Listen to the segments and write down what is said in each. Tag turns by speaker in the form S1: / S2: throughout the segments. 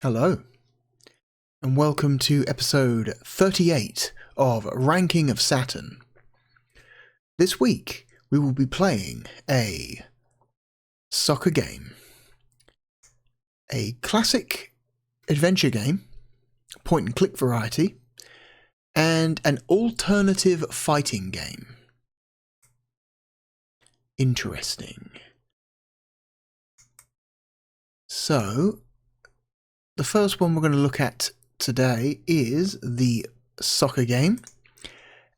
S1: Hello, and welcome to episode 38 of Ranking of Saturn. This week, we will be playing a soccer game, a classic adventure game, point-and-click variety, and an alternative fighting game. Interesting. So, the first one we're going to look at today is the soccer game,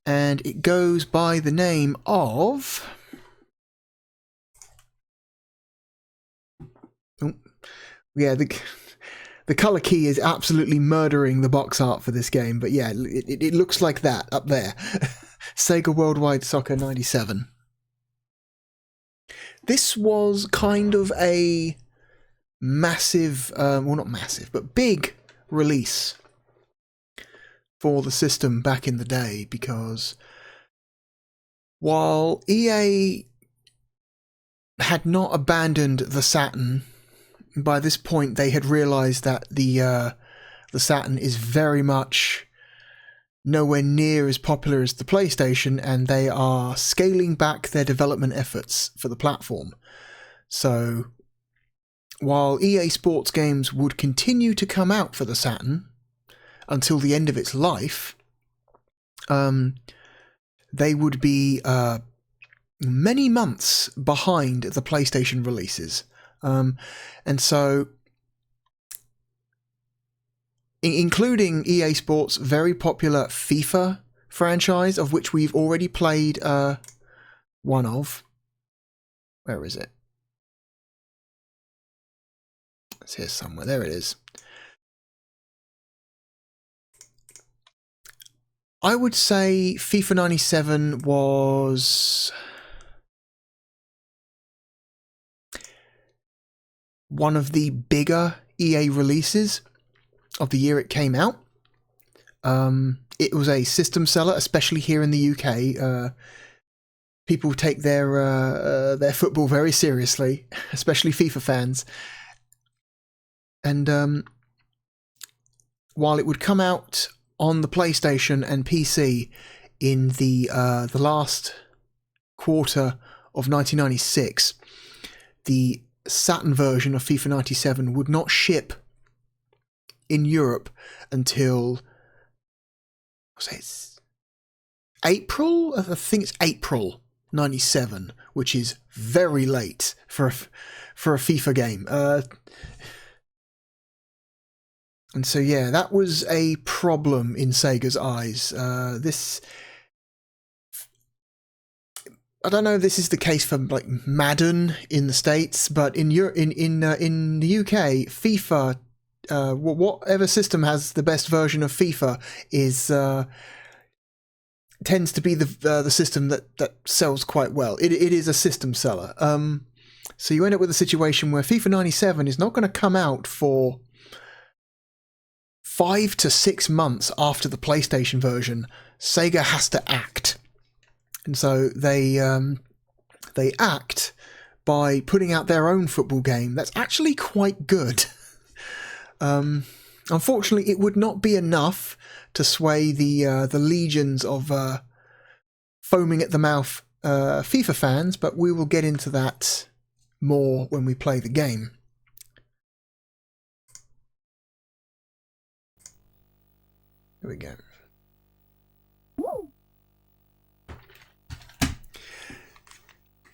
S1: and it goes by the name of... the colour key is absolutely murdering the box art for this game, but yeah, it looks like that up there. Sega Worldwide Soccer 97. This was kind of a massive, well not massive, but big release for the system back in the day, because while EA had not abandoned the Saturn, by this point they had realised that the Saturn is very much nowhere near as popular as the PlayStation, and they are scaling back their development efforts for the platform. So while EA Sports games would continue to come out for the Saturn until the end of its life, they would be many months behind the PlayStation releases. And so, including EA Sports' very popular FIFA franchise, of which we've already played one of. Where is it? It's here somewhere. There it is. I would say FIFA 97 was one of the bigger EA releases of the year it came out. It was a system seller, especially here in the UK. People take their football very seriously, especially FIFA fans. And while it would come out on the PlayStation and PC in the last quarter of 1996, the Saturn version of FIFA 97 would not ship in Europe until, it's April? I think it's April 97, which is very late for a FIFA game. And so, yeah, that was a problem in Sega's eyes. I don't know if this is the case for like Madden in the States, but in the UK, FIFA, whatever system has the best version of FIFA is tends to be the system that sells quite well. It is a system seller. So you end up with a situation where FIFA 97 is not going to come out for 5 to 6 months after the PlayStation version. Sega has to act. And so they act by putting out their own football game that's actually quite good. Unfortunately, it would not be enough to sway the legions of foaming at the mouth FIFA fans, but we will get into that more when we play the game. There we go.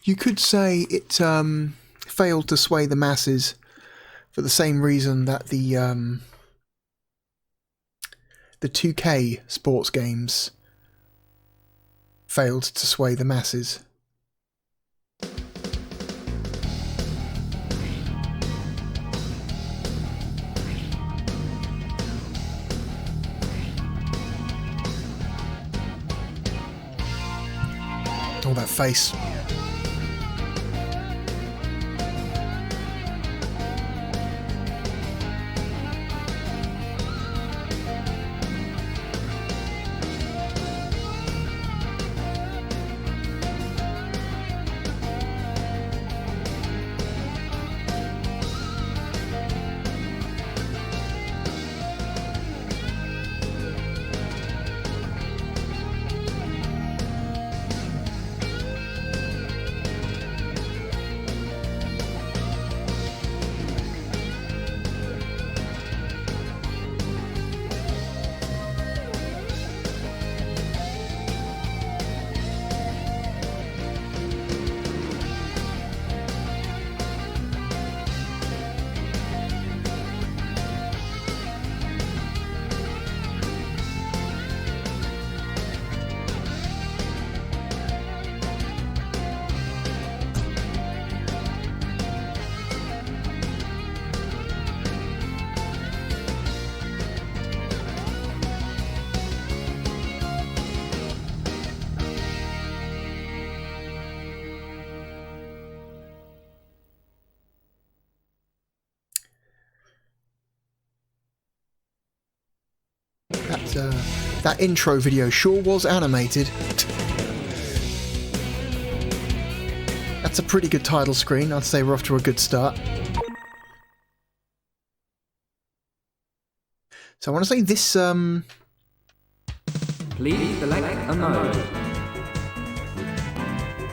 S1: You could say it failed to sway the masses for the same reason that the 2K sports games failed to sway the masses. Oh, that face. That intro video sure was animated. That's a pretty good title screen. I'd say we're off to a good start. So I want to say this,
S2: Please select a mode.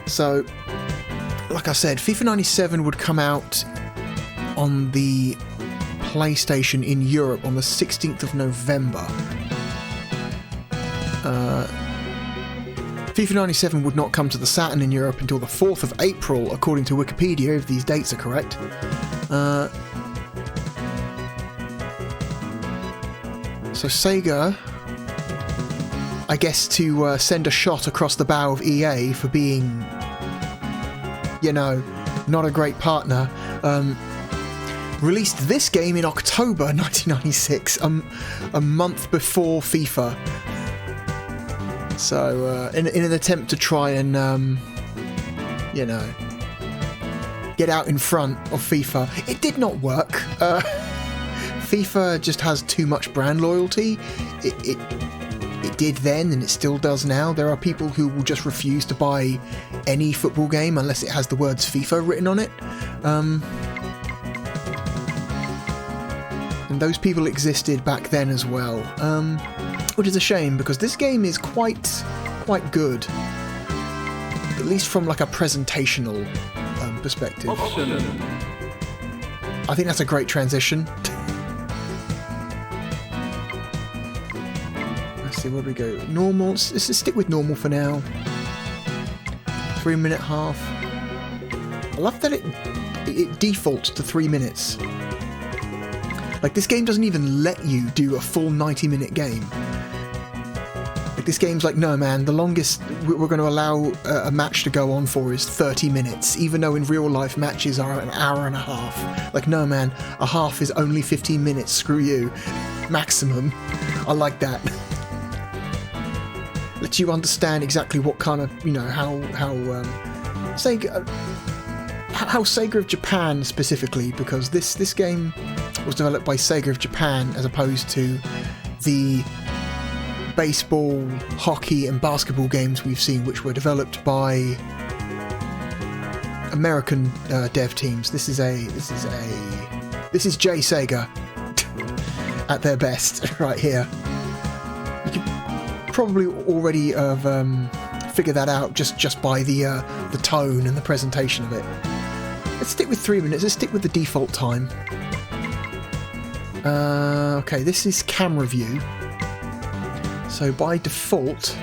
S1: So, like I said, FIFA 97 would come out on the PlayStation in Europe on the 16th of November. FIFA 97 would not come to the Saturn in Europe until the 4th of April, according to Wikipedia, if these dates are correct. So Sega, I guess to send a shot across the bow of EA for being, you know, not a great partner, released this game in October 1996, a month before FIFA. So, in an attempt to try and, you know, get out in front of FIFA, it did not work. FIFA just has too much brand loyalty. It did then, and it still does now. There are people who will just refuse to buy any football game unless it has the words FIFA written on it. And those people existed back then as well. Which is a shame, because this game is quite good. At least from like a presentational perspective.
S2: Option.
S1: I think that's a great transition. Let's see, where do we go? Normal. Let's just stick with normal for now. 3-minute half. I love that it defaults to 3 minutes. Like, this game doesn't even let you do a full 90-minute game. Like, this game's like, no man, the longest we're going to allow a match to go on for is 30 minutes, even though in real life matches are an hour and a half. Like, no man, a half is only 15 minutes, screw you. Maximum. I like that. Lets you understand exactly what kind of, you know, how Sega of Japan specifically, because this game was developed by Sega of Japan as opposed to the baseball, hockey and basketball games we've seen, which were developed by American dev teams. This is J Sega at their best right here. You could probably already have figured that out just by the tone and the presentation of it. Let's stick with 3 minutes. Let's stick with the default time. Okay, this is camera view. So by default,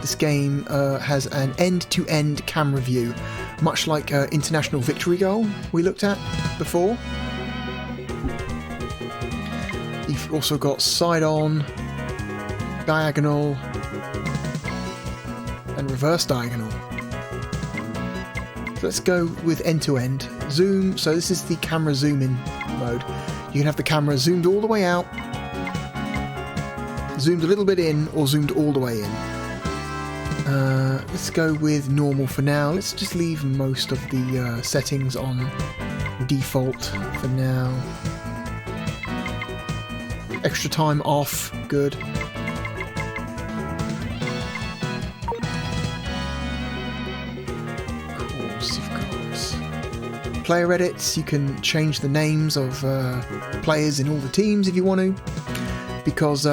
S1: this game has an end-to-end camera view, much like International Victory Goal we looked at before. You've also got side-on, diagonal, and reverse diagonal. So let's go with end-to-end. Zoom, so this is the camera zoom-in mode. You can have the camera zoomed all the way out, zoomed a little bit in, or zoomed all the way in. Let's go with normal for now. Let's just leave most of the settings on default for now. Extra time off, good. Player edits, you can change the names of players in all the teams if you want to, because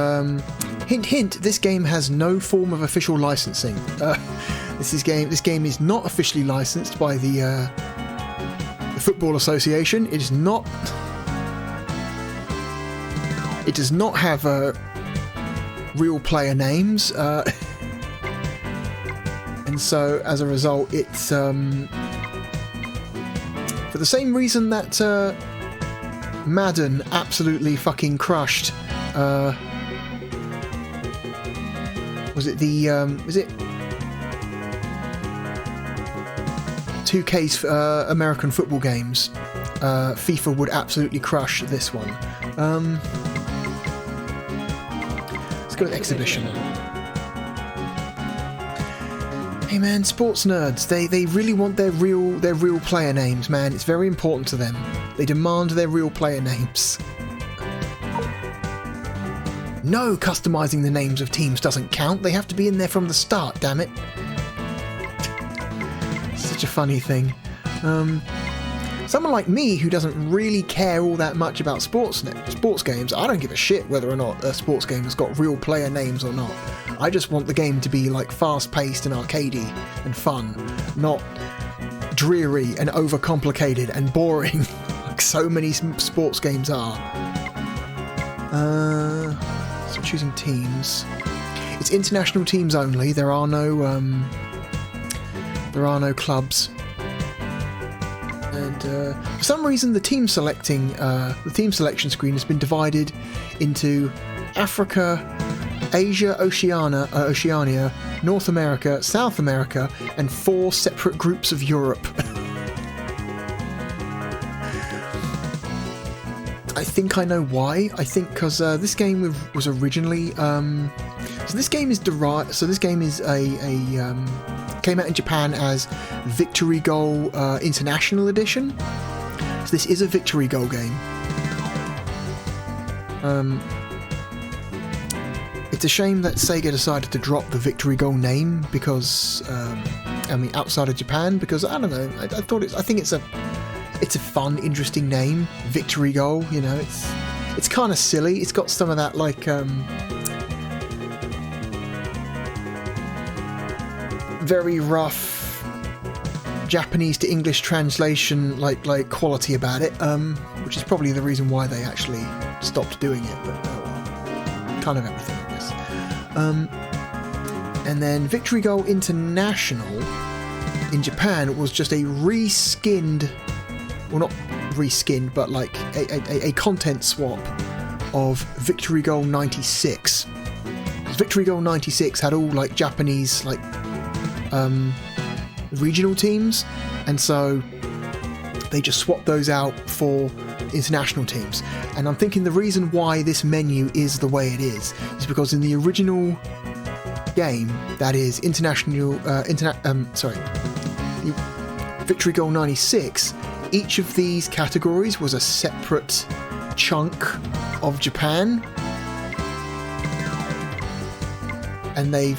S1: hint hint, this game has no form of official licensing. This game is not officially licensed by the Football Association. It is not. It does not have real player names, and so as a result, it's for the same reason that Madden absolutely fucking crushed. Was it 2K's American football games? FIFA would absolutely crush this one. Let's go with exhibition. Hey man, sports nerds, they really want their real player names, man. It's very important to them. They demand their real player names. No, customizing the names of teams doesn't count. They have to be in there from the start, damn it. Such a funny thing. Someone like me who doesn't really care all that much about sports games, I don't give a shit whether or not a sports game has got real player names or not. I just want the game to be like fast-paced and arcadey and fun, not dreary and overcomplicated and boring like so many sports games are. So choosing teams. It's international teams only. There are no clubs. And for some reason, the team selection screen has been divided into Africa, Asia, Oceania, North America, South America, and 4 separate groups of Europe. I think I know why. I think because this game was originally so this game is derived. So this game is came out in Japan as Victory Goal International Edition. So this is a Victory Goal game. It's a shame that Sega decided to drop the Victory Goal name because outside of Japan, because I don't know. I think it's a fun, interesting name, Victory Goal. You know, it's kind of silly. It's got some of that like very rough Japanese to English translation like quality about it, which is probably the reason why they actually stopped doing it. But kind of everything, I guess. And then Victory Goal International in Japan was just a reskinned. Well, not reskinned, but like a content swap of Victory Goal 96. Victory Goal 96 had all like Japanese like regional teams, and so they just swapped those out for international teams. And I'm thinking the reason why this menu is the way it is because in the original game, that is Victory Goal 96. Each of these categories was a separate chunk of Japan, and they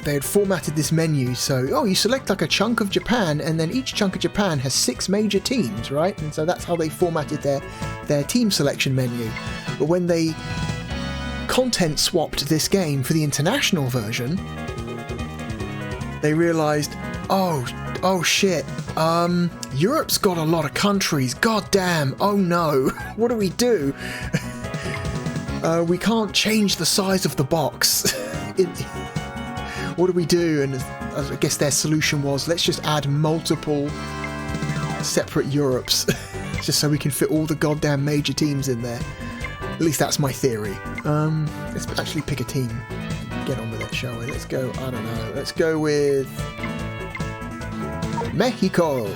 S1: had formatted this menu so you select like a chunk of Japan, and then each chunk of Japan has 6 major teams, right? And so that's how they formatted their team selection menu. But when they content swapped this game for the international version, they realized, oh shit, Europe's got a lot of countries, god damn, oh no, what do we do? We can't change the size of the box. What do we do? And I guess their solution was, let's just add multiple separate Europes, just so we can fit all the goddamn major teams in there. At least that's my theory. Let's actually pick a team. Get on with it, shall we? Let's go, I don't know, let's go with Mexico.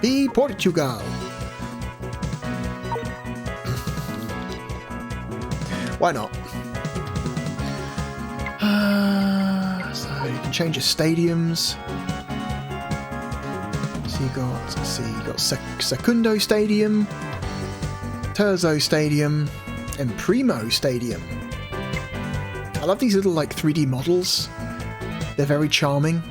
S1: Be Portugal. Why not? So you can change your stadiums. So you got Secundo Stadium, Terzo Stadium, and Primo Stadium. I love these little like 3D models. They're very charming.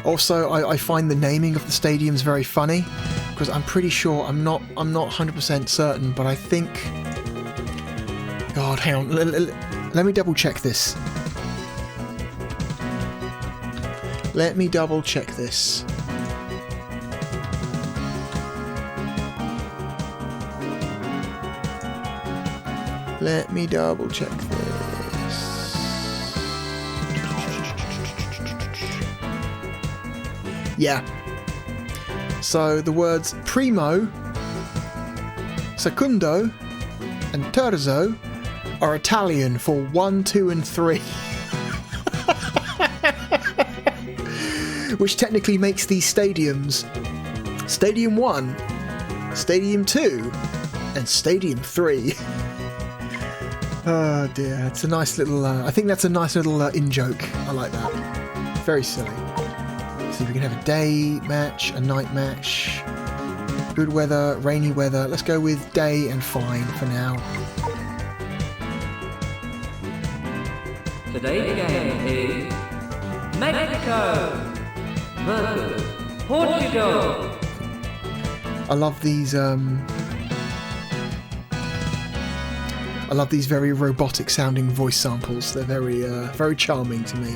S1: Also, I find the naming of the stadiums very funny, because I'm pretty sure, I'm not 100% certain, but I think... God, hang on, let me double check this. Let me double check this. Let me double check this. Yeah. So the words primo, secundo, and terzo are Italian for 1, 2, and 3. Which technically makes these stadiums Stadium 1, Stadium 2, and Stadium 3. Oh dear, it's a nice little, I think that's a nice little in-joke. I like that. Very silly. See if we can have a day match, a night match. Good weather, rainy weather. Let's go with day and fine for now.
S2: Today's game is Mexico versus Portugal.
S1: I love these very robotic sounding voice samples. They're very very charming to me.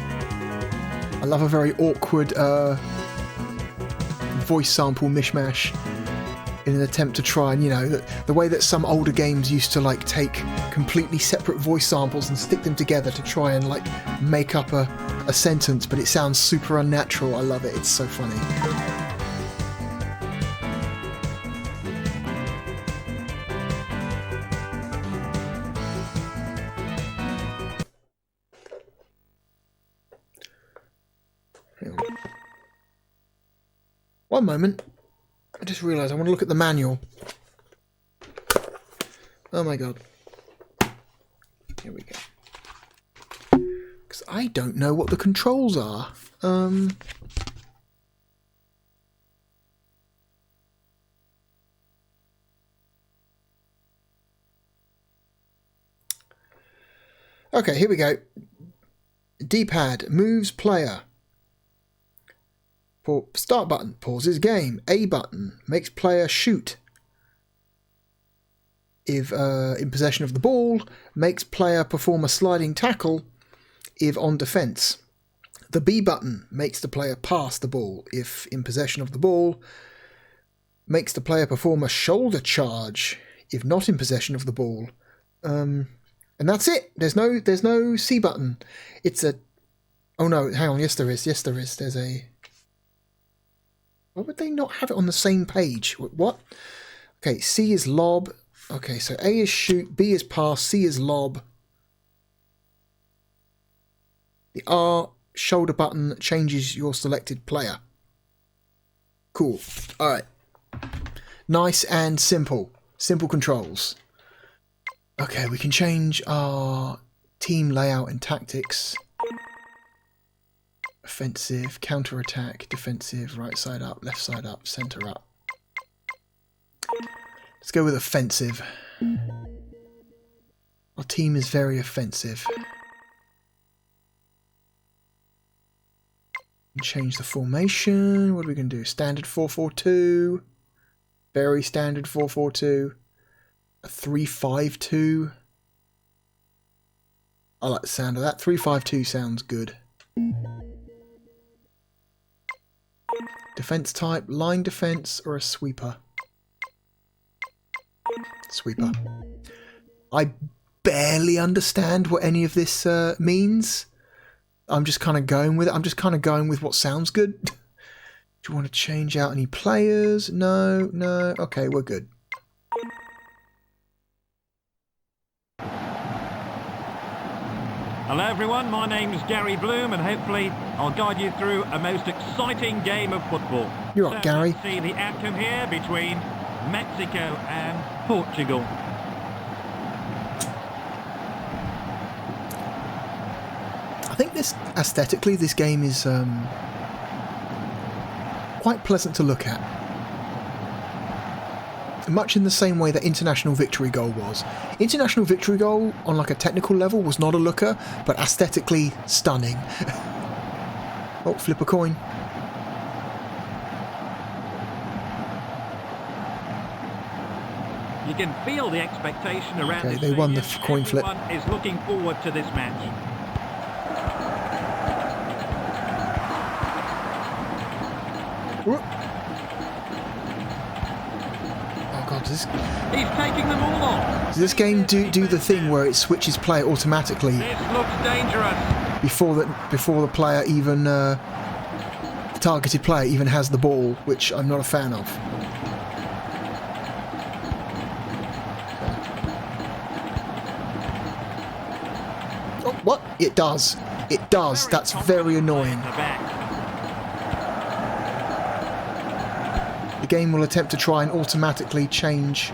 S1: I love a very awkward voice sample mishmash in an attempt to try and, you know, the way that some older games used to like take completely separate voice samples and stick them together to try and like make up a sentence, but it sounds super unnatural. I love it. It's so funny. One moment. I just realised I want to look at the manual. Oh my god. Here we go. Because I don't know what the controls are. Okay, here we go. D-pad moves player. Start button pauses game. A button makes player shoot. If in possession of the ball, makes player perform a sliding tackle if on defense. The B button makes the player pass the ball if in possession of the ball. Makes the player perform a shoulder charge if not in possession of the ball. And that's it. There's no C button. It's a... Oh no, hang on. Yes, there is. There's a... Why would they not have it on the same page? What? Okay, C is lob. Okay, so A is shoot, B is pass, C is lob. The R shoulder button changes your selected player. Cool. Alright. Nice and simple. Simple controls. Okay, we can change our team layout and tactics. Offensive, counter-attack, defensive, right side up, left side up, centre up. Let's go with offensive. Our team is very offensive. Change the formation. What are we going to do? Standard 4-4-2. Very standard 4-4-2. A 3-5-2. I like the sound of that. 3-5-2 sounds good. Defense type, line defense or a sweeper? Sweeper. I barely understand what any of this means. I'm just kind of going with it. I'm just kind of going with what sounds good. Do you want to change out any players? No. Okay, we're good.
S3: Hello everyone, my name is Gary Bloom and hopefully I'll guide you through a most exciting game of football.
S1: You're right, Gary.
S3: Let's see the outcome here between Mexico and Portugal.
S1: I think this, aesthetically, this game is quite pleasant to look at. Much in the same way that International Victory Goal was. International Victory Goal, on like a technical level, was not a looker, but aesthetically stunning. Oh, flip a coin.
S3: You can feel the expectation around
S1: Okay,
S3: this
S1: they won the
S3: stadium.
S1: coin flip.
S3: Everyone is looking forward to this match.
S1: Whoop. Oh god,
S3: He's taking them all on.
S1: does this game do the thing where it switches player automatically
S3: This looks dangerous.
S1: before the player even the targeted player even has the ball, which I'm not a fan of. Oh, what? It does. It does. That's very annoying. The game will attempt to try and automatically change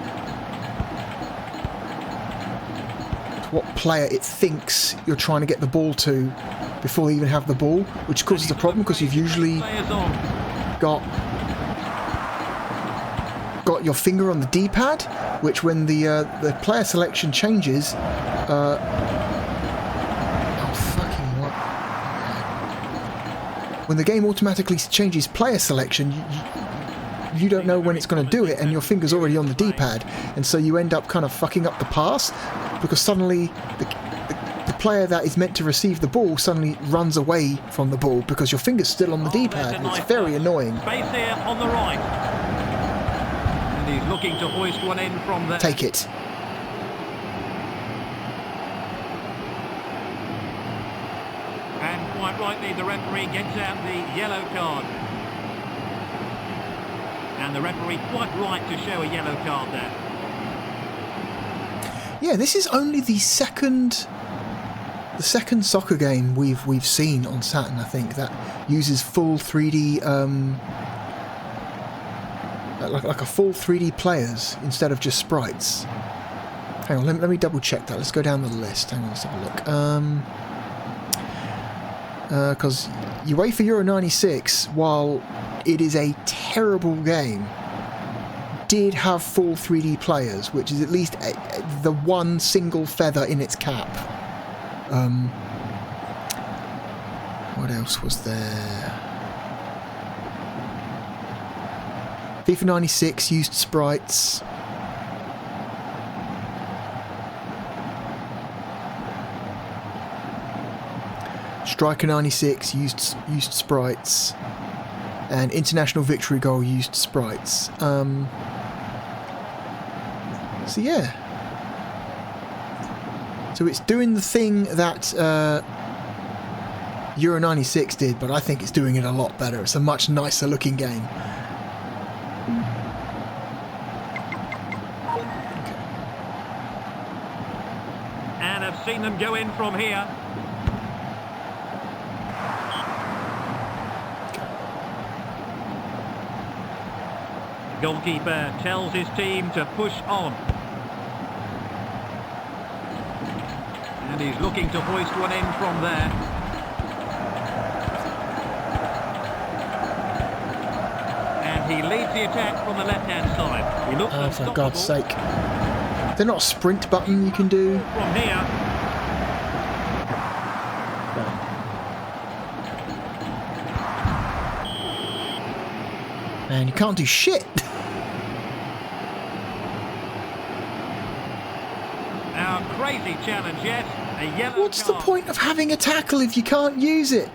S1: what player it thinks you're trying to get the ball to before they even have the ball, which causes a problem because you've usually got your finger on the D-pad, which when the player selection changes, when the game automatically changes player selection, you don't know when it's going to do it, and your finger's already on the D-pad, and so you end up kind of fucking up the pass because suddenly the player that is meant to receive the ball suddenly runs away from the ball because your finger's still on the D-pad, and it's very annoying.
S3: Space here on the right. And he's looking to hoist one in from there.
S1: Take it.
S3: And quite rightly, the referee gets out the yellow card. And the referee quite right to show a yellow card there.
S1: Yeah, this is only the second soccer game we've seen on Saturn, I think, that uses full 3D like a full 3D players instead of just sprites. Hang on, let me double check that. Let's go down the list. Hang on, let's have a look. Because UEFA Euro 96, while it is a terrible game, did have full 3D players, which is at least the one single feather in its cap. What else was there? FIFA 96 used sprites. Striker 96 used sprites, and International Victory Goal used sprites. So yeah. So it's doing the thing that Euro 96 did, but I think it's doing it a lot better. It's a much nicer looking game.
S3: And I've seen them go in from here. Goalkeeper tells his team to push on. And he's looking to hoist one in from there. And he leads the attack from the left-hand side. He looks
S1: for God's sake. They're not a sprint button you can do.
S3: From here.
S1: Man, you can't do shit.
S3: Our crazy challenge, yes. A yellow
S1: What's the
S3: card.
S1: point of having a tackle if you can't use it?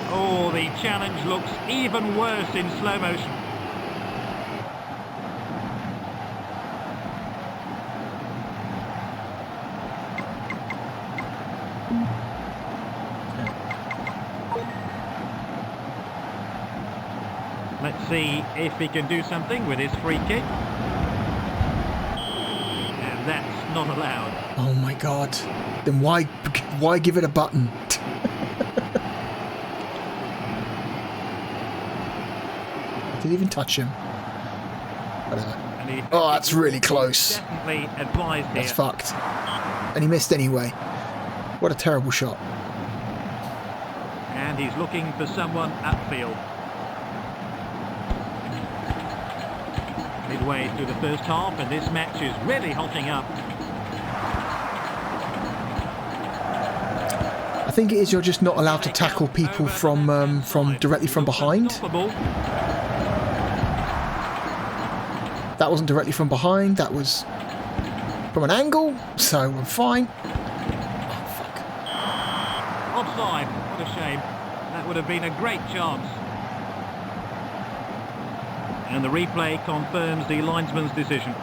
S3: Oh, the challenge looks even worse in slow motion. Let's see if he can do something with his free kick. And that's not allowed.
S1: Oh my god. Then why give it a button? Did he even touch him? Whatever. Oh, that's really close.
S3: Definitely advised here.
S1: That's fucked. And he missed anyway. What a terrible shot.
S3: And he's looking for someone upfield. Midway through the first half, and this match is really hotting up.
S1: I think it is you're just not allowed to tackle people from directly from behind. That wasn't directly from behind, that was from an angle, so I'm fine. Oh, fuck.
S3: Offside, what a shame. That would have been a great chance. And the replay confirms the linesman's decision.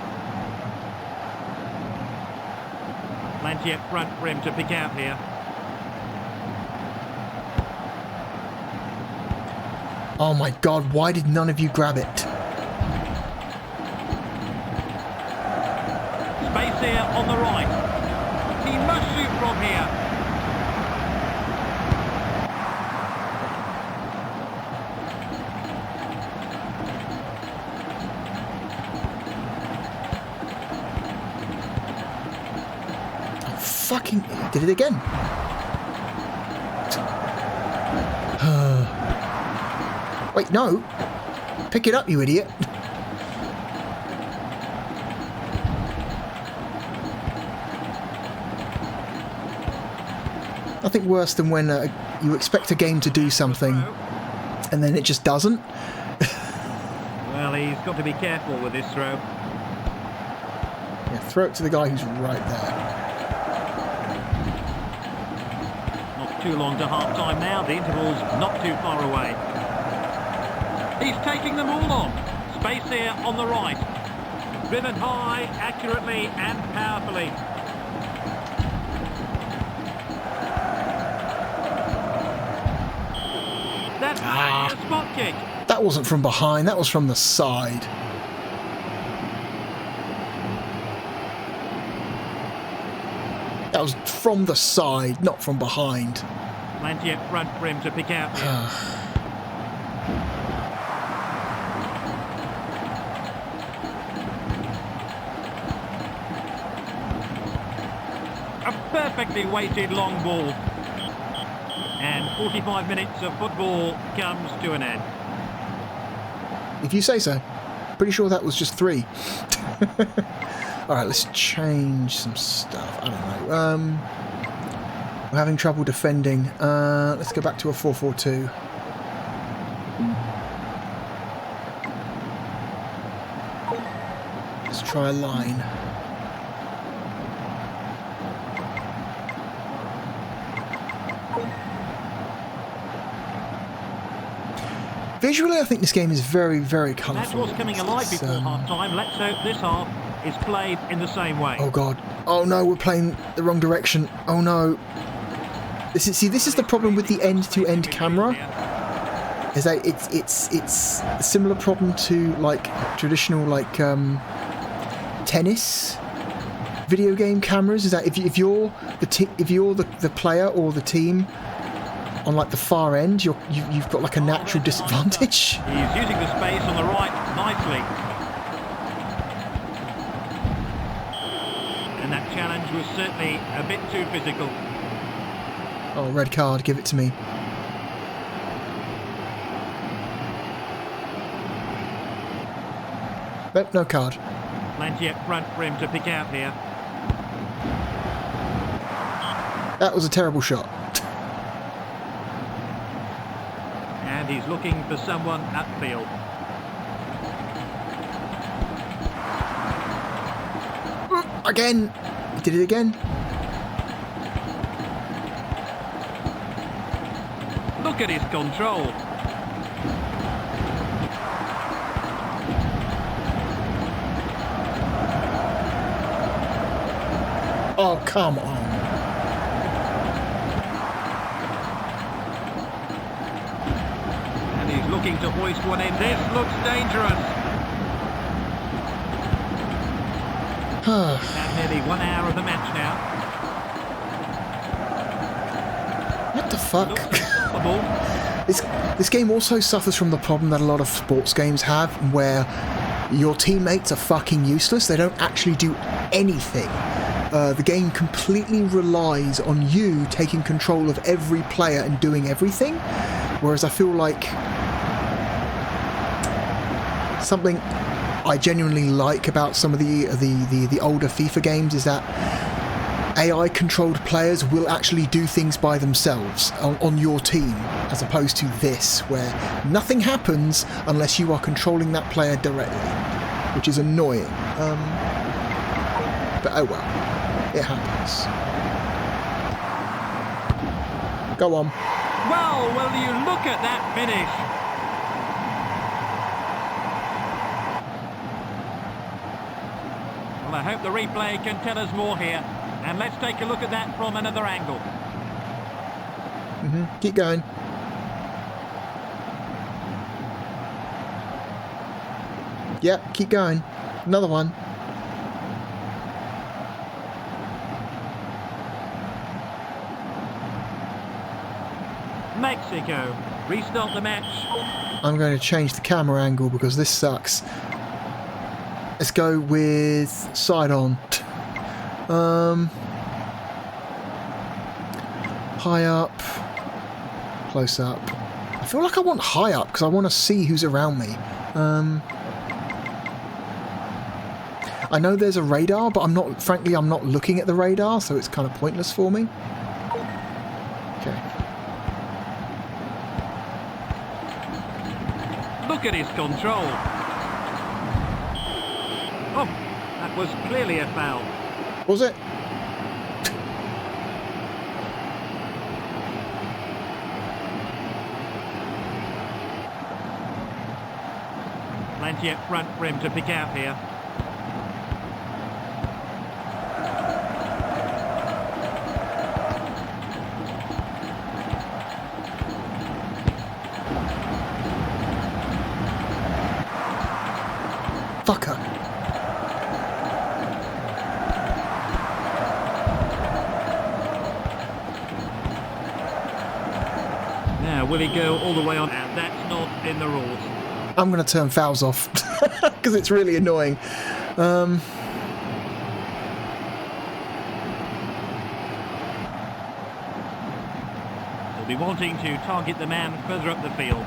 S3: Plenty up front for him to pick out here.
S1: Oh my god, why did none of you grab it?
S3: Space here on the right. He must shoot from here.
S1: fucking... Did it again. Wait, no. Pick it up, you idiot. Nothing worse than when you expect a game to do something and then it just doesn't.
S3: Well, he's got to be careful with this throw.
S1: Yeah, throw it to the guy who's right there.
S3: Not too long to half-time now. The interval's not too far away. He's taking them all on. Space here on the right. Driven high, accurately and powerfully. That's a spot kick.
S1: That wasn't from behind, that was from the side. That was from the side, not from behind.
S3: Plenty up front for him to pick out here. A perfectly weighted long ball. And 45 minutes of football comes to an end.
S1: If you say so. Pretty sure that was just 3. Alright, let's change some stuff. I don't know. We're having trouble defending. Let's go back to a 4-4-2. Let's try a line. Visually, I think this game is very, very colourful.
S3: That was coming alive before half-time. Let's hope this half is played in the same way.
S1: Oh god. Oh no, we're playing the wrong direction. Oh no. This is the problem with the end-to-end camera. Is that it's a similar problem to like traditional like tennis video game cameras. Is that if you're the player or the team on like the far end, you've got like a natural disadvantage.
S3: He's using the space on the right nicely. And that challenge was certainly a bit too physical.
S1: Oh, red card, give it to me. Nope, no card.
S3: Plenty up front for him to pick out here.
S1: That was a terrible shot.
S3: And he's looking for someone upfield.
S1: Again! He did it again.
S3: Look at his control.
S1: Oh, come on.
S3: And he's looking to hoist one in. This looks dangerous. And nearly 1 hour of the match now.
S1: What the fuck?
S3: The ball.
S1: This game also suffers from the problem that a lot of sports games have, where your teammates are fucking useless. They don't actually do anything. The game completely relies on you taking control of every player and doing everything. Whereas I feel like something I genuinely like about some of the older FIFA games is that AI-controlled players will actually do things by themselves on your team, as opposed to this, where nothing happens unless you are controlling that player directly, which is annoying. But oh well, it happens. Go on.
S3: Well, will you look at that finish? Well, I hope the replay can tell us more here. And let's take a look at that from another angle.
S1: Keep going. Yep, keep going. Another one.
S3: Mexico restart the match.
S1: I'm going to change the camera angle because this sucks. Let's go with side on. High up. Close up. I feel like I want high up because I want to see who's around me. I know there's a radar, but frankly, I'm not looking at the radar, so it's kind of pointless for me. Okay.
S3: Look at his control. Oh, that was clearly a foul.
S1: Was it?
S3: Plenty at front for him to pick out here.
S1: Fucker.
S3: Now, will he go all the way on? And that's not in the rules.
S1: I'm going to turn fouls off because it's really annoying.
S3: He'll be wanting to target the man further up the field.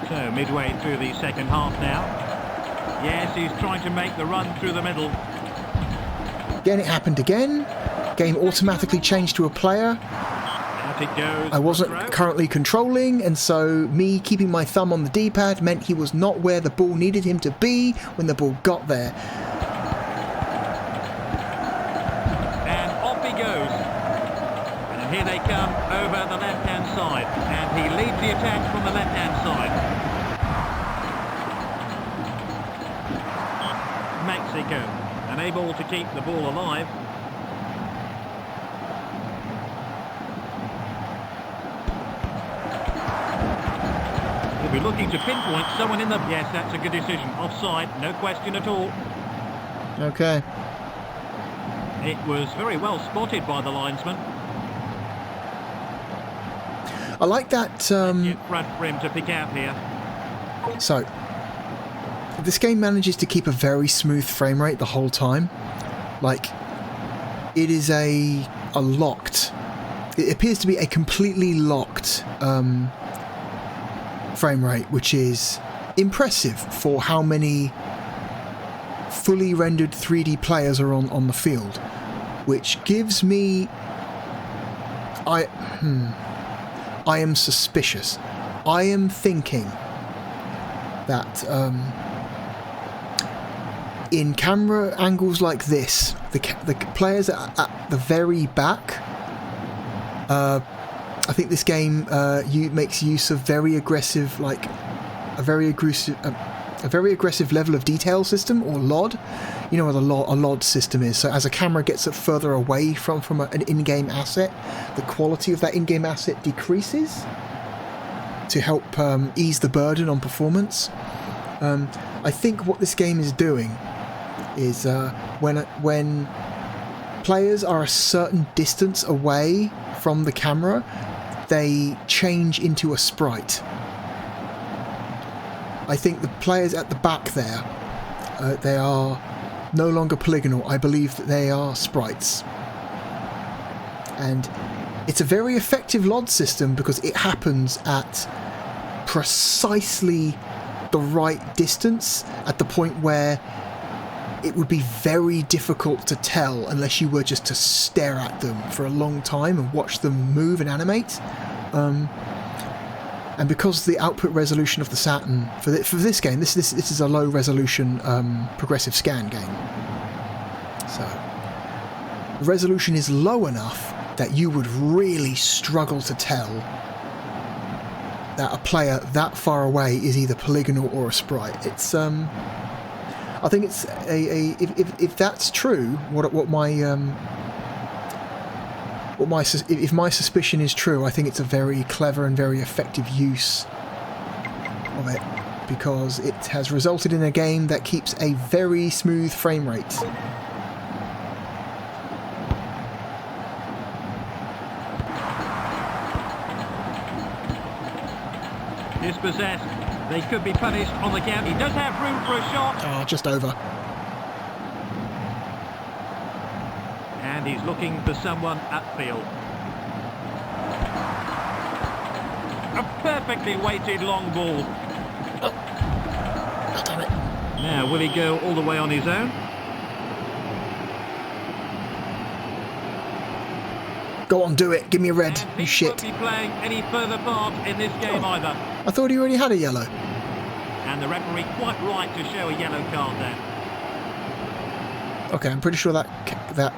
S3: So, midway through the second half now. Yes, he's trying to make the run through the middle.
S1: Again, it happened again. Game automatically changed to a player.
S3: Out it goes.
S1: I wasn't currently controlling, and so me keeping my thumb on the D-pad meant he was not where the ball needed him to be when the ball got there.
S3: And off he goes. And here they come over the left-hand side. And he leads the attack from the left-hand side. Mexico, unable to keep the ball alive. He'll be looking to pinpoint someone in the... Yes, that's a good decision. Offside, no question at all.
S1: Okay.
S3: It was very well spotted by the linesman.
S1: I like that...
S3: Front for him to pick out here.
S1: So, this game manages to keep a very smooth frame rate the whole time. Like, it is a locked... It appears to be a completely locked frame rate, which is impressive for how many fully rendered 3D players are on the field. Which gives me... I am suspicious. I am thinking that in camera angles like this, the players at the very back, I think this game makes use of very aggressive, like a very aggressive level of detail system, or LOD. You know what a LOD system is. So as a camera gets further away from an in-game asset, the quality of that in-game asset decreases to help ease the burden on performance. I think what this game is doing is when players are a certain distance away from the camera, they change into a sprite. I think the players at the back there, they are no longer polygonal. I believe that they are sprites. And it's a very effective LOD system because it happens at precisely the right distance, at the point where it would be very difficult to tell unless you were just to stare at them for a long time and watch them move and animate. And because the output resolution of the Saturn for this game, this is a low resolution progressive scan game, so the resolution is low enough that you would really struggle to tell that a player that far away is either polygonal or a sprite. It's I think it's if that's true, if my suspicion is true, I think it's a very clever and very effective use of it, because it has resulted in a game that keeps a very smooth frame rate.
S3: Dispossessed. They could be punished on the count. He does have room for a shot.
S1: Oh, just over.
S3: And he's looking for someone upfield. A perfectly weighted long ball.
S1: Oh, damn it.
S3: Now, will he go all the way on his own?
S1: Go on, do it. Give me a red,
S3: And
S1: you
S3: he
S1: shit.
S3: won't be playing any further part in this game either.
S1: I thought he already had a yellow.
S3: And the referee quite right to show a yellow card there.
S1: Okay, I'm pretty sure that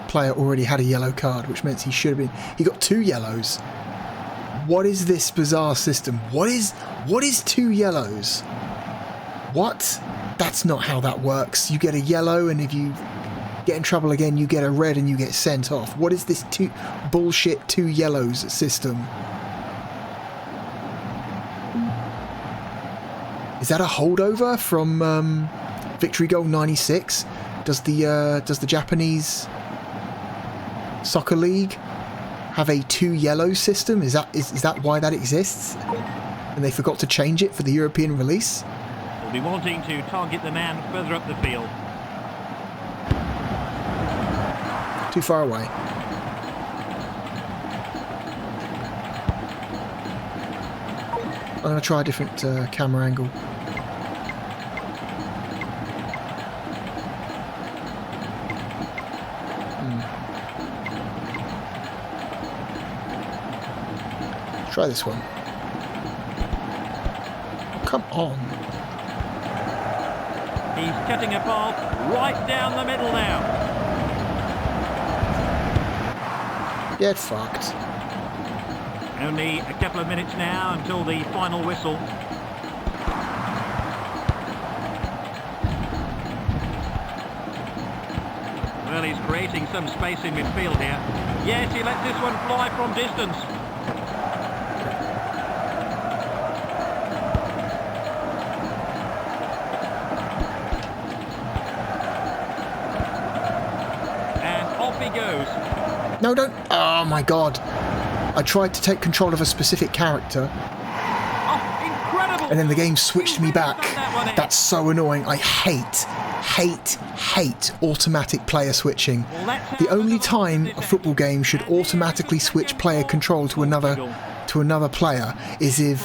S1: player already had a yellow card, which means he should have been... He got 2 yellows. What is this bizarre system? What is 2 yellows? What? That's not how that works. You get a yellow, and if you get in trouble again, you get a red and you get sent off. What is this bullshit 2 yellows system? Is that a holdover from Victory Goal 96? Does the Japanese Soccer League have a 2 yellow system? Is that why that exists? And they forgot to change it for the European release?
S3: Will be wanting to target the man further up the field.
S1: Too far away. I'm going to try a different camera angle. Try this one. Come on.
S3: He's cutting a path right down the middle now.
S1: Get fucked.
S3: Only a couple of minutes now until the final whistle. Well, he's creating some space in midfield here. Yes, he lets this one fly from distance. Goes.
S1: No, don't. Oh my god. I tried to take control of a specific character.
S3: Oh, incredible.
S1: And then the game switched me back. That's so annoying. I hate automatic player switching. The only time a football game should automatically switch player control to another player is if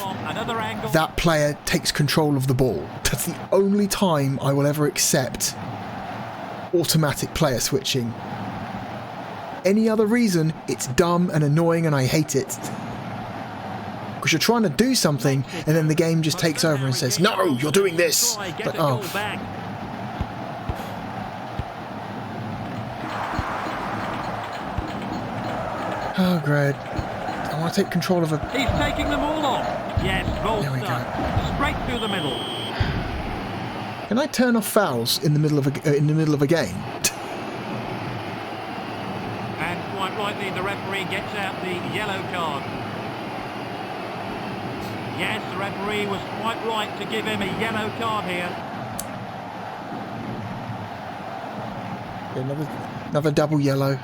S1: that player takes control of the ball. That's the only time I will ever accept automatic player switching. Any other reason, it's dumb and annoying and I hate it. Because you're trying to do something and then the game just takes over and says, no, you're doing this. But, oh. Oh, great. I want to take control of a...
S3: He's taking them all on. Yes, ball
S1: there we go.
S3: Straight through the middle.
S1: Can I turn off fouls in the middle of a game?
S3: Quite rightly, the referee gets out the yellow card. Yes, the referee was quite right to give him a yellow card here.
S1: Another double yellow.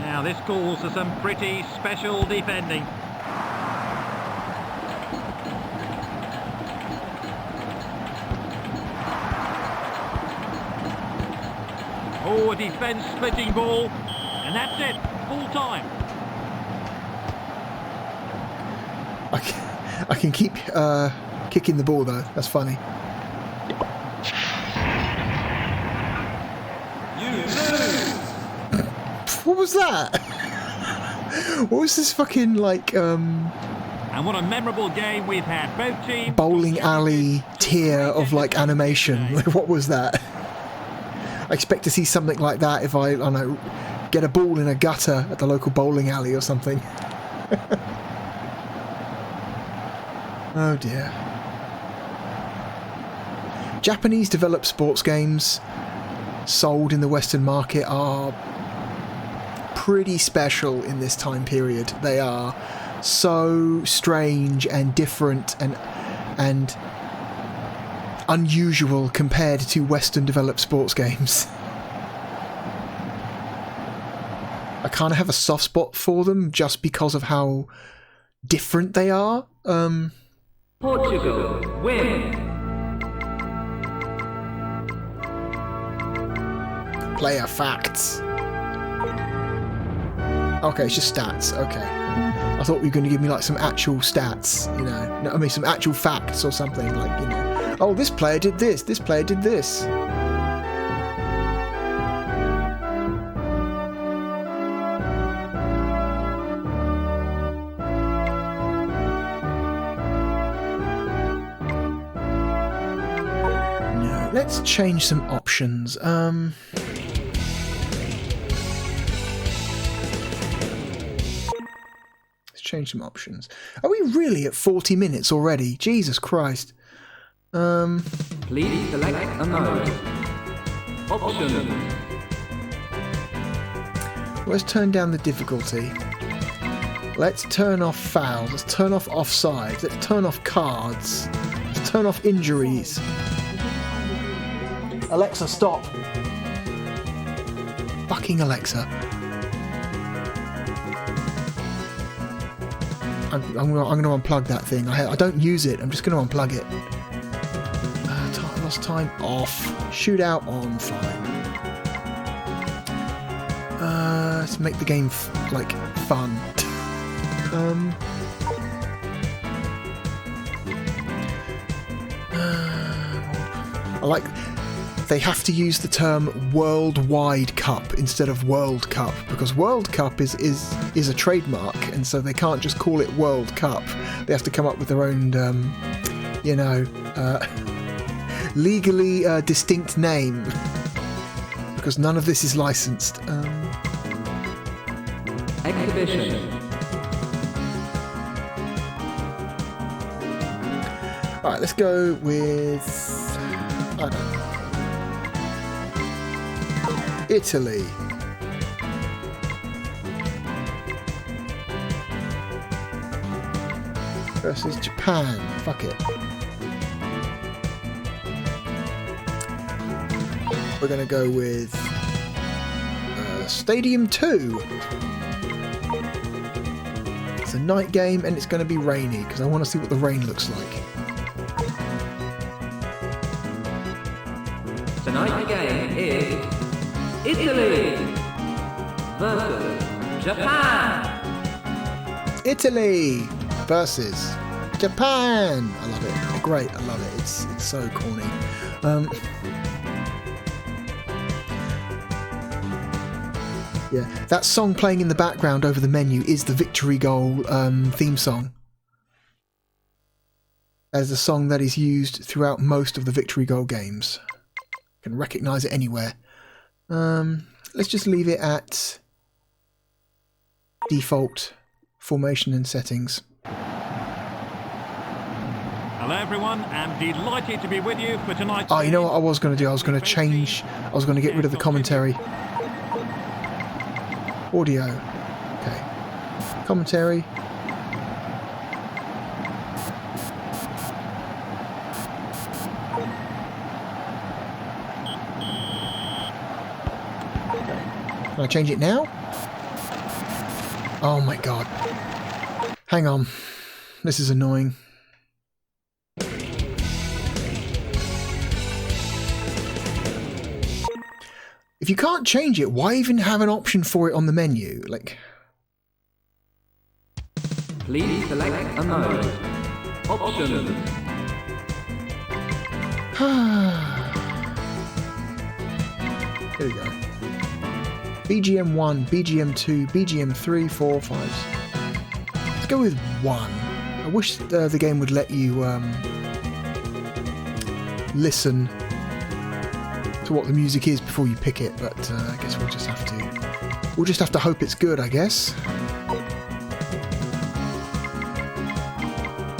S3: Now this calls for some pretty special defending. Oh, a defence-splitting ball, and that's it, full time.
S1: I can keep kicking the ball though, that's funny. What was that? What was this fucking, like,
S3: And what a memorable game we've had. Both teams...
S1: bowling alley tier of, like, animation. What was that? I expect to see something like that if I don't know, get a ball in a gutter at the local bowling alley or something. Oh dear. Japanese developed sports games sold in the Western market are pretty special in this time period. They are so strange and different and unusual compared to Western developed sports games. I kind of have a soft spot for them just because of how different they are.
S2: Portugal win.
S1: Player facts. Okay, it's just stats. Okay. I thought you were going to give me like some actual stats, you know. No, I mean some actual facts or something, like, you know. Oh, this player did this. This player did this. No, let's change some options. Change some options. Are we really at 40 minutes already? Jesus Christ.
S2: Please select a mode. Options.
S1: Let's turn down the difficulty. Let's turn off fouls. Let's turn off offside. Let's turn off cards. Let's turn off injuries. Alexa, stop. Fucking Alexa. I'm going to unplug that thing. I don't use it. I'm just going to unplug it. Lost time off. Shootout on. Fine. Let's make the game like fun. I like. They have to use the term Worldwide Cup instead of World Cup, because World Cup is a trademark, and so they can't just call it World Cup. They have to come up with their own, legally distinct name, because none of this is licensed.
S2: Exhibition.
S1: Alright, let's go with... I don't know. Italy. Versus Japan. Fuck it. We're going to go with Stadium 2. It's a night game and it's going to be rainy because I want to see what the rain looks like.
S2: Tonight's game is Italy versus Japan.
S1: Italy versus Japan. I love it. Great. I love it. It's so corny. Yeah, that song playing in the background over the menu is the Victory Goal theme song. As a song that is used throughout most of the Victory Goal games. You can recognise it anywhere. Let's just leave it at default formation and settings.
S3: Hello everyone, I'm delighted to be with you for tonight's...
S1: Oh, you know what I was going to do? I was going to change... I was going to get rid of the commentary. Audio. Okay. Commentary. Can I change it now? Oh my god. Hang on. This is annoying. If you can't change it, why even have an option for it on the menu? Like...
S2: Please select a mode. Options.
S1: Here we go. BGM 1, BGM 2, BGM 3, 4, 5. Let's go with 1. I wish the game would let you listen to what the music is before you pick it, but I guess we'll just have to hope it's good, I guess.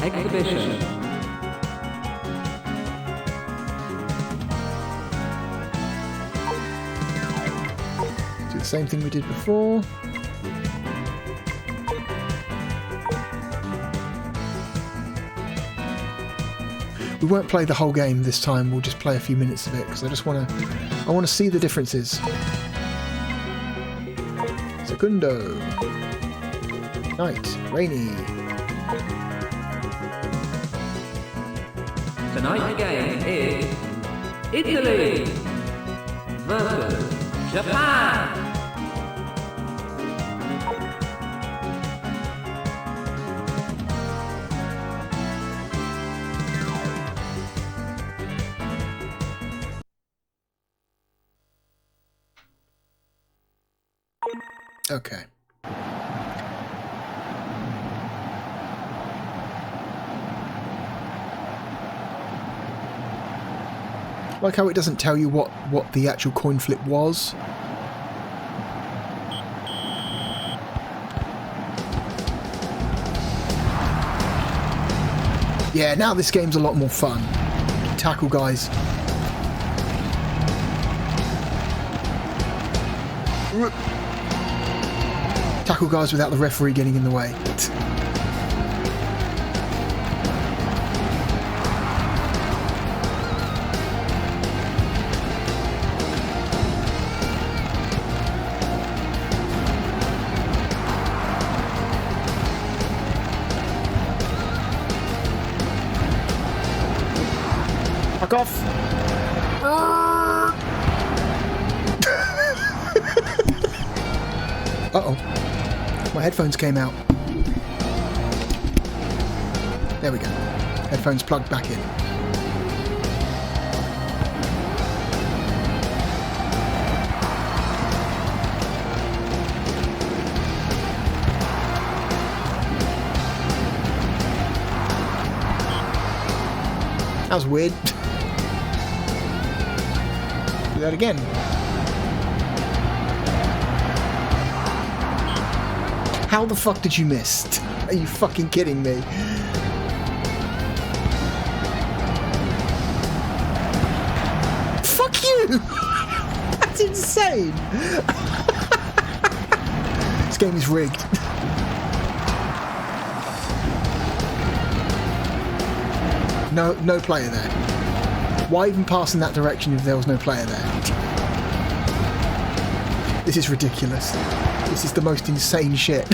S2: Exhibition.
S1: Do the same thing we did before. We won't play the whole game this time, we'll just play a few minutes of it, because I want to see the differences. Secundo. Night. Rainy.
S2: Tonight's game is Italy versus Japan.
S1: Okay. Like how it doesn't tell you what the actual coin flip was. Yeah, now this game's a lot more fun. Tackle guys. Tackle guys without the referee getting in the way. Fuck off! Uh-oh. My headphones came out. There we go. Headphones plugged back in. That was weird. Do that again. How the fuck did you miss? Are you fucking kidding me? Fuck you! That's insane! This game is rigged. No player there. Why even pass in that direction if there was no player there? This is ridiculous. This is the most insane shit.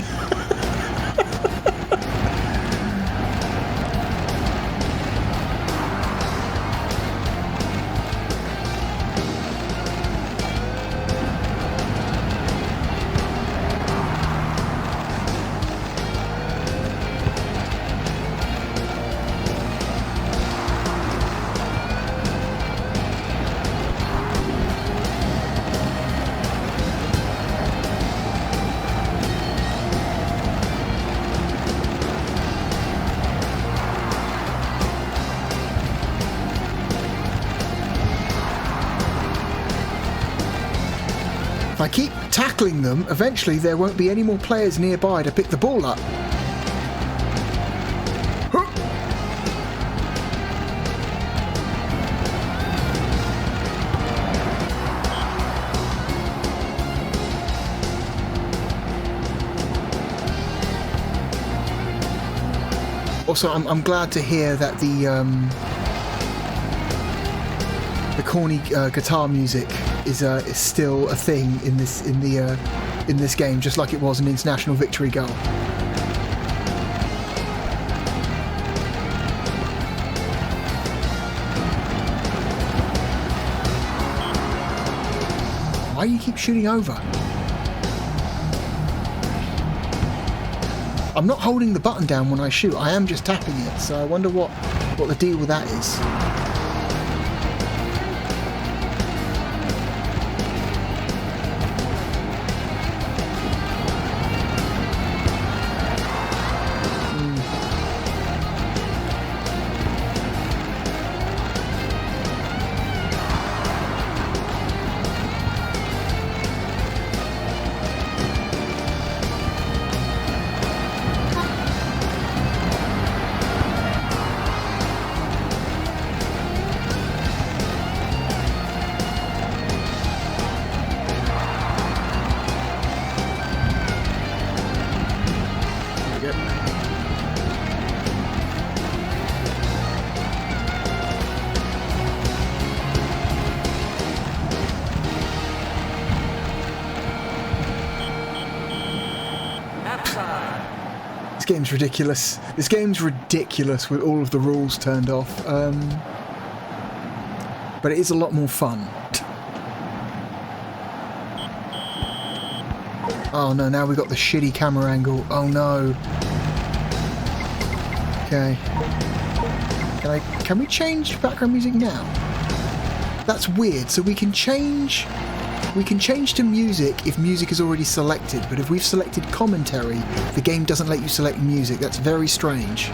S1: If I keep tackling them, eventually there won't be any more players nearby to pick the ball up. Also, I'm glad to hear that the corny guitar music is still a thing in this game, just like it was an international victory goal. Why do you keep shooting over? I'm not holding the button down when I shoot, I am just tapping it, so I wonder what the deal with that is. This game's ridiculous. This game's ridiculous with all of the rules turned off. But it is a lot more fun. Oh no, now we've got the shitty camera angle. Oh no. Okay. Can we change background music now? That's weird. So we can change to music if music is already selected, but if we've selected commentary, the game doesn't let you select music. That's very strange.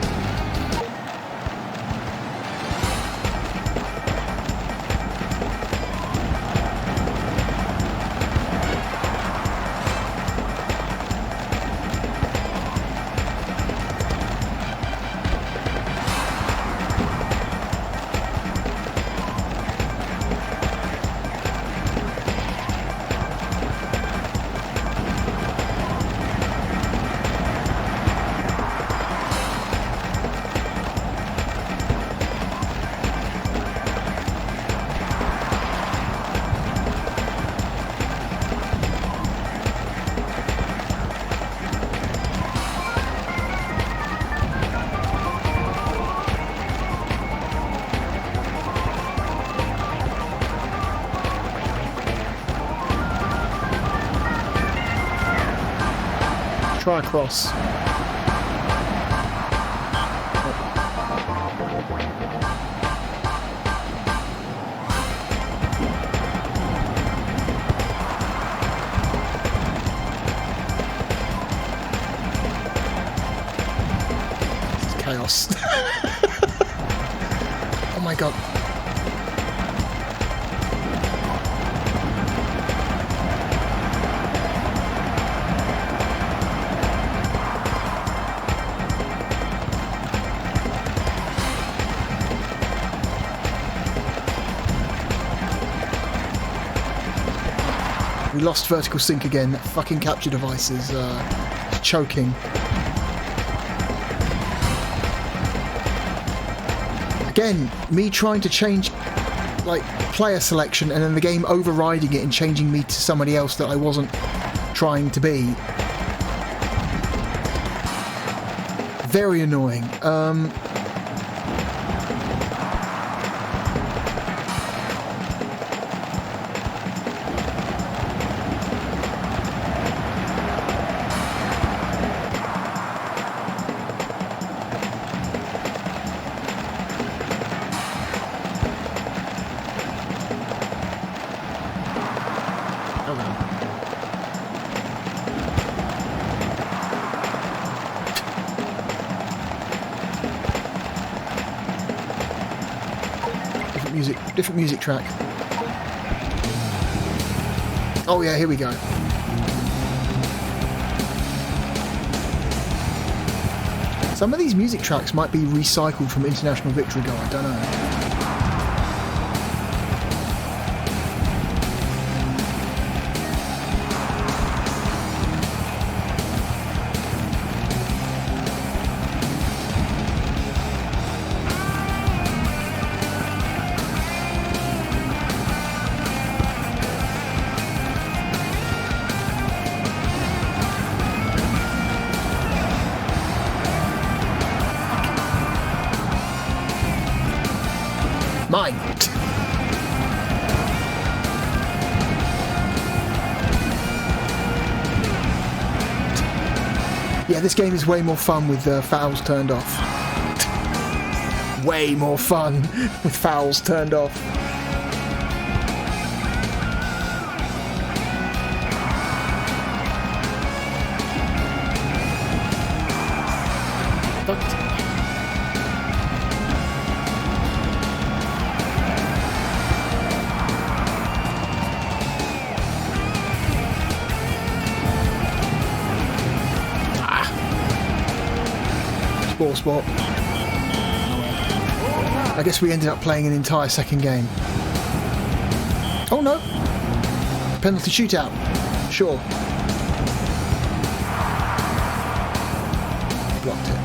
S1: Try across. This is chaos. Oh my god. We lost vertical sync again. That fucking capture device is choking. Again, me trying to change like player selection and then the game overriding it and changing me to somebody else that I wasn't trying to be. Very annoying. Different music track. Oh yeah, here we go. Some of these music tracks might be recycled from International Victory Go, I don't know. Mine. Yeah, this game is way more fun with fouls turned off. Way more fun with fouls turned off. Sport. I guess we ended up playing an entire second game. Oh no! Penalty shootout. Sure. Blocked it.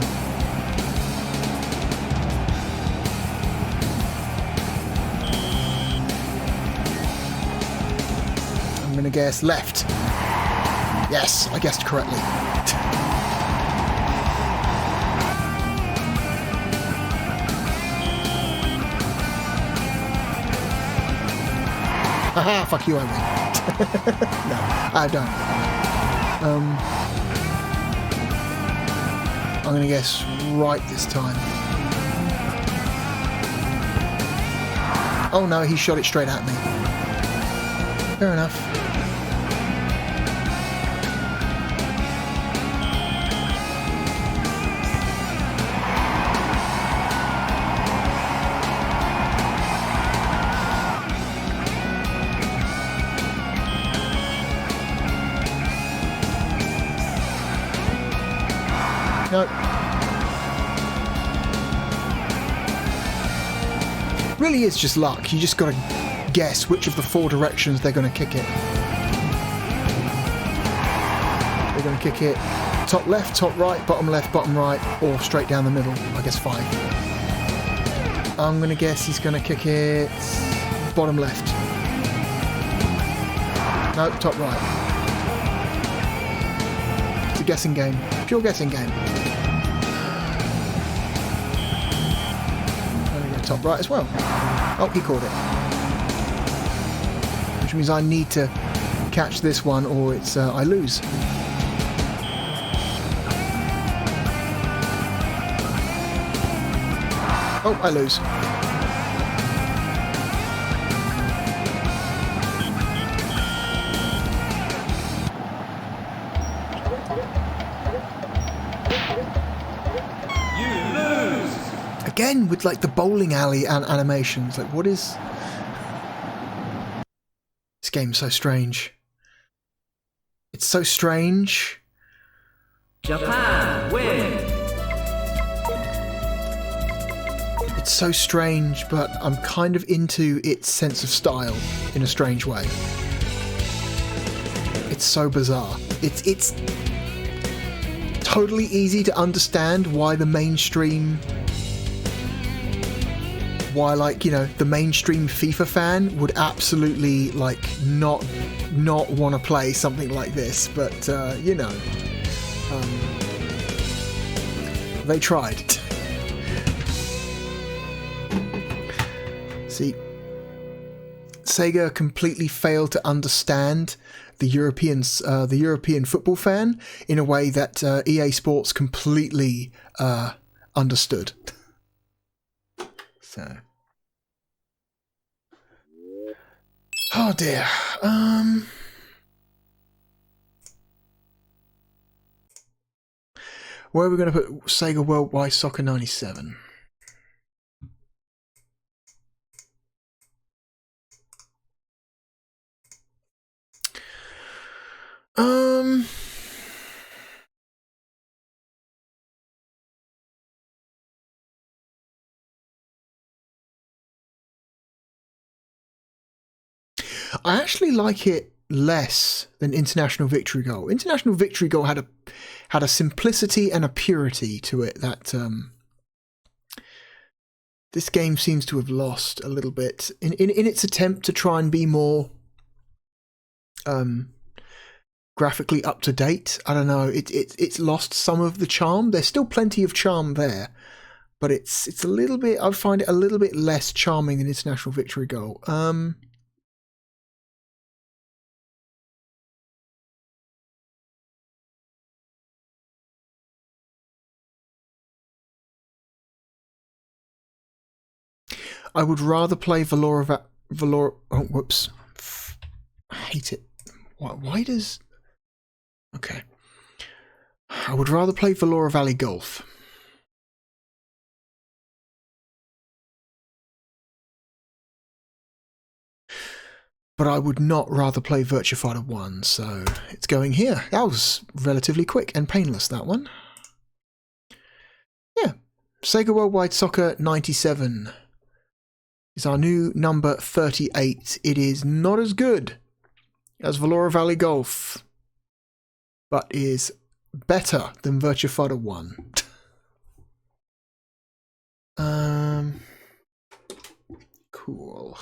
S1: I'm gonna guess left. Yes, I guessed correctly. Haha, fuck you, I win. No, I don't. I'm going to guess right this time. Oh no, he shot it straight at me. Fair enough. No. Really is just luck. You just got to guess which of the 4 directions they're going to kick it. They're going to kick it top left, top right, bottom left, bottom right, or straight down the middle. I guess 5. I'm going to guess he's going to kick it bottom left. No, top right. It's a guessing game. Pure guessing game. Top right as well. Oh, he caught it. Which means I need to catch this one or it's I lose. Oh, I lose. Again, with like the bowling alley and animations, like what is... This game's so strange. It's so strange.
S4: Japan win!
S1: It's so strange, but I'm kind of into its sense of style in a strange way. It's so bizarre. It's totally easy to understand why the mainstream... Why, like, you know, the mainstream FIFA fan would absolutely, like, not want to play something like this. But, you know, they tried. See, Sega completely failed to understand the European football fan in a way that EA Sports completely understood. So. Oh dear. Where are we going to put Sega Worldwide Soccer 97? I actually like it less than International Victory Goal. International Victory Goal had a simplicity and a purity to it that this game seems to have lost a little bit in its attempt to try and be more graphically up to date. I don't know. It's lost some of the charm. There's still plenty of charm there, but it's a little bit. I find it a little bit less charming than International Victory Goal. I would rather play oh, whoops. I hate it. Why does... Okay. I would rather play Valora Valley Golf. But I would not rather play Virtua Fighter 1, so it's going here. That was relatively quick and painless, that one. Yeah. Sega Worldwide Soccer 97. Is our new number 38. It is not as good as Valora Valley Golf, but is better than Virtua Fighter 1. Cool.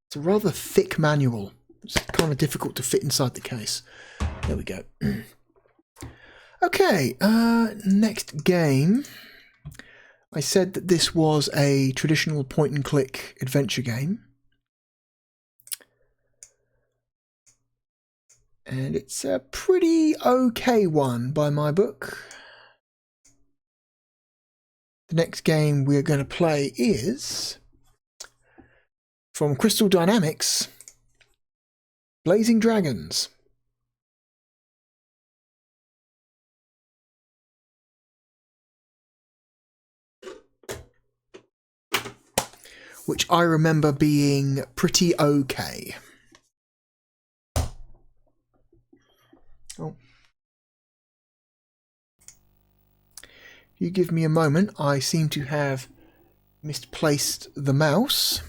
S1: It's a rather thick manual. It's kind of difficult to fit inside the case. There we go. Okay, next game. I said that this was a traditional point-and-click adventure game. And it's a pretty okay one by my book. The next game we're going to play is from Crystal Dynamics, Blazing Dragons. Which I remember being pretty okay. Oh. If you give me a moment, I seem to have misplaced the mouse.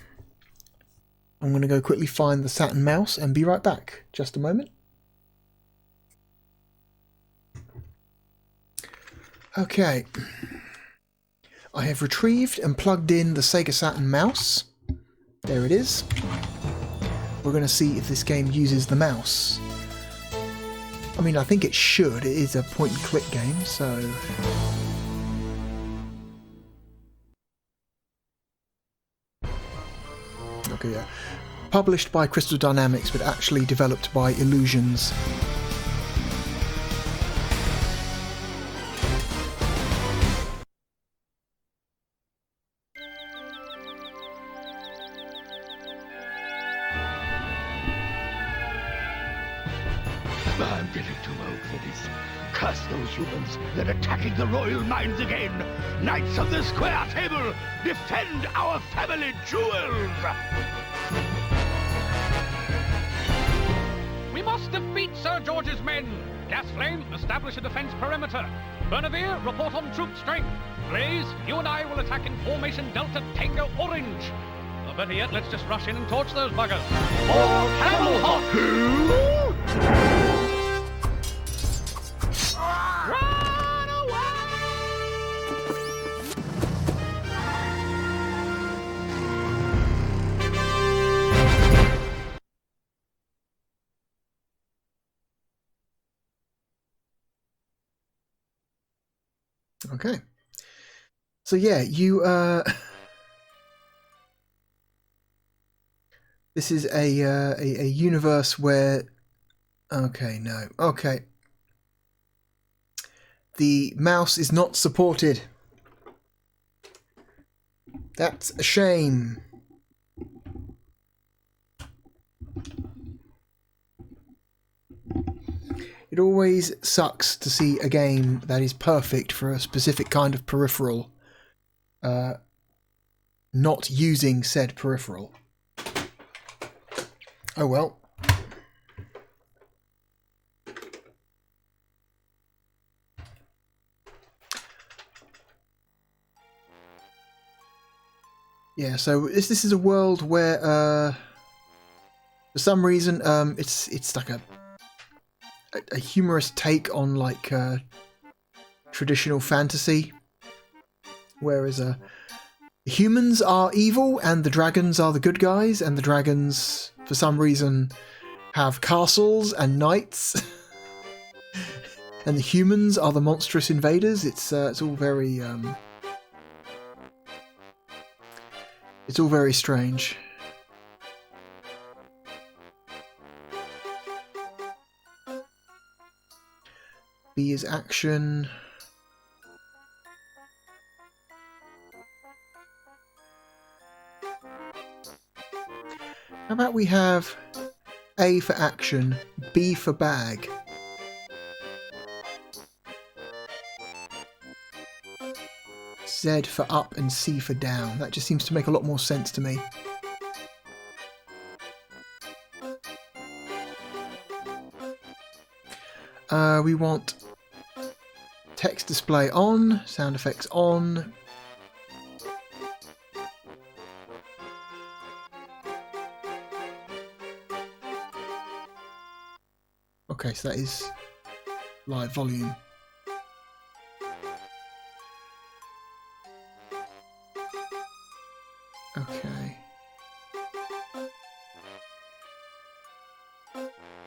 S1: I'm going to go quickly find the Saturn mouse and be right back. Just a moment. Okay. I have retrieved and plugged in the Sega Saturn mouse. There it is. We're going to see if this game uses the mouse. I mean, I think it should. It is a point-and-click game, so... Okay, yeah. Published by Crystal Dynamics, but actually developed by Illusions.
S4: I'm getting too old for this. Curse those humans! They're attacking the royal mines again! Knights of the Square Table, defend our family jewels!
S5: We must defeat Sir George's men! Gasflame, establish a defense perimeter. Bernavir, report on troop strength. Blaze, you and I will attack in formation Delta Tango Orange. Or better yet, let's just rush in and torch those buggers. Or Camel Hawk! Run
S1: Okay. So yeah, you this is a universe where okay. The mouse is not supported. That's a shame. It always sucks to see a game that is perfect for a specific kind of peripheral not using said peripheral. Oh well. Yeah, so this is a world where for some reason it's like a humorous take on like traditional fantasy, whereas humans are evil and the dragons are the good guys, and the dragons for some reason have castles and knights and the humans are the monstrous invaders. It's all very strange. B is action. How about we have A for action, B for bag. Z for up and C for down. That just seems to make a lot more sense to me. We want text display on, sound effects on. Okay, so that is live volume. Okay.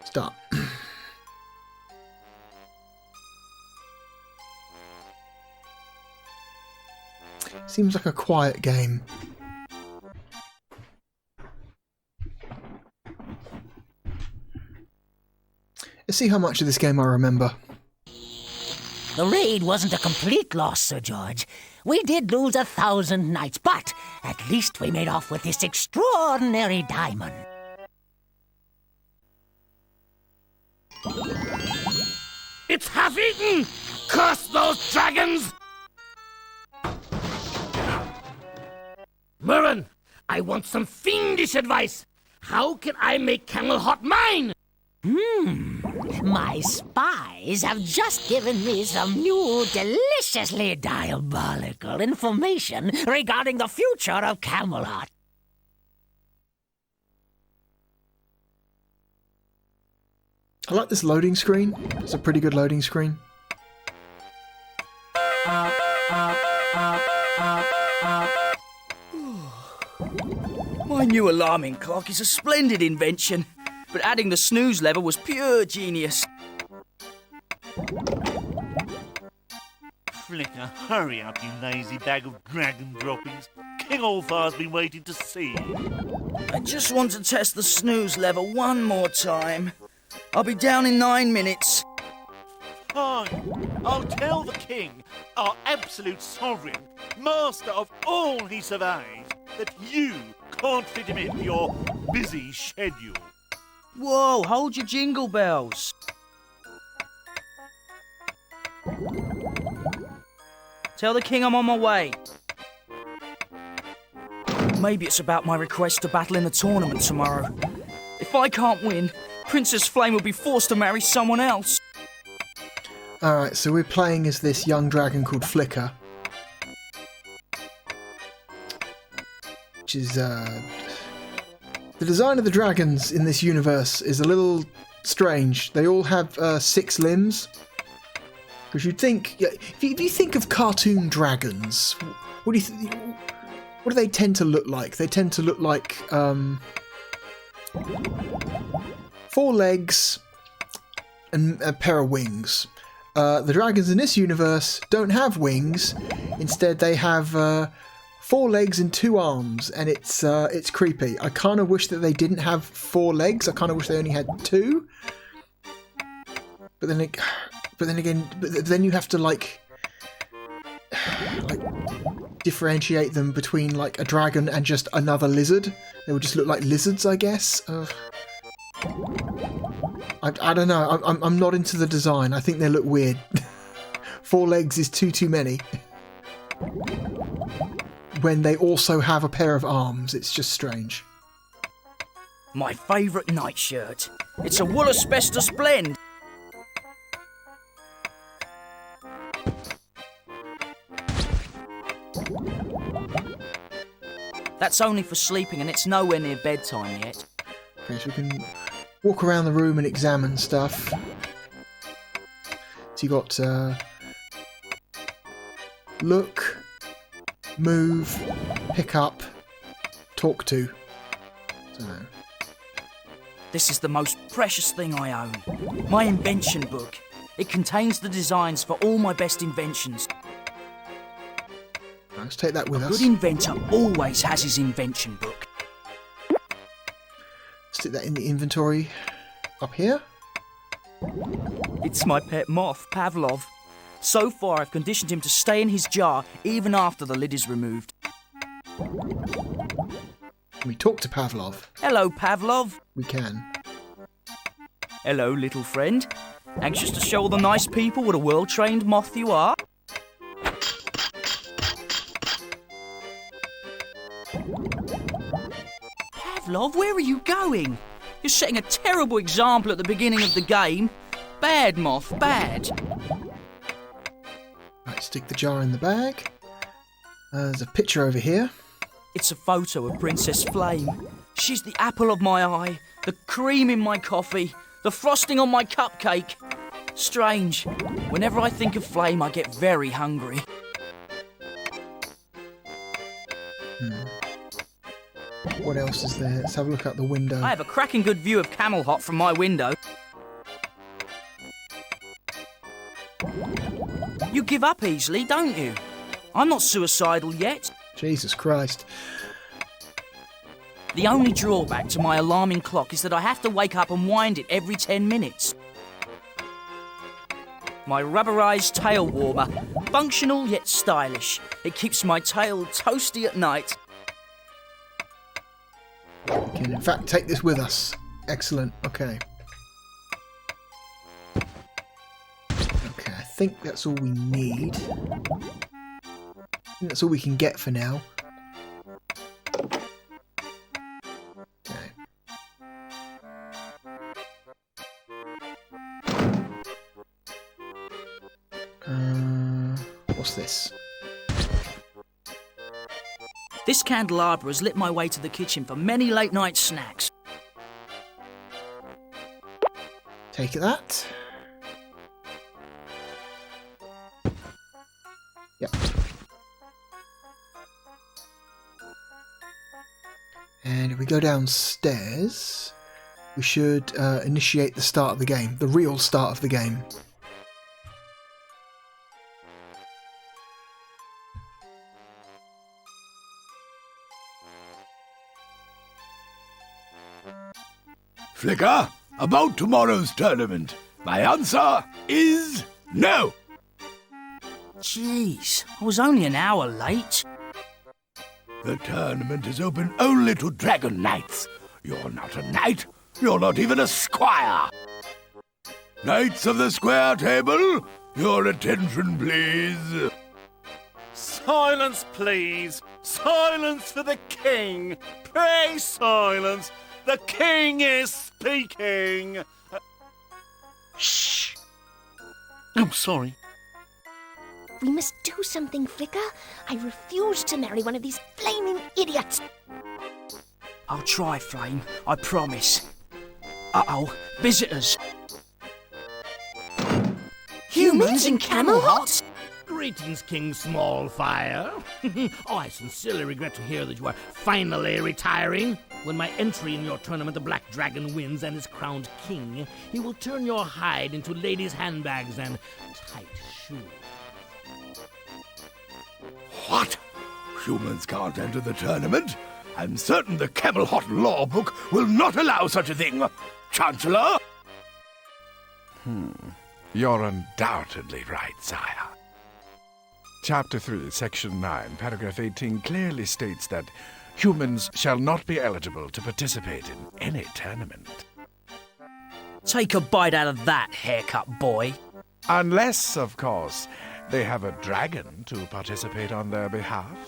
S1: Start. Seems like a quiet game. Let's see how much of this game I remember.
S6: The raid wasn't a complete loss, Sir George. We did lose 1,000 knights, but at least we made off with this extraordinary diamond.
S4: It's half-eaten! Curse those dragons! Merlin, I want some fiendish advice. How can I make Camel Hot mine?
S6: My spies have just given me some new, deliciously diabolical information regarding the future of Camelot.
S1: I like this loading screen. It's a pretty good loading screen.
S7: My new alarming clock is a splendid invention, but adding the snooze lever was pure genius.
S8: Flicker, hurry up, you lazy bag of dragon droppings. King Olfar's been waiting to see you.
S7: I just want to test the snooze lever one more time. I'll be down in 9 minutes.
S8: Fine. I'll tell the king, our absolute sovereign, master of all he survives, that you can't fit him into your busy schedule.
S7: Whoa, hold your jingle bells. Tell the king I'm on my way. Maybe it's about my request to battle in the tournament tomorrow. If I can't win, Princess Flame will be forced to marry someone else.
S1: Alright, so we're playing as this young dragon called Flicker. Which is, the design of the dragons in this universe is a little strange. They all have 6 limbs. Because you'd think, if you think of cartoon dragons, what do they tend to look like? They tend to look like 4 legs and a pair of wings. The dragons in this universe don't have wings. Instead, they have 4 legs and 2 arms, and it's creepy. I kind of wish that they didn't have 4 legs. I kind of wish they only had 2. But then you have to like differentiate them between like a dragon and just another lizard. They would just look like lizards, I guess. I don't know. I'm not into the design. I think they look weird. 4 legs is too many. When they also have a pair of arms, it's just strange.
S7: My favourite nightshirt. It's a wool asbestos blend. That's only for sleeping and it's nowhere near bedtime yet.
S1: Okay, so we can walk around the room and examine stuff. So you got look, move, pick up, talk to. So,
S7: This is the most precious thing I own. My invention book. It contains the designs for all my best inventions.
S1: let's take that with
S7: A
S1: us.
S7: good inventor always has his invention book.
S1: Stick that in the inventory up here.
S7: It's my pet moth, Pavlov. So far, I've conditioned him to stay in his jar even after the lid is removed.
S1: Can we talk to Pavlov?
S7: Hello, Pavlov.
S1: We can.
S7: Hello, little friend. Anxious to show all the nice people what a well-trained moth you are? Pavlov, where are you going? You're setting a terrible example at the beginning of the game. Bad, moth, bad.
S1: Right, stick the jar in the bag. There's a picture over here.
S7: It's a photo of Princess Flame. She's the apple of my eye, the cream in my coffee, the frosting on my cupcake. Strange. Whenever I think of Flame, I get very hungry.
S1: What else is there? Let's have a look out the window.
S7: I have a cracking good view of Camelot from my window. You give up easily, don't you? I'm not suicidal yet.
S1: Jesus Christ.
S7: The only drawback to my alarming clock is that I have to wake up and wind it every 10 minutes. My rubberized tail warmer, functional yet stylish. It keeps my tail toasty at night.
S1: We can in fact take this with us. Excellent. Okay. Okay, I think that's all we need. I think that's all we can get for now. Okay. What's this?
S7: This candelabra has lit my way to the kitchen for many late-night snacks.
S1: Take that. Yep. And if we go downstairs, we should initiate the start of the game, the real start of the game.
S4: Flicker, about tomorrow's tournament, my answer is no.
S7: Jeez, I was only an hour late.
S4: The tournament is open only to Dragon Knights. You're not a knight. You're not even a squire. Knights of the square table, your attention, please.
S8: Silence, please. Silence for the king. Pray silence. The king is speaking. Shh. I'm sorry.
S9: We must do something, Flicker. I refuse to marry one of these flaming idiots.
S7: I'll try, Flame. I promise. Uh-oh, visitors.
S9: Humans in camel huts?
S10: Greetings, King Smallfire. I sincerely regret to hear that you are finally retiring. When my entry in your tournament the Black Dragon wins and is crowned king, he will turn your hide into ladies' handbags and tight shoes.
S4: What? Humans can't enter the tournament? I'm certain the Camel Hot law book will not allow such a thing. Chancellor?
S11: You're undoubtedly right, sire. Chapter 3, Section 9, Paragraph 18 clearly states that humans shall not be eligible to participate in any tournament.
S7: Take a bite out of that, haircut boy.
S11: Unless, of course, they have a dragon to participate on their behalf.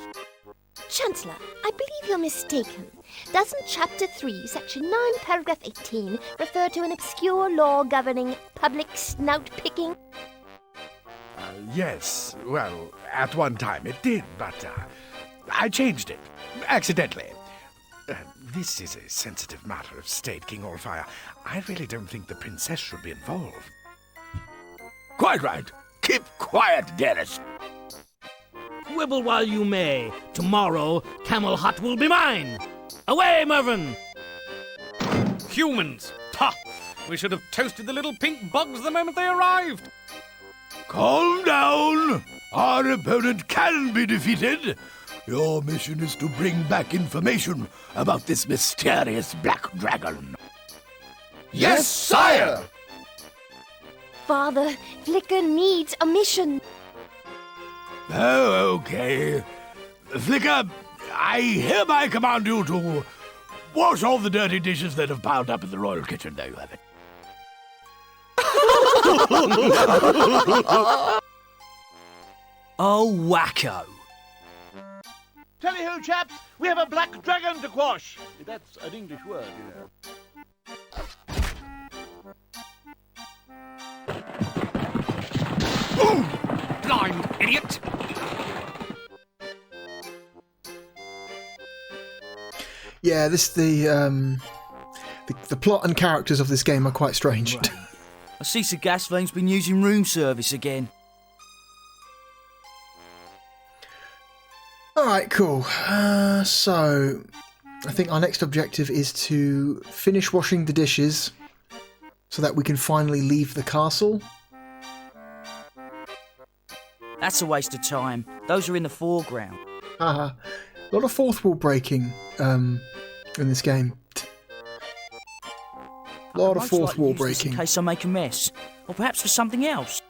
S9: Chancellor, I believe you're mistaken. Doesn't Chapter 3, Section 9, Paragraph 18 refer to an obscure law governing public snout-picking?
S11: Yes, well, at one time it did, but I changed it, accidentally. This is a sensitive matter of state, King Allfire. I really don't think the princess should be involved.
S4: Quite right. Keep quiet, dearest.
S10: Quibble while you may. Tomorrow, Camel Hut will be mine. Away, Mervyn!
S5: Humans! Ha! We should have toasted the little pink bugs the moment they arrived.
S4: Calm down. Our opponent can be defeated. Your mission is to bring back information about this mysterious black dragon.
S2: Yes, sire!
S9: Father, Flicker needs a mission.
S4: Oh, okay. Flicker, I hereby command you to wash all the dirty dishes that have piled up in the royal kitchen. There you have it.
S7: Oh, wacko.
S8: Tally-ho, chaps, we have a black dragon to quash. That's an English word, you know.
S5: Blind idiot!
S1: Yeah, the plot and characters of this game are quite strange.
S7: Right. I see Sir Gasflame's been using room service again.
S1: Alright, cool. So, I think our next objective is to finish washing the dishes so that we can finally leave the castle.
S7: That's a waste of time. Those are in the foreground.
S1: A lot of fourth wall breaking in this game. A lot of fourth wall breaking.
S7: In case I make a mess. Or perhaps for something else.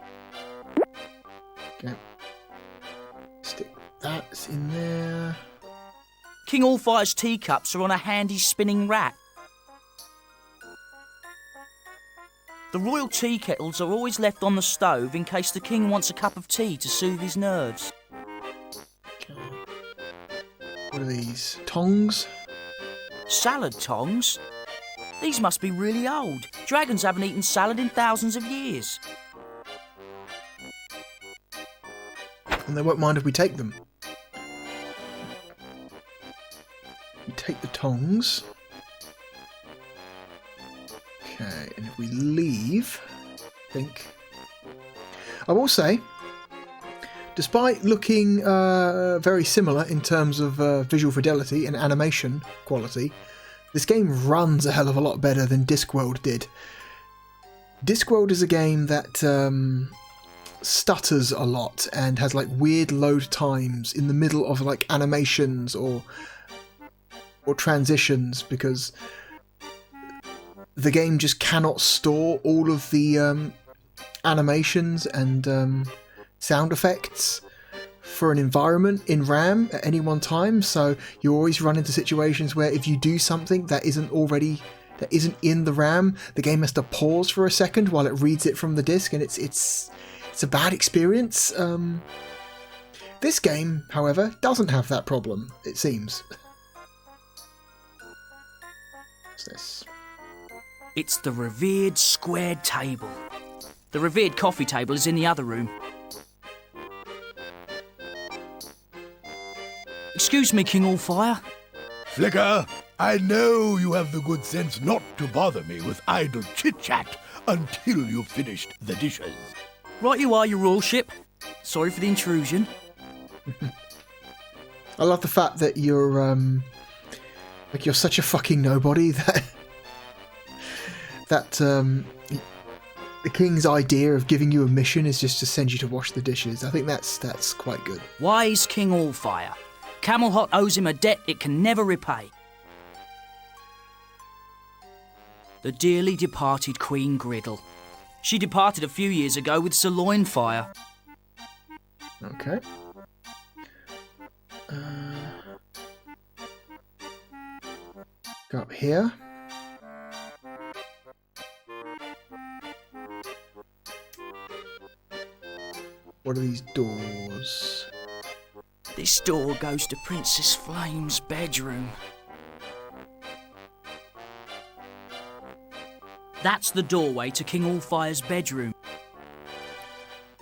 S1: Okay. Stick that in there.
S7: King Allfire's teacups are on a handy spinning rack. The royal tea kettles are always left on the stove in case the king wants a cup of tea to soothe his nerves.
S1: Okay. What are these? Tongs?
S7: Salad tongs? These must be really old. Dragons haven't eaten salad in thousands of years.
S1: And they won't mind if we take them. We take the tongs. Okay, and if we leave, I think... I will say, despite looking very similar in terms of visual fidelity and animation quality, this game runs a hell of a lot better than Discworld did. Discworld is a game that stutters a lot and has like weird load times in the middle of like animations or transitions because the game just cannot store all of the animations and sound effects for an environment in RAM at any one time, so you always run into situations where if you do something that isn't in the RAM, the game has to pause for a second while it reads it from the disc, and it's a bad experience. This game, however, doesn't have that problem, it seems. What's this?
S7: It's the revered squared table. The revered coffee table is in the other room. Excuse me, King Allfire.
S4: Flicker, I know you have the good sense not to bother me with idle chit-chat until you've finished the dishes.
S7: Right you are, your royalship. Sorry for the intrusion.
S1: I love the fact that you're such a fucking nobody that the king's idea of giving you a mission is just to send you to wash the dishes. I think that's quite good.
S7: Wise King Allfire. Camelhot owes him a debt it can never repay. The dearly departed Queen Griddle. She departed a few years ago with Sir Loinfire.
S1: Okay. Go up here. What are these doors?
S7: This door goes to Princess Flame's bedroom. That's the doorway to King Allfire's bedroom.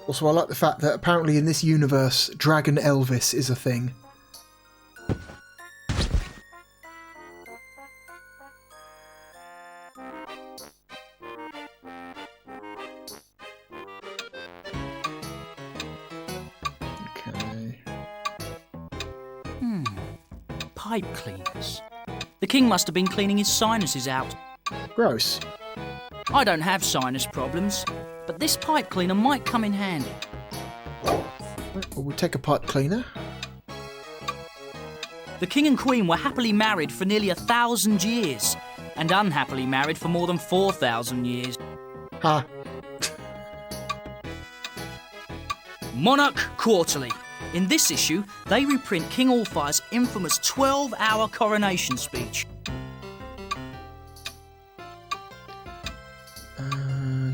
S1: Also, I like the fact that apparently in this universe, Dragon Elvis is a thing.
S7: Pipe cleaners. The king must have been cleaning his sinuses out.
S1: Gross.
S7: I don't have sinus problems, but this pipe cleaner might come in handy.
S1: Well, we'll take a pipe cleaner.
S7: The king and queen were happily married for nearly 1,000 years, and unhappily married for more than 4,000 years.
S1: Ha.
S7: Monarch Quarterly. In this issue, they reprint King Allfire's infamous 12-hour coronation speech.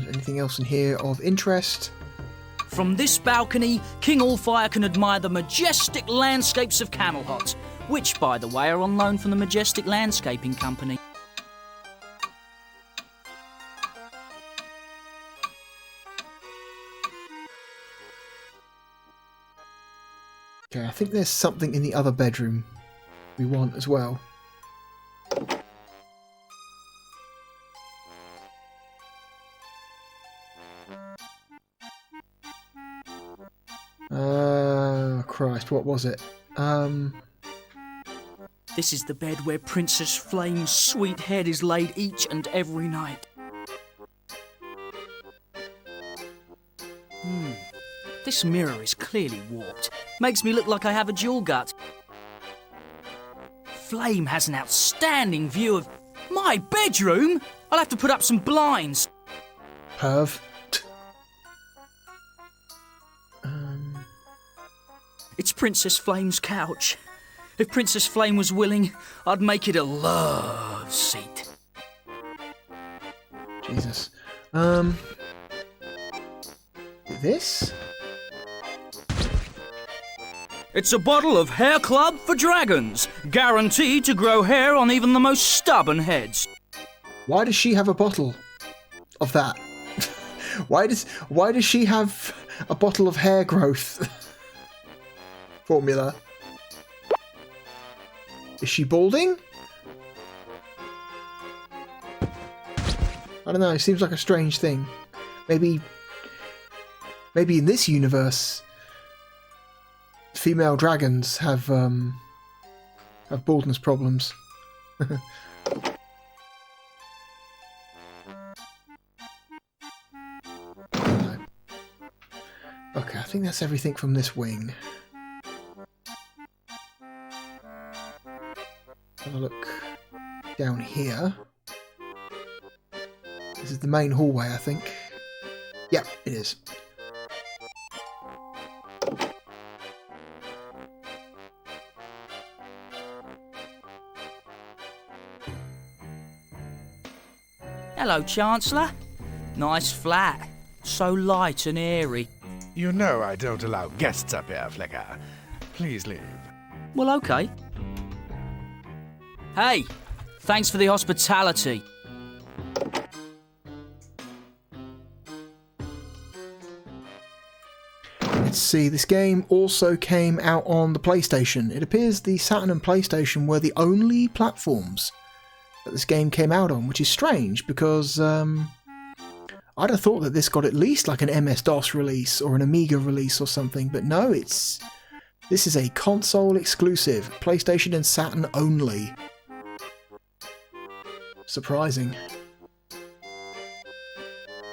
S1: Anything else in here of interest?
S7: From this balcony, King Allfire can admire the majestic landscapes of Camelhot, which, by the way, are on loan from the Majestic Landscaping Company.
S1: Okay, I think there's something in the other bedroom we want as well. Christ, what was it?
S7: This is the bed where Princess Flame's sweet head is laid each and every This mirror is clearly warped. Makes me look like I have a jewel gut. Flame has an outstanding view of my bedroom. I'll have to put up some blinds.
S1: Perv.
S7: It's Princess Flame's couch. If Princess Flame was willing, I'd make it a love seat.
S1: Jesus. This?
S7: It's a bottle of Hair Club for Dragons, guaranteed to grow hair on even the most stubborn heads.
S1: Why does she have a bottle of that? Why does she have a bottle of hair growth formula? Is she balding? I don't know, it seems like a strange thing. Maybe in this universe female dragons have baldness problems. Okay, I think that's everything from this wing. Have a look down here. This is the main hallway, I think. Yeah, it is.
S7: Hello, Chancellor. Nice flat. So light and airy.
S11: You know I don't allow guests up here, Flicker. Please leave.
S7: Well, okay. Hey, thanks for the hospitality.
S1: Let's see, this game also came out on the PlayStation. It appears the Saturn and PlayStation were the only platforms that this game came out on, which is strange because I'd have thought that this got at least like an MS-DOS release or an Amiga release or something, but no, this is a console exclusive, PlayStation and Saturn only. Surprising.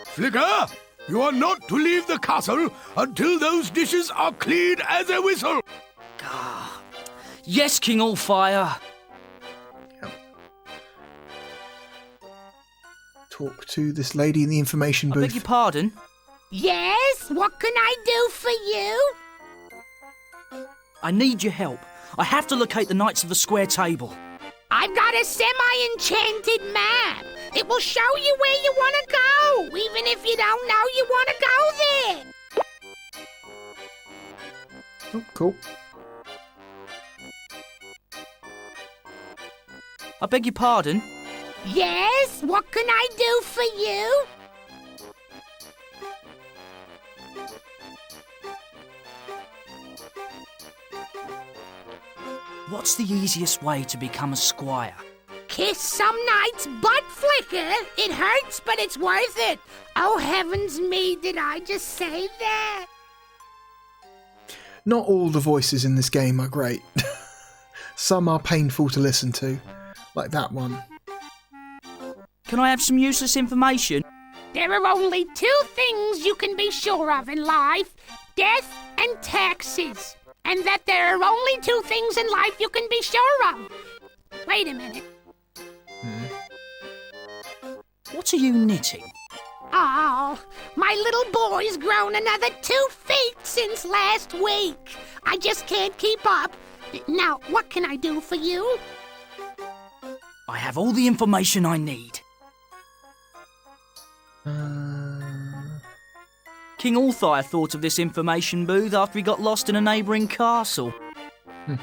S4: Flicker, you are not to leave the castle until those dishes are clean as a whistle.
S7: Yes, King Allfire.
S1: Talk to this lady in the information
S7: I
S1: booth.
S7: beg your pardon?
S6: Yes, what can I do for you?
S7: I need your help. I have to locate the Knights of the Square Table.
S6: I've got a semi-enchanted map. It will show you where you want to go, even if you don't know you want to go there.
S1: Oh, cool.
S7: I beg your pardon?
S6: Yes, what can I do for you?
S7: What's the easiest way to become a squire?
S6: Kiss some knight's butt, Flicker. It hurts, but it's worth it. Oh, heavens me, did I just say that?
S1: Not all the voices in this game are great. Some are painful to listen to, like that one.
S7: Can I have some useless information?
S6: There are only two things you can be sure of in life: death and taxes. And that there are only two things in life you can be sure of. Wait a minute.
S7: What are you knitting?
S6: Oh, my little boy's grown another 2 feet since last week. I just can't keep up. Now, what can I do for you?
S7: I have all the information I need. King Althire thought of this information booth after he got lost in a neighbouring castle.
S1: Okay,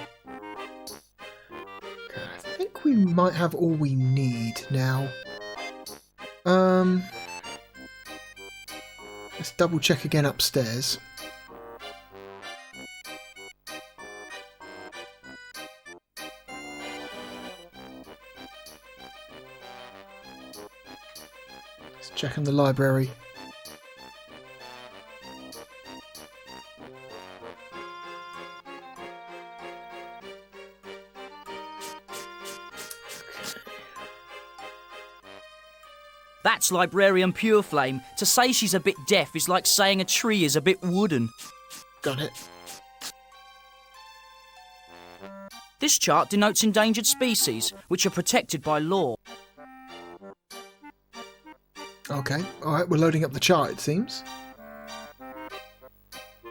S1: I think we might have all we need now. Let's double check again upstairs. Let's check in the library.
S7: That's Librarian Pureflame. To say she's a bit deaf is like saying a tree is a bit wooden.
S1: Got it.
S7: This chart denotes endangered species, which are protected by law.
S1: Okay, alright, we're loading up the chart, it seems.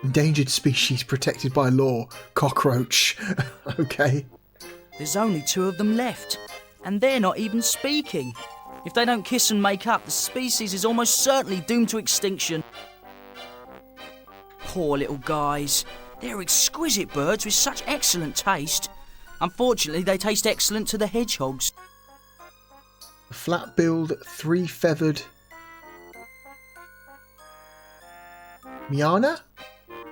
S1: Endangered species protected by law. Cockroach. Okay.
S7: There's only 2 of them left, and they're not even speaking. If they don't kiss and make up, the species is almost certainly doomed to extinction. Poor little guys. They're exquisite birds with such excellent taste. Unfortunately, they taste excellent to the hedgehogs.
S1: A flat-billed, 3-feathered... Miana?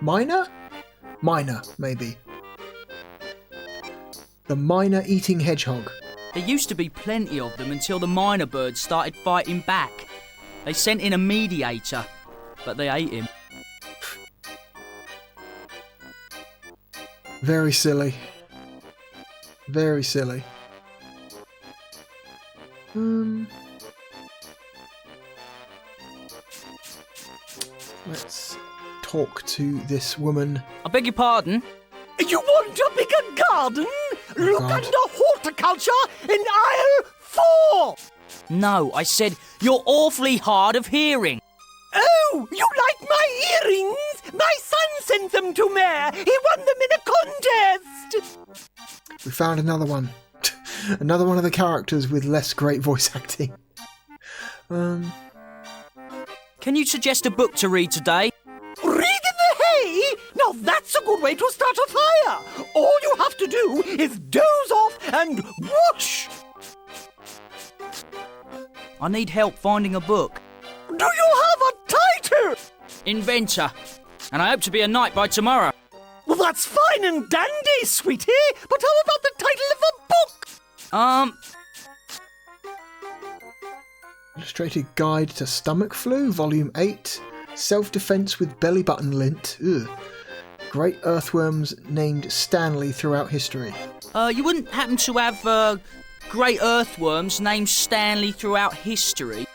S1: Minor? Minor, maybe. The minor eating hedgehog.
S7: There used to be plenty of them until the minor birds started fighting back. They sent in a mediator, but they ate him.
S1: Very silly. Very silly. Let's talk to this woman.
S7: I beg your pardon?
S10: You want a bigger garden? Look
S1: God.
S10: under horticulture in aisle 4!
S7: No, I said you're awfully hard of hearing.
S10: Oh, you like my earrings? My son sent them to me. He won them in a contest.
S1: We found another one. Another one of the characters with less great voice acting.
S7: Can you suggest a book to read today?
S10: Read in the hay? Now that's a good way to start a fire. All you have to do is doze off and watch.
S7: I need help finding a book.
S10: Do you have a title?
S7: Inventor. And I hope to be a knight by tomorrow.
S10: Well, that's fine and dandy, sweetie. But how about the title of a book?
S1: Illustrated Guide to Stomach Flu, Volume 8. Self-Defense with Belly Button Lint. Ugh. Great earthworms named Stanley throughout history.
S7: You wouldn't happen to have, great earthworms named Stanley throughout history?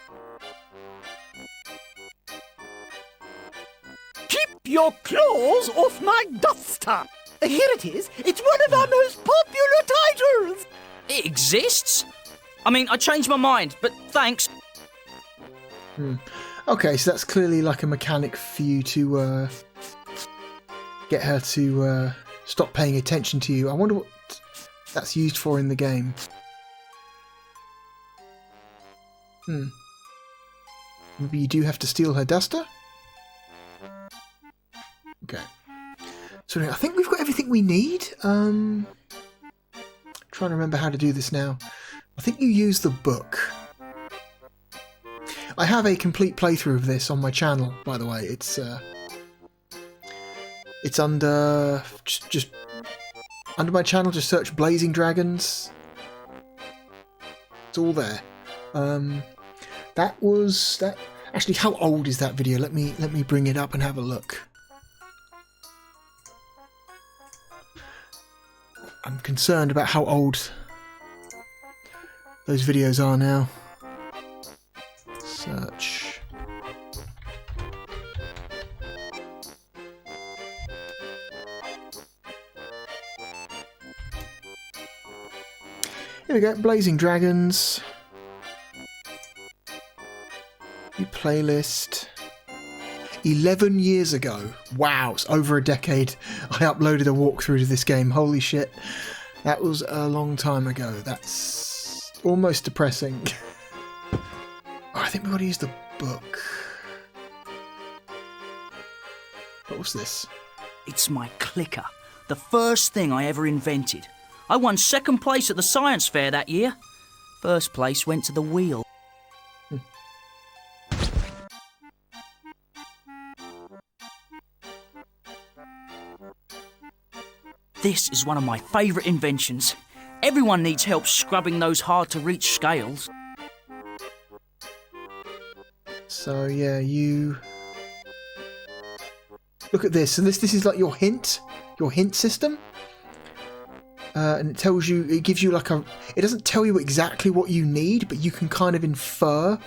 S10: Keep your claws off my duster. Here it is. It's one of our most popular titles.
S7: It exists? I mean, I changed my mind, but thanks.
S1: Okay, so that's clearly like a mechanic for you to get her to stop paying attention to you. I wonder what that's used for in the game. Maybe you do have to steal her duster? Okay. So I think we've got everything we need. Trying to remember how to do this now. I think you use the book. I have a complete playthrough of this on my channel, by the way. It's under just under my channel. Just search Blazing Dragons. It's all there. That was that. Actually, how old is that video? Let me bring it up and have a look. I'm concerned about how old those videos are now. Search. Here we go, Blazing Dragons. New playlist. 11 years ago. Wow, it's over a decade. I uploaded a walkthrough to this game. Holy shit. That was a long time ago. That's almost depressing. Oh, I think we've got to use the book. What was this?
S7: It's my clicker. The first thing I ever invented. I won second place at the science fair that year. First place went to the wheel. This is one of my favourite inventions. Everyone needs help scrubbing those hard-to-reach scales.
S1: So yeah, you look at this. And this is like your hint system, and it tells you, it gives you like a. It doesn't tell you exactly what you need, but you can kind of infer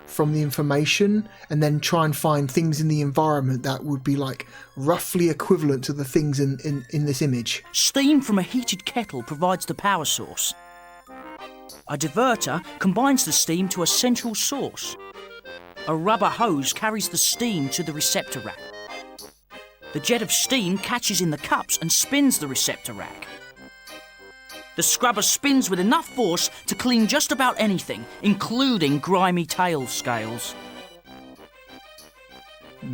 S1: from the information and then try and find things in the environment that would be like roughly equivalent to the things in this image.
S7: Steam from a heated kettle provides the power source. A diverter combines the steam to a central source. A rubber hose carries the steam to the receptor rack. The jet of steam catches in the cups and spins the receptor rack. The scrubber spins with enough force to clean just about anything, including grimy tail scales.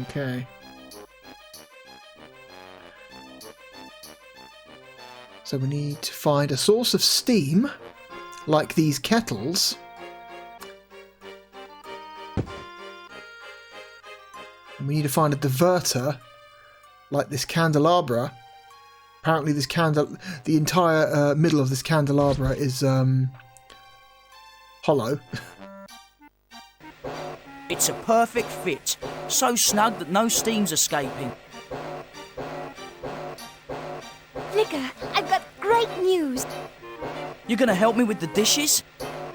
S1: Okay. So we need to find a source of steam, like these kettles. And we need to find a diverter, like this candelabra. Apparently the entire middle of this candelabra is hollow.
S7: It's a perfect fit, so snug that no steam's escaping.
S9: Flicker, I've got great news.
S7: You're gonna help me with the dishes?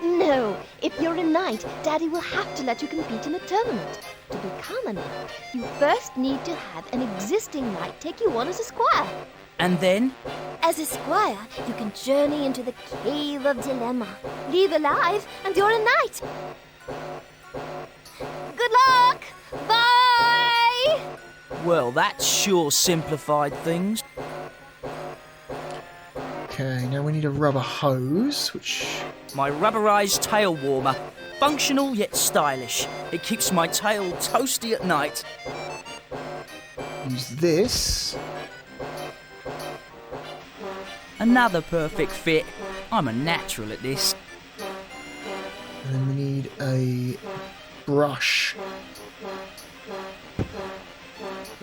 S9: No, if you're a knight, Daddy will have to let you compete in a tournament. To become a knight, you first need to have an existing knight take you on as a squire.
S7: And then?
S9: As a squire, you can journey into the Cave of Dilemma. Leave alive, and you're a knight. Good luck! Bye!
S7: Well, that sure simplified things.
S1: Okay, now we need a rubber hose, which...
S7: My rubberized tail warmer. Functional yet stylish. It keeps my tail toasty at night.
S1: Use this.
S7: Another perfect fit. I'm a natural at this.
S1: And then we need a brush.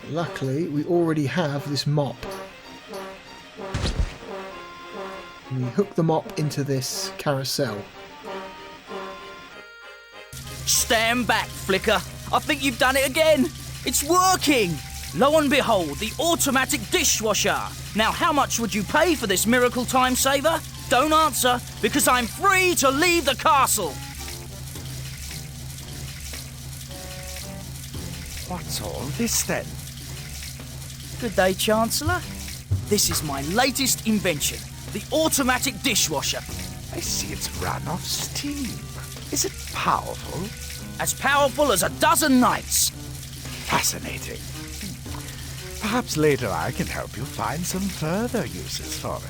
S1: Luckily, we already have this mop. And we hook the mop into this carousel.
S7: Stand back, Flicker. I think you've done it again. It's working. Lo and behold, the automatic dishwasher. Now, how much would you pay for this miracle time saver? Don't answer, because I'm free to leave the castle.
S11: What's all this then?
S7: Good day, Chancellor. This is my latest invention, the automatic dishwasher.
S11: I see it's run off steam. Is it powerful?
S7: As powerful as a dozen knights.
S11: Fascinating. Perhaps later I can help you find some further uses for it.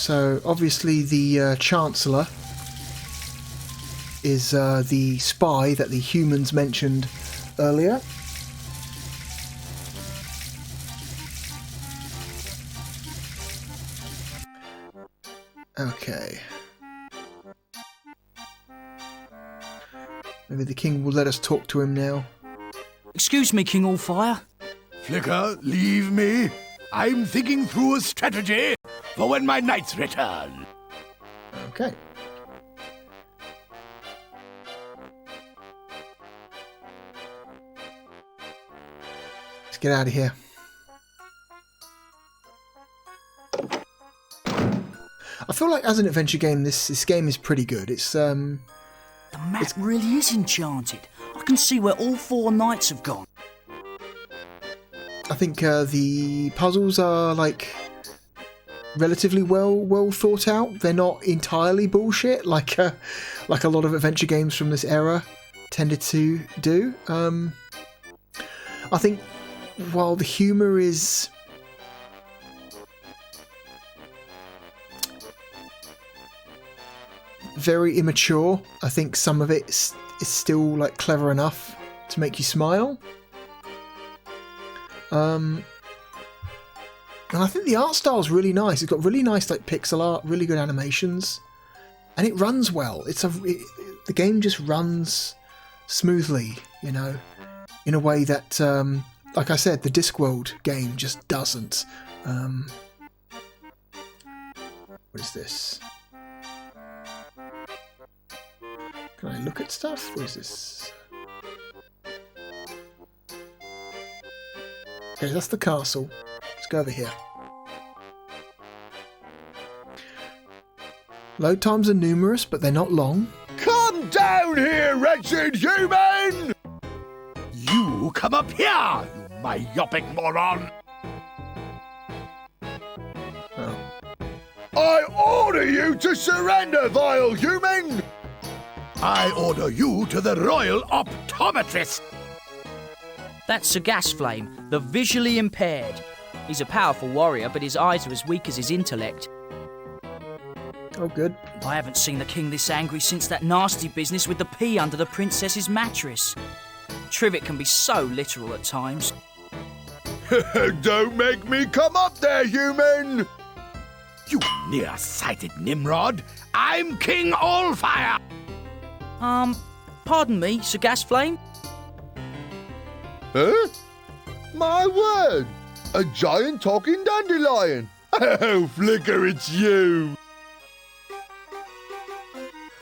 S1: So, obviously the Chancellor is the spy that the humans mentioned earlier. Okay. Maybe the king will let us talk to him now.
S7: Excuse me, King Allfire.
S4: Flicker, leave me. I'm thinking through a strategy for when my knights return.
S1: Okay. Let's get out of here. I feel like as an adventure game, this game is pretty good. It's
S7: The map really is enchanted. I can see where all four knights have gone.
S1: I think the puzzles are like relatively well thought out. They're not entirely bullshit like a lot of adventure games from this era tended to do. I think while the humour is very immature, I think some of it is still like clever enough to make you smile. And I think the art style is really nice. It's got really nice like pixel art, really good animations, and it runs well. The game just runs smoothly, you know, in a way that, like I said, the Discworld game just doesn't. What is this? Can I look at stuff? What is this? Okay, that's the castle. Let's go over here. Load times are numerous, but they're not long.
S4: Come down here, wretched human! You come up here, you myopic moron!
S1: Oh.
S4: I order you to surrender, vile human! I order you to the Royal Optometrist!
S7: That's Sir Gasflame, the visually impaired. He's a powerful warrior, but his eyes are as weak as his intellect.
S1: Oh, good.
S7: I haven't seen the king this angry since that nasty business with the pea under the princess's mattress. Trivet can be so literal at times.
S4: Don't make me come up there, human! You near-sighted Nimrod! I'm King Allfire!
S7: Pardon me, Sir Gasflame?
S4: Huh? My word! A giant talking dandelion! Oh, Flicker, it's you!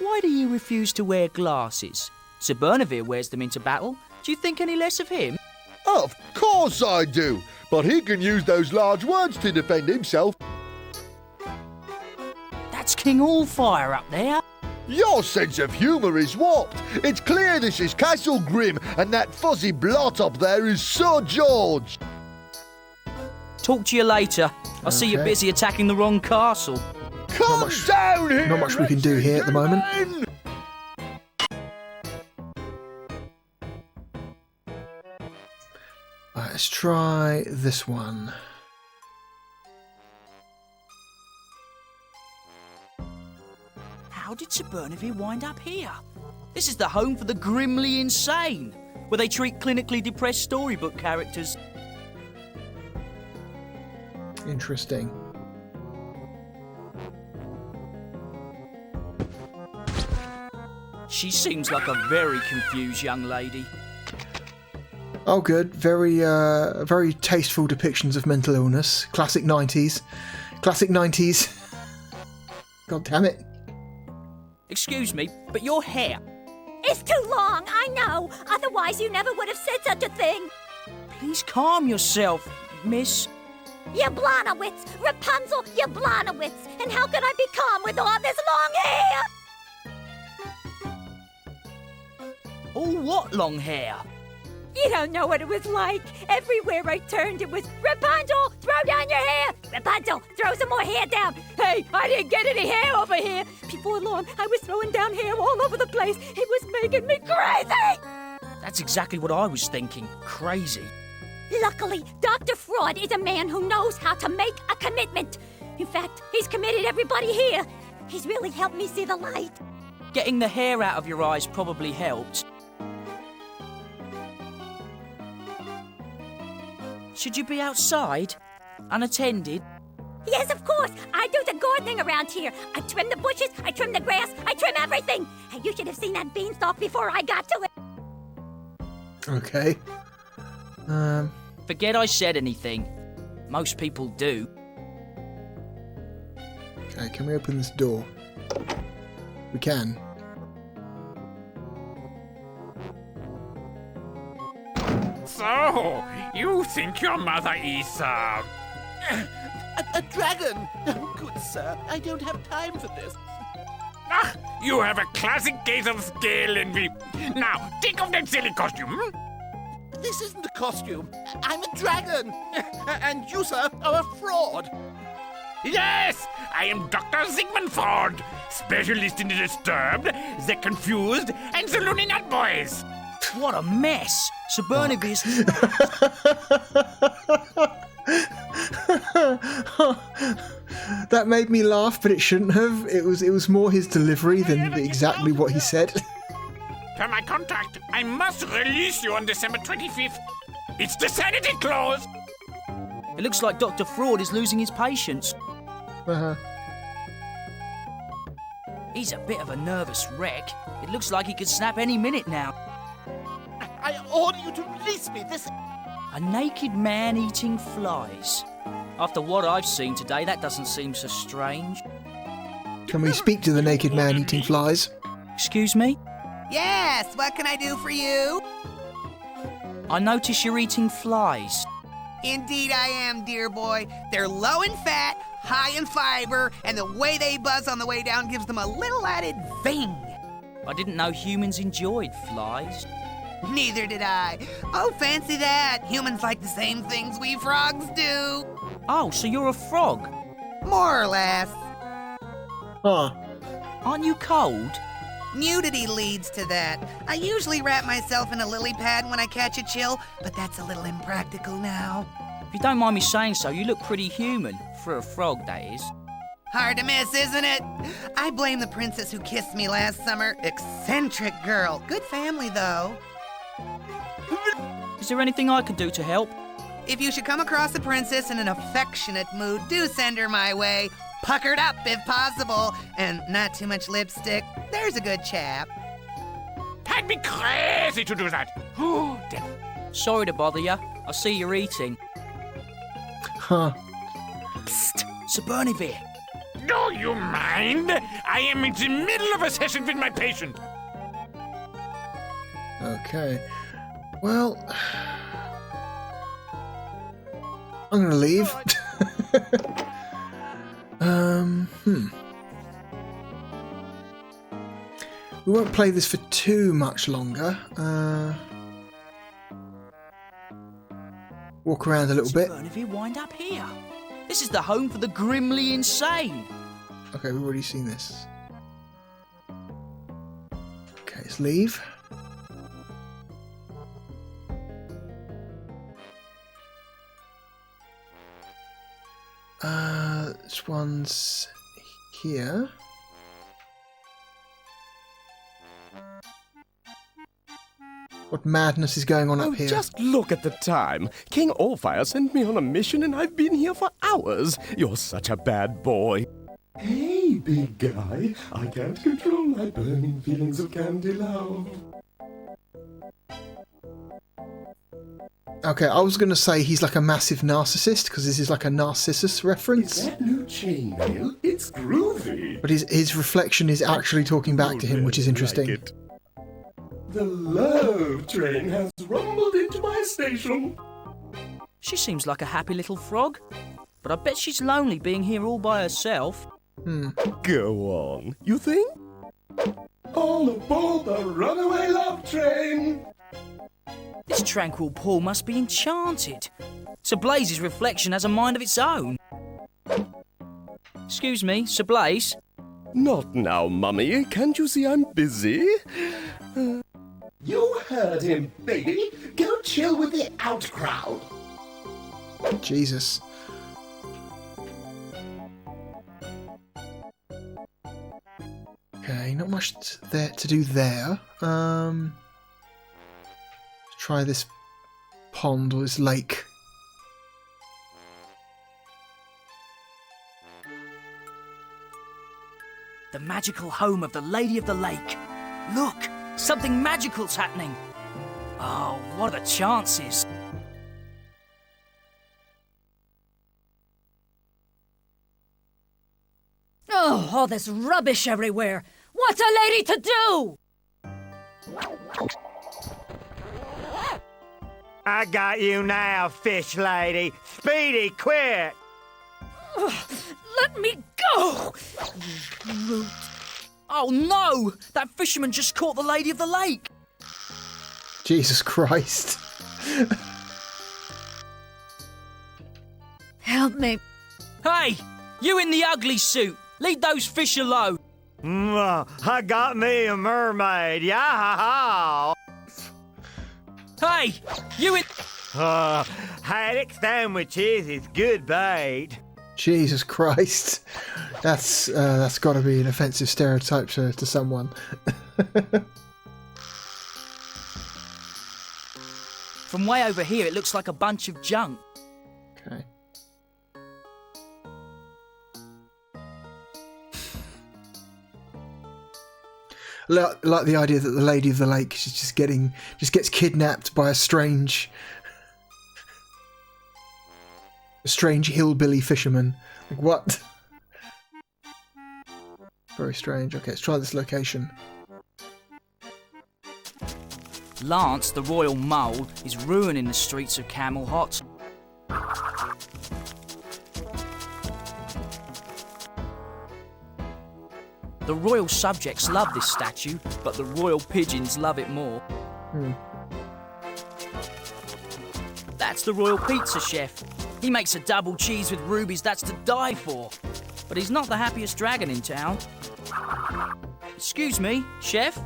S7: Why do you refuse to wear glasses? Sir Bernavir wears them into battle. Do you think any less of him?
S4: Of course I do! But he can use those large words to defend himself.
S7: That's King Allfire up there.
S4: Your sense of humour is warped. It's clear this is Castle Grim, and that fuzzy blot up there is Sir George.
S7: Talk to you later. I see you're
S1: Okay.
S7: busy attacking the wrong castle.
S4: Come down here!
S1: Not much we can do here at the moment.
S4: human!
S1: Right, let's try this one.
S7: How did Sir Bernavir wind up here? This is the home for the grimly insane, where they treat clinically depressed storybook characters.
S1: Interesting.
S7: She seems like a very confused young lady.
S1: Oh, good. Very, very tasteful depictions of mental illness. Classic 90s. Classic 90s. God damn it.
S7: Excuse me, but your hair.
S9: It's too long, I know. Otherwise, you never would have said such a thing.
S7: Please calm yourself, miss.
S9: You Blonowitz, Rapunzel, you Blonowitz. And how could I be calm with all this long hair?
S7: Oh, what long hair?
S9: You don't know what it was like. Everywhere I turned, it was, Rapunzel, throw down your hair. Rapunzel, throw some more hair down. Hey, I didn't get any hair over here. Before long, I was throwing down hair all over the place. It was making me crazy.
S7: That's exactly what I was thinking. Crazy.
S9: Luckily, Dr. Fraud is a man who knows how to make a commitment. In fact, he's committed everybody here. He's really helped me see the light.
S7: Getting the hair out of your eyes probably helped. Should you be outside? Unattended?
S9: Yes, of course. I do the gardening around here. I trim the bushes, I trim the grass, I trim everything. Hey, you should have seen that beanstalk before I got to it.
S1: Okay.
S7: Forget I said anything. Most people do.
S1: Okay, can we open this door? We can.
S2: So, you think your mother is,
S8: A dragon! Oh, good sir, I don't have time for this.
S2: Ah, you have a classic case of scale envy. Now, take off that silly costume.
S8: This isn't a costume. I'm a dragon. And you, sir, are a fraud.
S2: Yes, I am Dr. Sigmund Ford, specialist in the disturbed, the confused, and the loony nut boys.
S7: What a mess! Sir Bernaby's...
S1: That made me laugh, but it shouldn't have. It was more his delivery than exactly what he said.
S2: Per my contract, I must release you on December 25th. It's the sanity clause.
S7: It looks like Dr. Fraud is losing his patience. He's a bit of a nervous wreck. It looks like he could snap any minute now.
S8: I order you to release me. This...
S7: A naked man eating flies. After what I've seen today, that doesn't seem so strange.
S1: Can we speak to the naked man eating flies?
S7: Excuse me?
S12: Yes, what can I do for you?
S7: I notice you're eating flies.
S12: Indeed I am, dear boy. They're low in fat, high in fiber, and the way they buzz on the way down gives them a little added zing.
S7: I didn't know humans enjoyed flies.
S12: Neither did I. Oh, fancy that. Humans like the same things we frogs do.
S7: Oh, so you're a frog?
S12: More or less.
S1: Huh.
S7: Aren't you cold?
S12: Nudity leads to that. I usually wrap myself in a lily pad when I catch a chill, but that's a little impractical now.
S7: If you don't mind me saying so, you look pretty human. For a frog, that is.
S12: Hard to miss, isn't it? I blame the princess who kissed me last summer. Eccentric girl. Good family, though.
S7: Is there anything I could do to help?
S12: If you should come across a princess in an affectionate mood, do send her my way. Puckered up, if possible, and not too much lipstick. There's a good chap.
S2: I'd be crazy to do that. Oh, damn.
S7: Sorry to bother you. I see you're eating.
S1: Huh.
S7: Psst, Sir Bernivere.
S2: Do you mind? I am in the middle of a session with my patient.
S1: Okay. Well, I'm gonna leave. We won't play this for too much longer. Walk around a little bit.
S7: Sir Bernivere wind up here. This is the home for the grimly insane.
S1: Okay, we've already seen this. Okay, let's leave. This one's here. What madness is going on up here?
S13: Just look at the time. King Allfire sent me on a mission and I've been here for hours. You're such a bad boy. Hey, big guy. I can't control my burning feelings of candy love.
S1: Okay, I was going to say he's like a massive narcissist, because this is like a Narcissus reference.
S13: Is that new chainmail? It's groovy.
S1: But his reflection is actually talking back to him, which is interesting.
S13: Like it. The love train has rumbled into my station.
S7: She seems like a happy little frog, but I bet she's lonely being here all by herself.
S13: Go on, you think? All aboard the runaway love train!
S7: This tranquil pool must be enchanted. Sir Blaze's reflection has a mind of its own. Excuse me, Sir Blaze?
S13: Not now, Mummy. Can't you see I'm busy? You heard him, baby. Go chill with the out crowd.
S1: Jesus. Okay, not much there to do there. Try this pond or this lake.
S7: The magical home of the Lady of the Lake. Look, something magical's happening. Oh, what are the chances?
S9: Oh, all this rubbish everywhere. What's a lady to do?
S14: I got you now, fish lady. Speedy, quick!
S9: Let me go! You brute.
S7: Oh no! That fisherman just caught the Lady of the Lake!
S1: Jesus Christ.
S9: Help me.
S7: Hey! You in the ugly suit! Leave those fish alone!
S14: I got me a mermaid, yeah-ha-ha!
S7: Hey! You in...
S14: haddock sandwiches is good bait.
S1: Jesus Christ. That's got to be an offensive stereotype to someone.
S7: From way over here, it looks like a bunch of junk.
S1: Okay. Like the idea that the Lady of the Lake is just gets kidnapped by a strange hillbilly fisherman. Like, what? Very strange. Okay, let's try this location.
S7: Lance, the royal mole, is ruining the streets of Camel Hot. The royal subjects love this statue, but the royal pigeons love it more. That's the royal pizza chef. He makes a double cheese with rubies that's to die for. But he's not the happiest dragon in town. Excuse me, chef?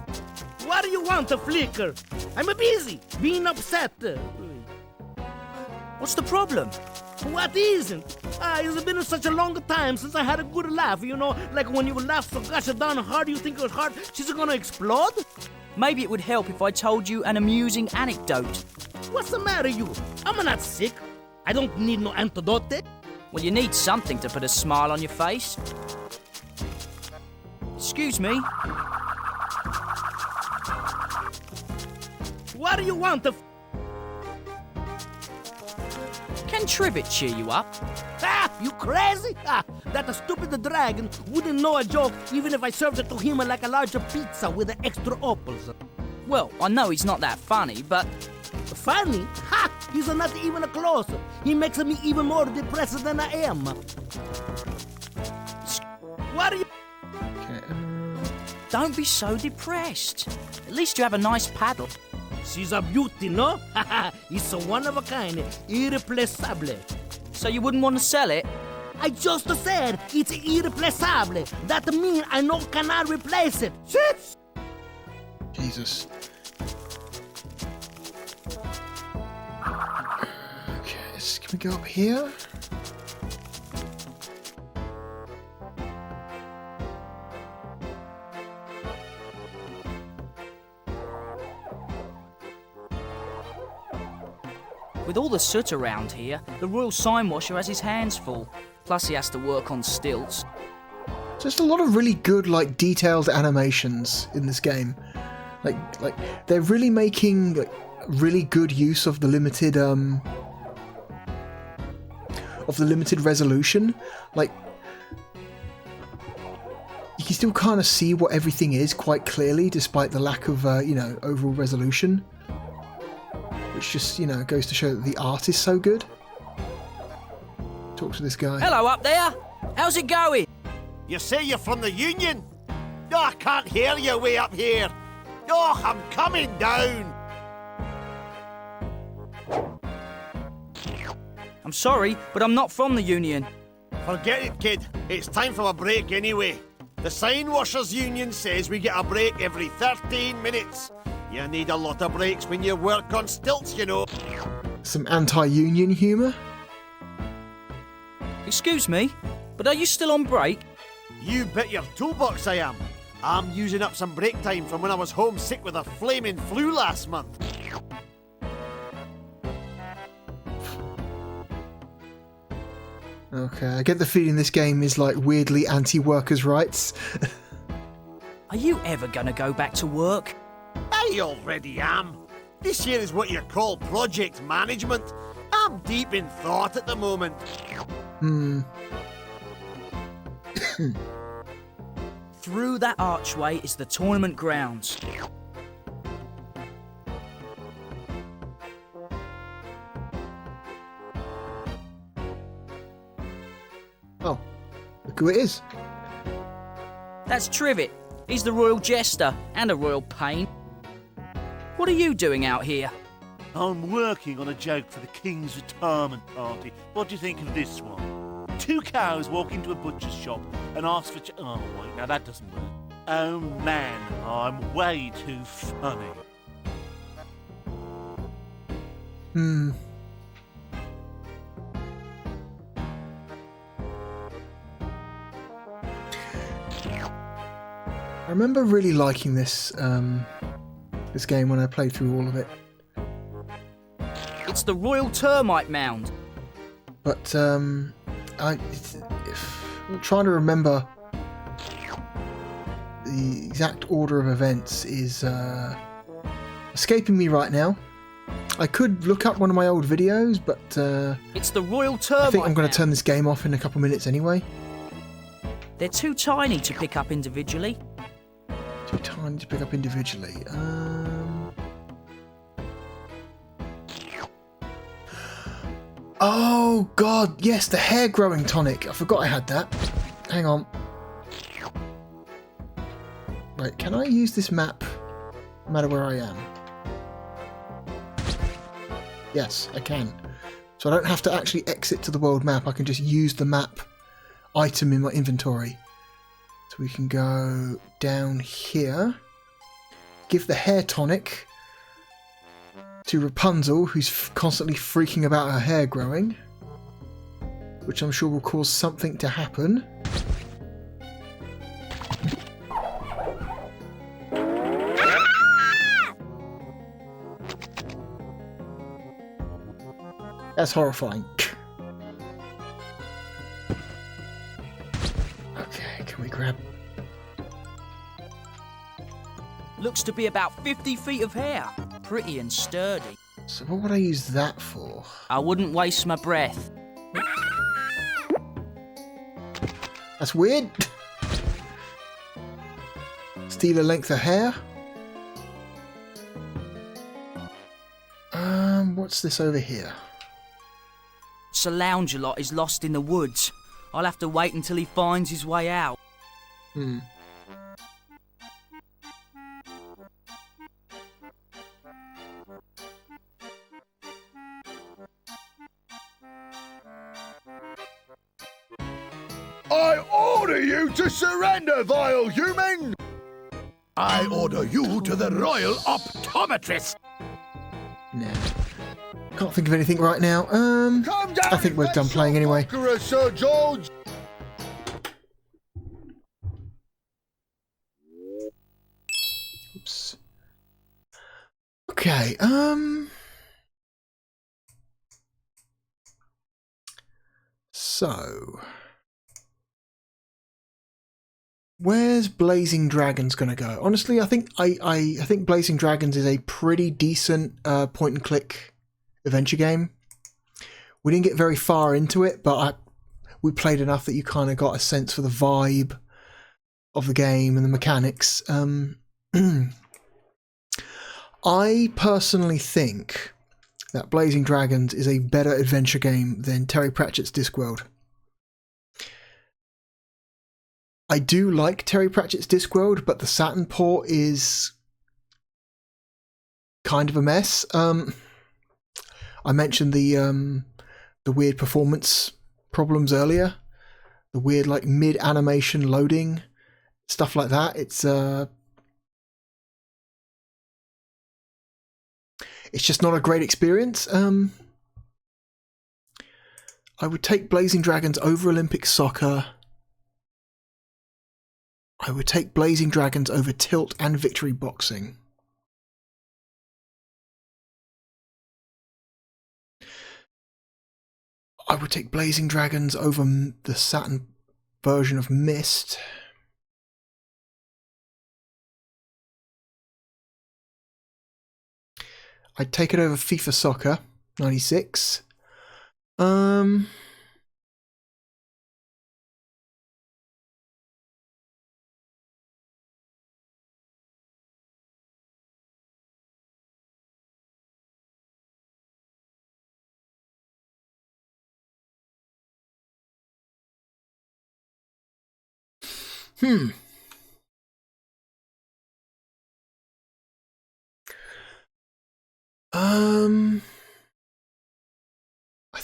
S10: What do you want, a flicker? I'm busy, being upset.
S7: What's the problem?
S10: What isn't? It's been such a long time since I had a good laugh, you know? Like when you laugh so gosh darn hard you think your heart is gonna explode?
S7: Maybe it would help if I told you an amusing anecdote.
S10: What's the matter, you? I'm not sick. I don't need no antidote.
S7: Well, you need something to put a smile on your face. Excuse me?
S10: What do you want,
S7: Can Trivet cheer you up?
S10: You crazy? That stupid dragon wouldn't know a joke even if I served it to him like a larger pizza with the extra opals.
S7: Well, I know he's not that funny, but...
S10: Funny? Ha! He's not even close. He makes me even more depressed than I am. What are you...
S7: Don't be so depressed. At least you have a nice paddle.
S10: She's a beauty, no? It's a one of a kind, irreplaceable.
S7: So you wouldn't want to sell it?
S10: I just said it's irreplaceable. That means I no cannot replace it. Shit!
S1: Jesus. Okay, can we go up here?
S7: With all the soot around here, the royal sign washer has his hands full. Plus he has to work on stilts.
S1: Just a lot of really good, like, detailed animations in this game. Like they're really making really good use of the limited resolution. Like, you can still kind of see what everything is quite clearly, despite the lack of overall resolution. Which just, goes to show that the art is so good. Talk to this guy.
S7: Hello up there! How's it going?
S8: You say you're from the Union? No, I can't hear you way up here. Oh, I'm coming down.
S7: I'm sorry, but I'm not from the Union.
S8: Forget it, kid. It's time for a break anyway. The Sign Washers Union says we get a break every 13 minutes. You need a lot of breaks when you work on stilts, you know.
S1: Some anti-union humour.
S7: Excuse me, but are you still on break?
S8: You bet your toolbox I am. I'm using up some break time from when I was homesick with a flaming flu last month.
S1: Okay, I get the feeling this game is like weirdly anti-workers' rights.
S7: Are you ever gonna go back to work?
S8: I already am. This here is what you call project management. I'm deep in thought at the moment.
S7: Through that archway is the tournament grounds.
S1: Oh, look who it is.
S7: That's Trivet. He's the royal jester and a royal pain. What are you doing out here?
S8: I'm working on a joke for the King's retirement party. What do you think of this one? 2 cows walk into a butcher's shop and ask for... Oh, wait, now that doesn't work. Oh, man, I'm way too funny.
S1: I remember really liking this this game when I played through all of it.
S7: It's the royal termite mound.
S1: But I'm trying to remember the exact order of events is escaping me right now. I could look up one of my old videos, but
S7: it's the royal termite.
S1: I think I'm going to turn this game off in a couple minutes anyway.
S7: They're too tiny to pick up individually.
S1: Too tiny to pick up individually. Oh god, yes, the hair growing tonic. I forgot I had that. Hang on. Right, can I use this map no matter where I am? Yes, I can. So I don't have to actually exit to the world map. I can just use the map item in my inventory. So we can go down here. Give the hair tonic to Rapunzel, who's constantly freaking about her hair growing, which I'm sure will cause something to happen. That's horrifying. Okay, can we grab...
S7: Looks to be about 50 feet of hair. Pretty and sturdy.
S1: So what would I use that for?
S7: I wouldn't waste my breath.
S1: That's weird. Steal a length of hair. What's this over here?
S7: Sir Lounge-a-lot is lost in the woods. I'll have to wait until he finds his way out.
S4: I order you to surrender, vile human! I order you to the royal optometrist!
S1: Nah. Can't think of anything right now. I think we're done playing anyway.
S4: Sir George!
S1: Oops. Okay, so... where's Blazing Dragons gonna go? Honestly, I think I think Blazing Dragons is a pretty decent point and click adventure game. We didn't get very far into it, but we played enough that you kind of got a sense for the vibe of the game and the mechanics. I personally think that Blazing Dragons is a better adventure game than Terry Pratchett's Discworld. I do like Terry Pratchett's Discworld, but the Saturn port is kind of a mess. I mentioned the weird performance problems earlier, the weird like mid animation loading stuff like that. It's just not a great experience. I would take Blazing Dragons over Olympic Soccer. I would take Blazing Dragons over Tilt and Victory Boxing. I would take Blazing Dragons over the Saturn version of Myst. I'd take it over FIFA Soccer 96. I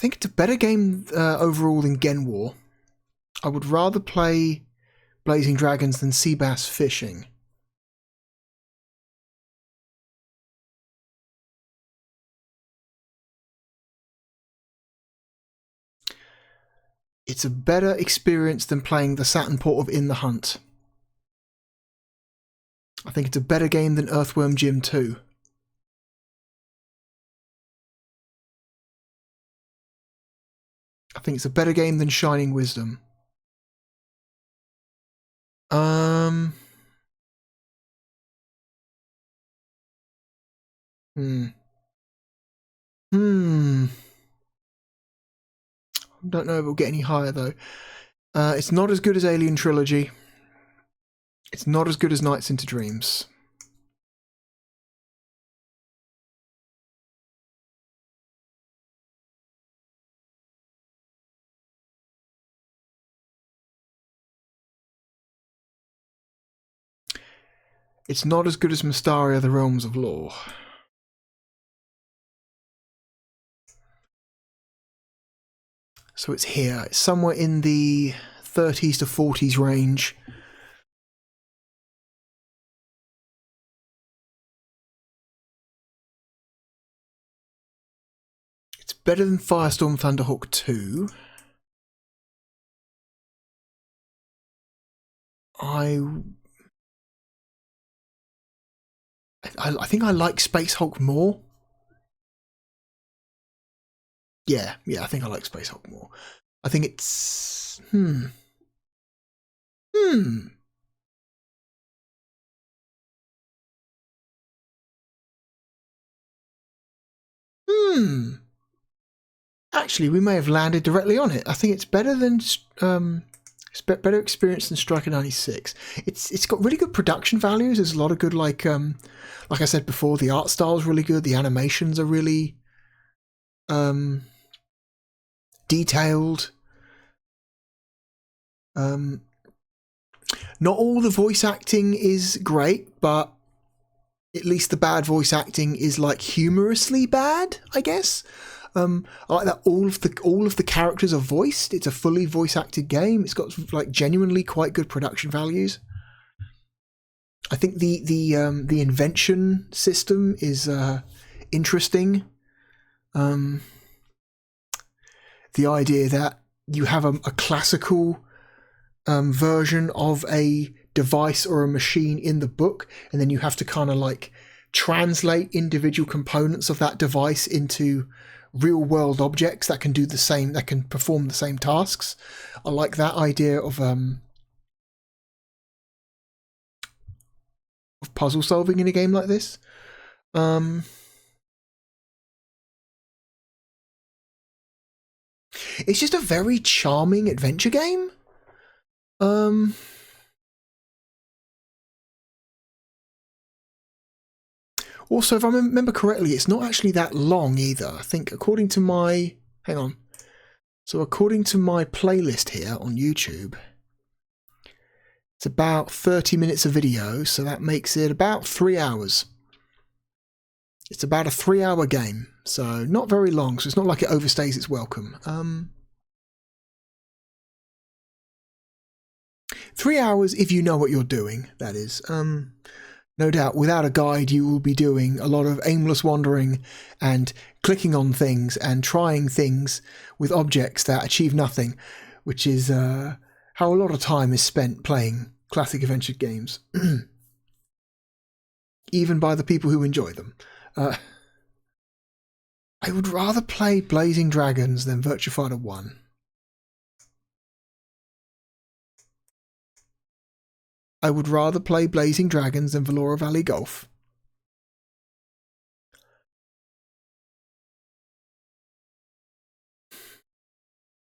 S1: think it's a better game overall than Gen War. I would rather play Blazing Dragons than Sea Bass Fishing. It's a better experience than playing the Saturn port of In the Hunt. I think it's a better game than Earthworm Jim 2. I think it's a better game than Shining Wisdom. I don't know if it'll get any higher though. It's not as good as Alien Trilogy. It's not as good as Nights into Dreams. It's not as good as Mystaria: The Realms of Lore. So it's here. It's somewhere in the 30s to 40s range. It's better than Firestorm Thunderhawk 2. I think I like Space Hulk more. Yeah, I think I like Space Hulk more. I think it's... Actually, we may have landed directly on it. I think it's better than... better experience than Striker 96. It's got really good production values. There's a lot of good, like I said before, the art style's really good. The animations are really detailed. Not all the voice acting is great, but at least the bad voice acting is like humorously bad, I guess. I like that all of the characters are voiced. It's a fully voice acted game. It's got like genuinely quite good production values. I think the invention system is interesting. The idea that you have a classical version of a device or a machine in the book, and then you have to kind of like translate individual components of that device into real world objects that can do the same, that can perform the same tasks. I like that idea of puzzle solving in a game like this. It's just a very charming adventure game. Also, if I remember correctly, it's not actually that long either. I think according to my... Hang on. So according to my playlist here on YouTube, it's about 30 minutes of video, so that makes it about 3 hours. It's about a 3-hour game, so not very long, so it's not like it overstays its welcome. 3 hours if you know what you're doing, that is. No doubt, without a guide, you will be doing a lot of aimless wandering and clicking on things and trying things with objects that achieve nothing, which is how a lot of time is spent playing classic adventure games, even by the people who enjoy them. I would rather play Blazing Dragons than Virtua Fighter 1. I would rather play Blazing Dragons than Valora Valley Golf.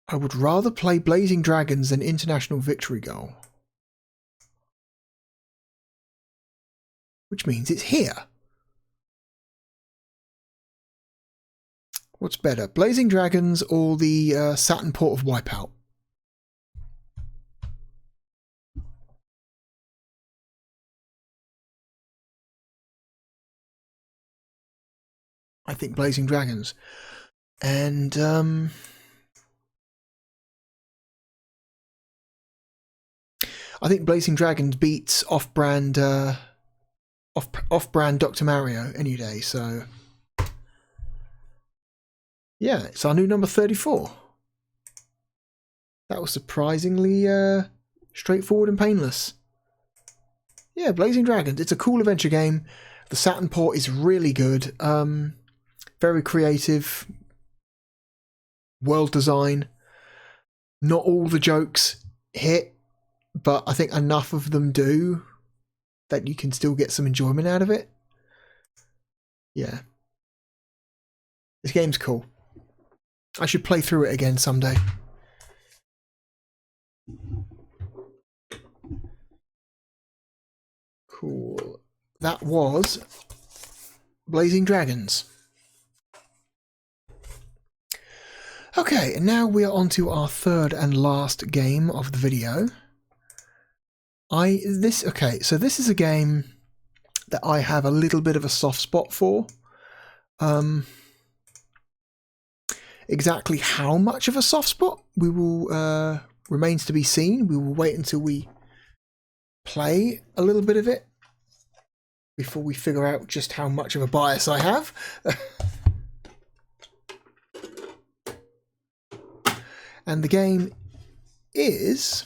S1: I would rather play Blazing Dragons than International Victory Goal. Which means it's here. What's better, Blazing Dragons or the Saturn port of Wipeout? I think Blazing Dragons. And I think Blazing Dragons beats off-brand Dr. Mario any day, so yeah, it's our new number 34. That was surprisingly straightforward and painless. Yeah, Blazing Dragons. It's a cool adventure game. The Saturn port is really good. Very creative. World design. Not all the jokes hit, but I think enough of them do that you can still get some enjoyment out of it. Yeah. This game's cool. I should play through it again someday. Cool. That was Blazing Dragons. Okay, and now we are on to our third and last game of the video. So this is a game that I have a little bit of a soft spot for. Exactly how much of a soft spot we will remains to be seen. We will wait until we play a little bit of it before we figure out just how much of a bias I have. And the game is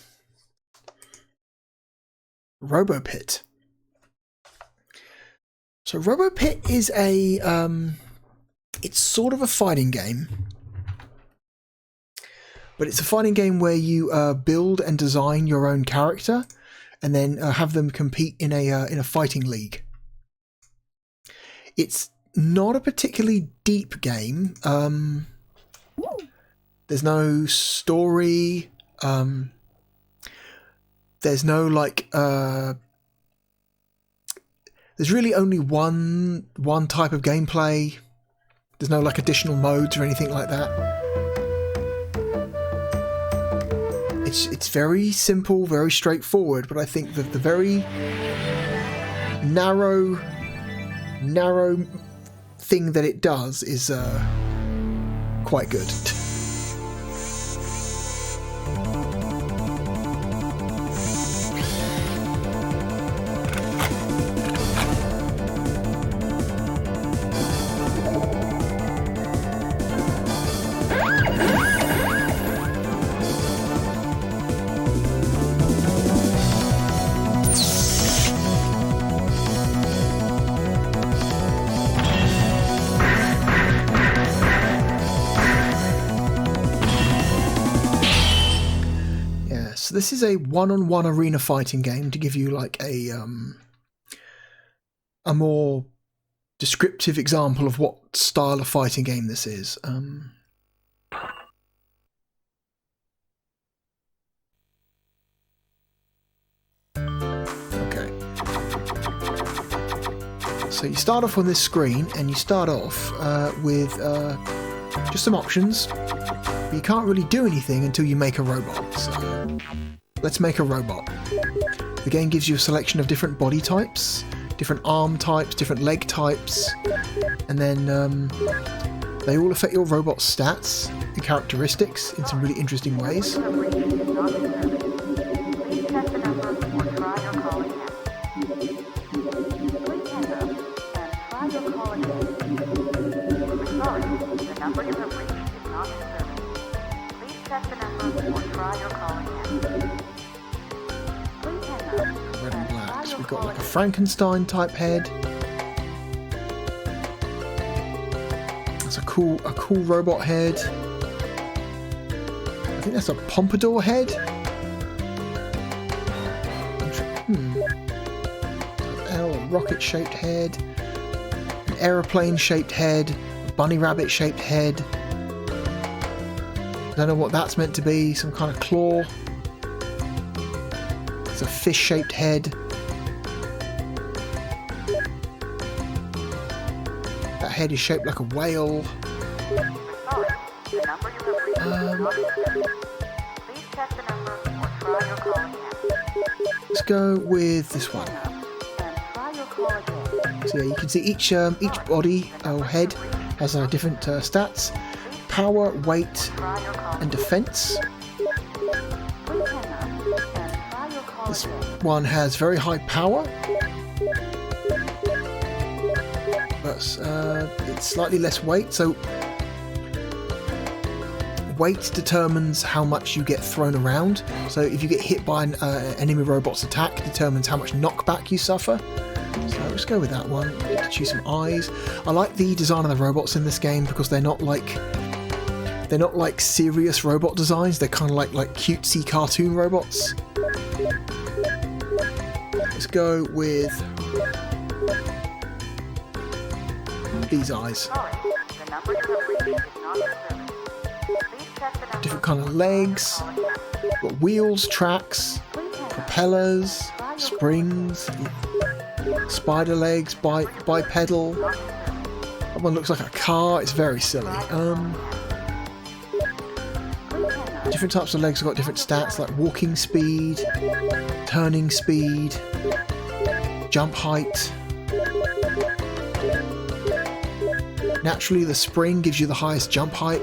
S1: Robo Pit. So Robo Pit is a it's sort of a fighting game, but it's a fighting game where you build and design your own character and then have them compete in a fighting league. It's not a particularly deep game. There's no story. There's no like. There's really only one type of gameplay. There's no like additional modes or anything like that. It's very simple, very straightforward. But I think that the very narrow thing that it does is quite good. This is a one-on-one arena fighting game to give you like a more descriptive example of what style of fighting game this is. Okay. So you start off on this screen and you start off with just some options. You can't really do anything until you make a robot, so let's make a robot. The game gives you a selection of different body types, different arm types, different leg types, and then they all affect your robot's stats and characteristics in some really interesting ways. Red and black. So we've got like a Frankenstein type head. That's a cool robot head. I think that's a pompadour head. A rocket-shaped head. An aeroplane-shaped head. A bunny rabbit-shaped head. Don't know what that's meant to be. Some kind of claw. It's a fish-shaped head. That head is shaped like a whale. Let's go with this one. So yeah, you can see each body or head has different stats. Power, weight, and defense. This one has very high power, but it's slightly less weight. So weight determines how much you get thrown around. So if you get hit by an enemy robot's attack, it determines how much knockback you suffer. So let's go with that one. Choose some eyes. I like the design of the robots in this game because they're not like serious robot designs. They're kind of like cutesy cartoon robots. Let's go with these eyes. Different kind of legs. Got wheels, tracks, propellers, springs, spider legs, bipedal. That one looks like a car. It's very silly. Different types of legs have got different stats like walking speed, turning speed, jump height. Naturally, the spring gives you the highest jump height.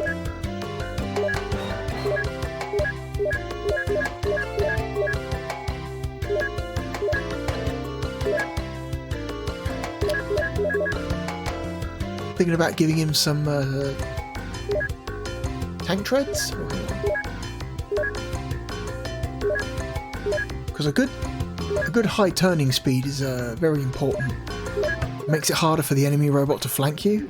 S1: Thinking about giving him some tank treads, because a good high turning speed is very important. Makes it harder for the enemy robot to flank you.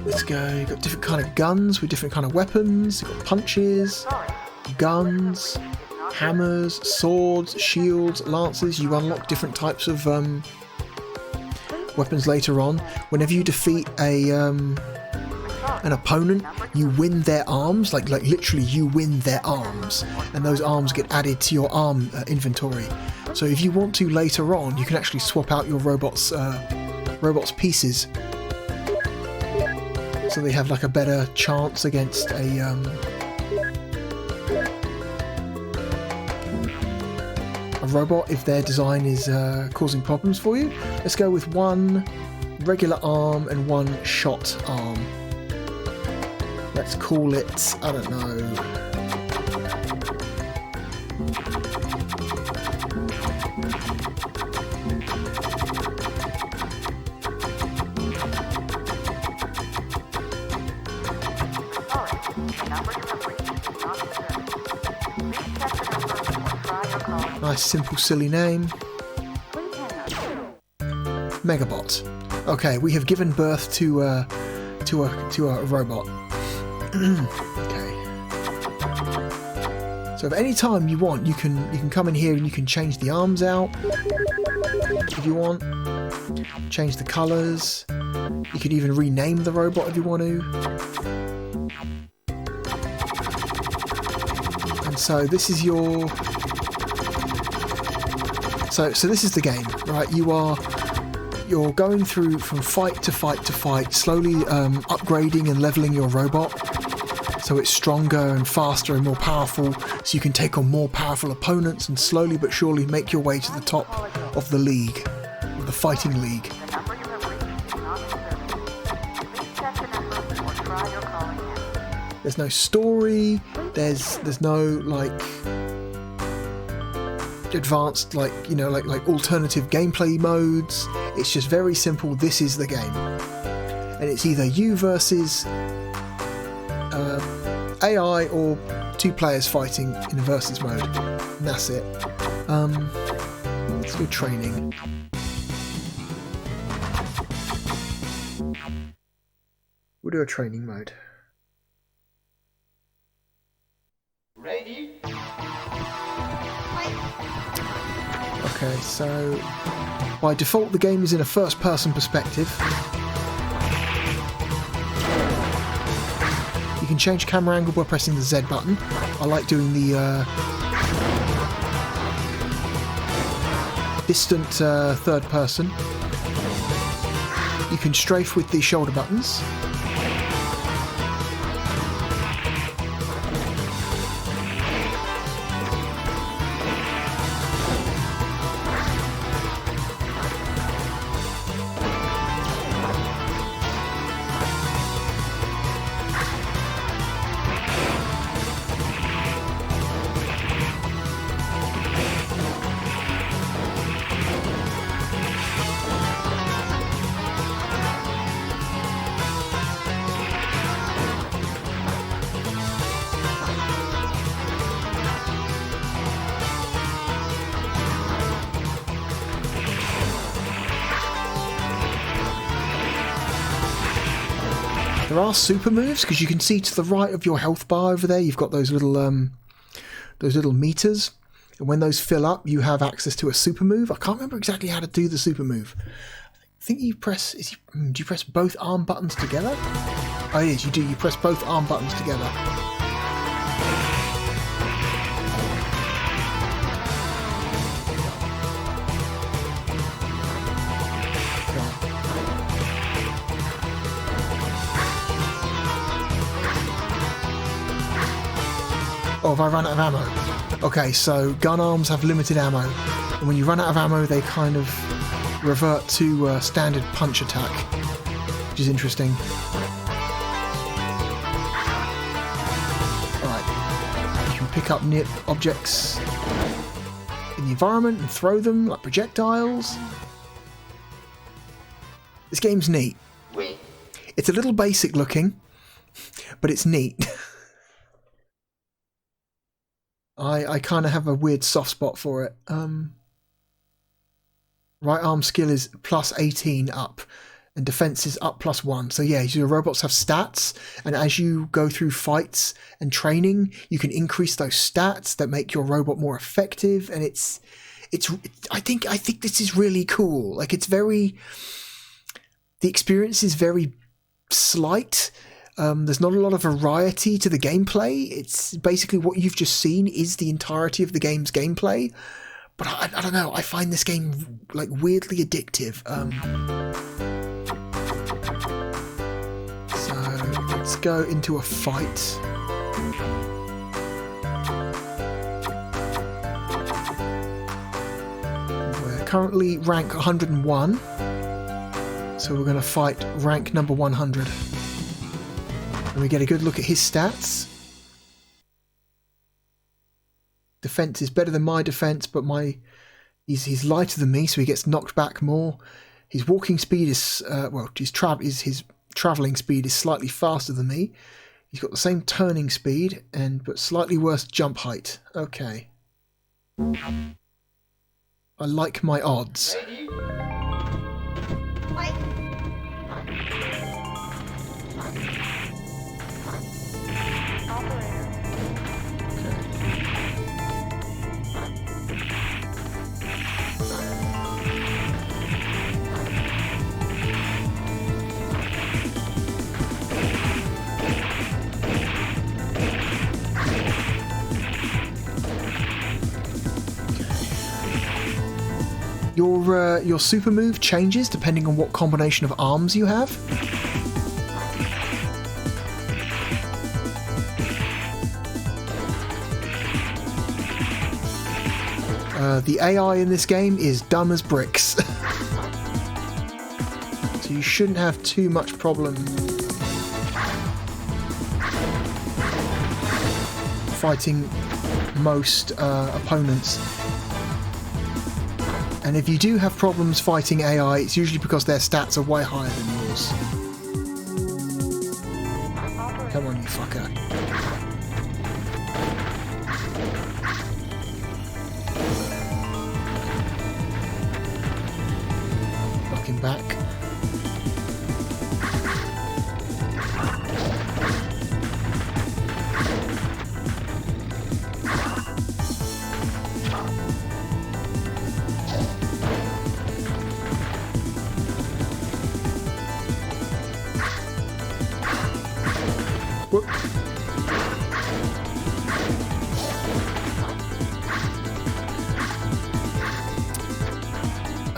S1: Let's go. You've got different kind of guns with different kind of weapons. You've got punches, guns, hammers, swords, shields, lances. You unlock different types of weapons later on. Whenever you defeat an opponent, you win their arms. Like literally, you win their arms, and those arms get added to your arm inventory. So if you want to later on, you can actually swap out your robot's pieces, so they have like a better chance against a robot if their design is causing problems for you. Let's go with one regular arm and one shot arm. Let's call it, I don't know, nice, simple, silly name. Megabot. Okay, we have given birth to a robot. Okay. So, at any time you want, you can come in here and you can change the arms out if you want. Change the colours. You can even rename the robot if you want to. And so this is your. So this is the game, right? You're going through from fight to fight to fight, slowly upgrading and leveling your robot so it's stronger and faster and more powerful, so you can take on more powerful opponents and slowly but surely make your way to the top of the league, of the fighting league. There's no story, there's no like advanced like alternative gameplay modes. It's just very simple. This is the game, and it's either you versus AI or two players fighting in a versus mode, and that's it. Let's do training. We'll do a training mode.
S15: Ready?
S1: Okay, so by default the game is in a first-person perspective. You can change camera angle by pressing the Z button. I like doing the distant third person. You can strafe with the shoulder buttons. There are super moves, because you can see to the right of your health bar over there, you've got those little meters, and when those fill up, you have access to a super move. I can't remember exactly how to do the super move. I think you press. Do you press both arm buttons together? Oh yes, you do. You press both arm buttons together. Oh, have I run out of ammo? Okay, so gun arms have limited ammo. And when you run out of ammo, they kind of revert to standard punch attack, which is interesting. Alright. You can pick up near objects in the environment and throw them like projectiles. This game's neat. It's a little basic looking, but it's neat. I kind of have a weird soft spot for it. Right arm skill is plus 18 up, and defense is up plus 1. So yeah, your robots have stats, and as you go through fights and training, you can increase those stats that make your robot more effective. And I think this is really cool. Like, the experience is very slight. There's not a lot of variety to the gameplay. It's basically what you've just seen is the entirety of the game's gameplay. But I don't know, I find this game like weirdly addictive. So let's go into a fight. We're currently rank 101. So we're going to fight rank number 100. And we get a good look at his stats. Defense is better than my defense, but he's lighter than me, so he gets knocked back more. His walking speed is his traveling speed is slightly faster than me. He's got the same turning speed but slightly worse jump height. Okay. I like my odds. Your super move changes depending on what combination of arms you have. The AI in this game is dumb as bricks. So you shouldn't have too much problem fighting most opponents. And if you do have problems fighting AI, it's usually because their stats are way higher than yours. Come on, you fucker. Knock him back.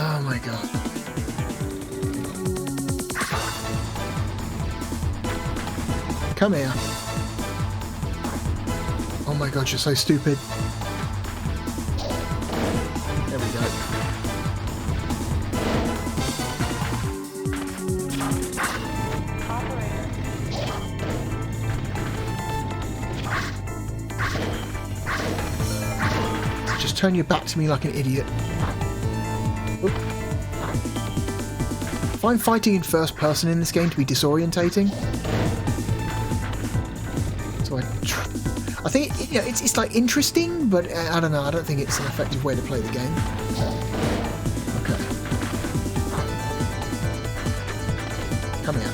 S1: Oh my god. Come here. Oh my god, you're so stupid. There we go. Just turn your back to me like an idiot. Oop. I find fighting in first person in this game to be disorientating. So I think it's like interesting, but I don't know. I don't think it's an effective way to play the game. Okay. Come here.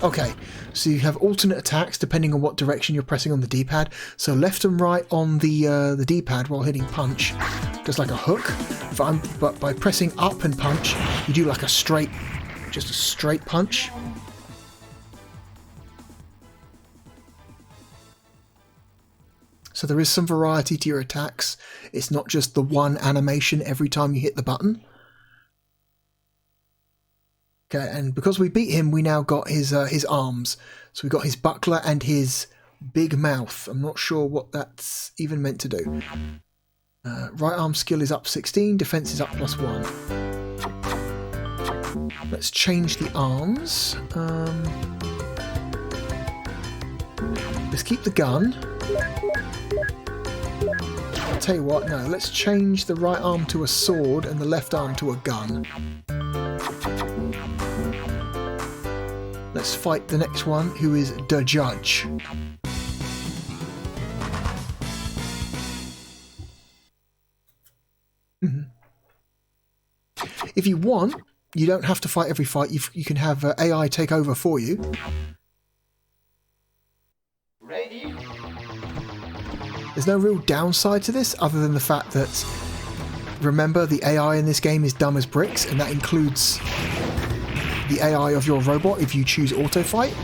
S1: Okay, so you have alternate attacks depending on what direction you're pressing on the D-pad. So left and right on the D-pad while hitting punch does like a hook, but by pressing up and punch, you do like just a straight punch. So there is some variety to your attacks. It's not just the one animation every time you hit the button. Okay, and because we beat him, we now got his arms. So we got his buckler and his big mouth. I'm not sure what that's even meant to do. Right arm skill is up 16, defense is up +1. Let's change the arms. Let's keep the gun. I'll tell you what, no, let's change the right arm to a sword and the left arm to a gun. Let's fight the next one, who is the Judge. If you want, you don't have to fight every fight. You can have AI take over for you.
S15: Ready?
S1: There's no real downside to this other than the fact that, remember, the AI in this game is dumb as bricks, and that includes the AI of your robot if you choose auto fight.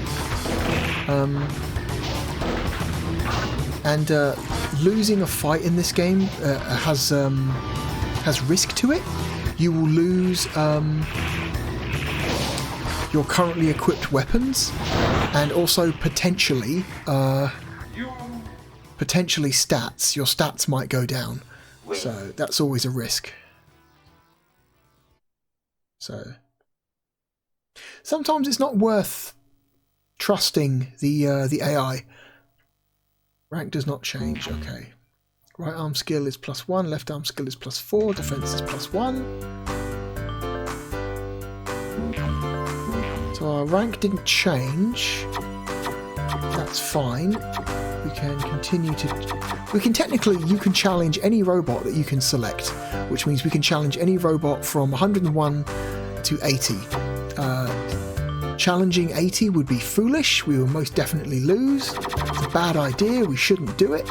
S1: And losing a fight in this game has risk to it. You will lose your currently equipped weapons, and also potentially stats. Your stats might go down, so that's always a risk. So sometimes it's not worth trusting the AI. Rank does not change. Okay. Right arm skill is +1, left arm skill is +4, defense is +1. So our rank didn't change. That's fine. We can continue to... you can challenge any robot that you can select, which means we can challenge any robot from 101 to 80. Challenging 80 would be foolish. We will most definitely lose. It's a bad idea. We shouldn't do it.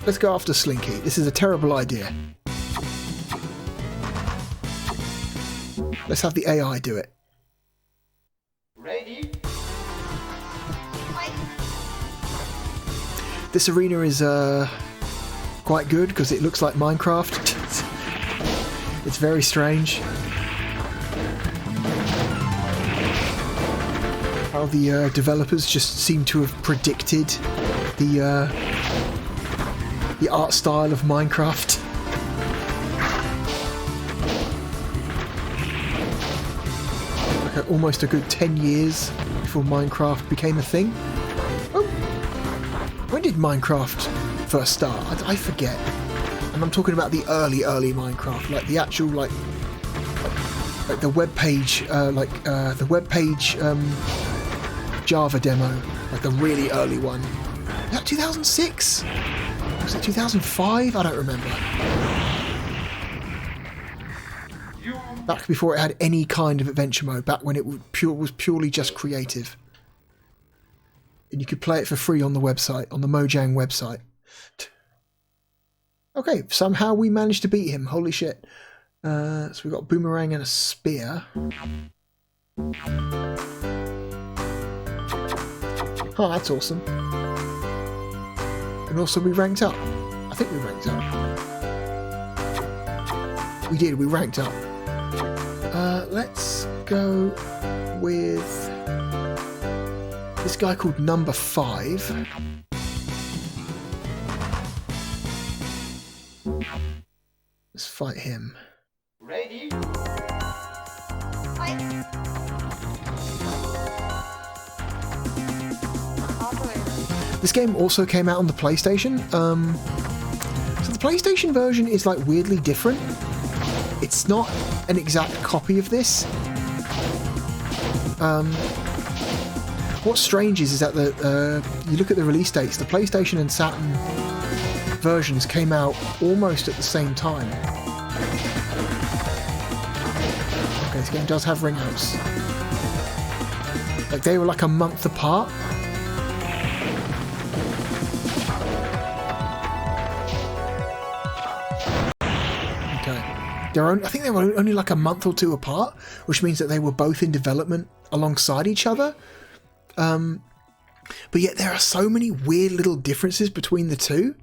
S1: Let's go after Slinky. This is a terrible idea. Let's have the AI do it.
S15: Ready?
S1: This arena is quite good because it looks like Minecraft. It's very strange. How the developers just seem to have predicted the art style of Minecraft. Like almost a good 10 years before Minecraft became a thing. Oh, when did Minecraft first start? I forget. And I'm talking about the early Minecraft, like the actual like the web page, the web page Java demo, like the really early one. Was that 2006? Was it 2005? I don't remember. Back before it had any kind of adventure mode, back when it was purely just creative. And you could play it for free on the website, on the Mojang website. Okay, somehow we managed to beat him. Holy shit. So we've got a boomerang and a spear. Oh, that's awesome. And also we ranked up. I think we ranked up. We did, we ranked up. Let's go with this guy called Number 5. Let's fight him.
S15: Ready?
S1: This game also came out on the PlayStation. So the PlayStation version is like weirdly different. It's not an exact copy of this. What's strange is that you look at the release dates, the PlayStation and Saturn versions came out almost at the same time. Okay, this game does have ringhouse. Like they were like a month apart. Okay. I think they were only like a month or two apart, which means that they were both in development alongside each other. But yet there are so many weird little differences between the two.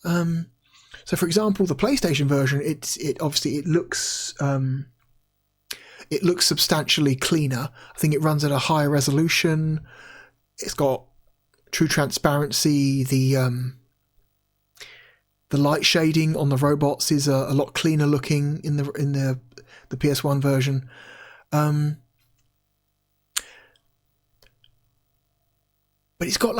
S1: So, for example, the PlayStation version, it looks substantially cleaner. I think it runs at a higher resolution. It's got true transparency. The light shading on the robots is a lot cleaner looking in the PS1 version. But it's got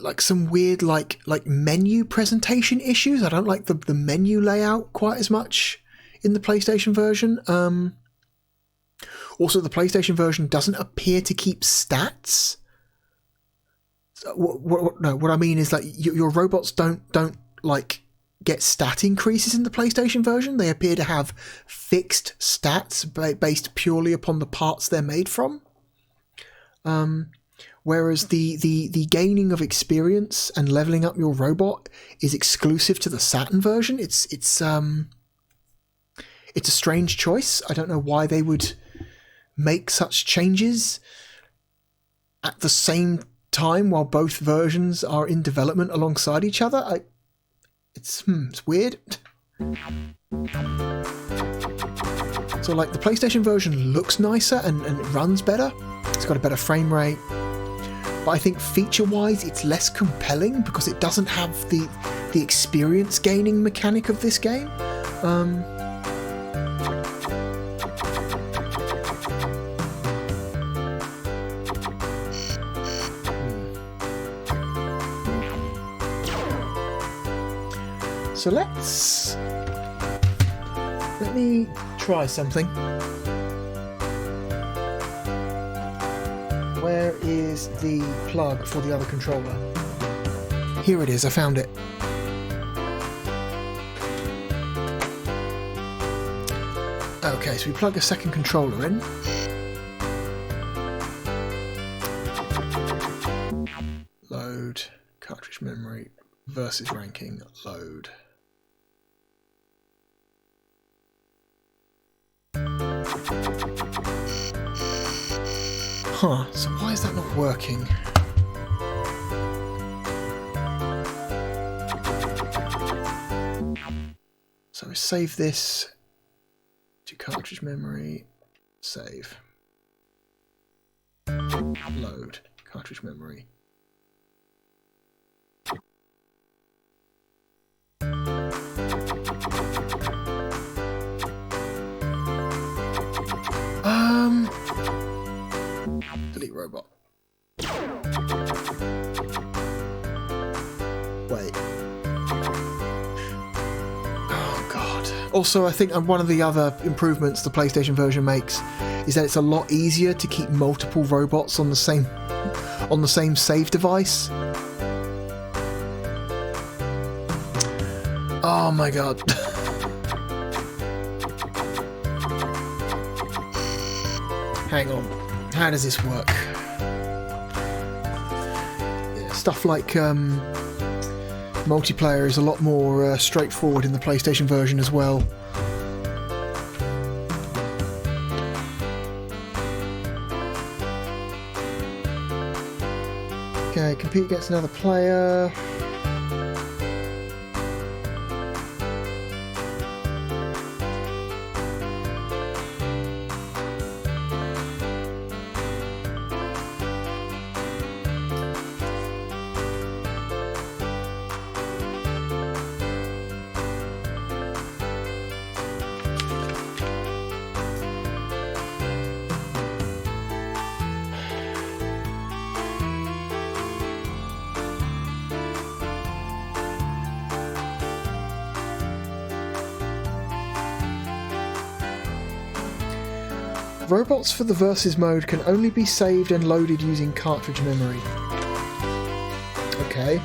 S1: like some weird like menu presentation issues. I don't like the menu layout quite as much in the PlayStation version. Also, the PlayStation version doesn't appear to keep stats. So what I mean is like your robots don't like get stat increases in the PlayStation version. They appear to have fixed stats based purely upon the parts they're made from. Whereas the gaining of experience and leveling up your robot is exclusive to the Saturn version. It's a strange choice. I don't know why they would make such changes at the same time while both versions are in development alongside each other. It's weird. So like the PlayStation version looks nicer and it runs better. It's got a better frame rate. But I think feature-wise it's less compelling because it doesn't have the experience gaining mechanic of this game. So let me try something. Where is the plug for the other controller? Here it is, I found it. Okay, so we plug a second controller in. Load, cartridge memory, versus ranking, load. Huh, so why is that not working? So we save this to cartridge memory, save. Load, cartridge memory. Delete robot. Wait. Oh god. Also, I think one of the other improvements the PlayStation version makes is that it's a lot easier to keep multiple robots on the same save device. Oh my god. Hang on. How does this work? Yeah, stuff like multiplayer is a lot more straightforward in the PlayStation version as well. Okay, compete against another player. Robots for the Versus mode can only be saved and loaded using cartridge memory. Okay.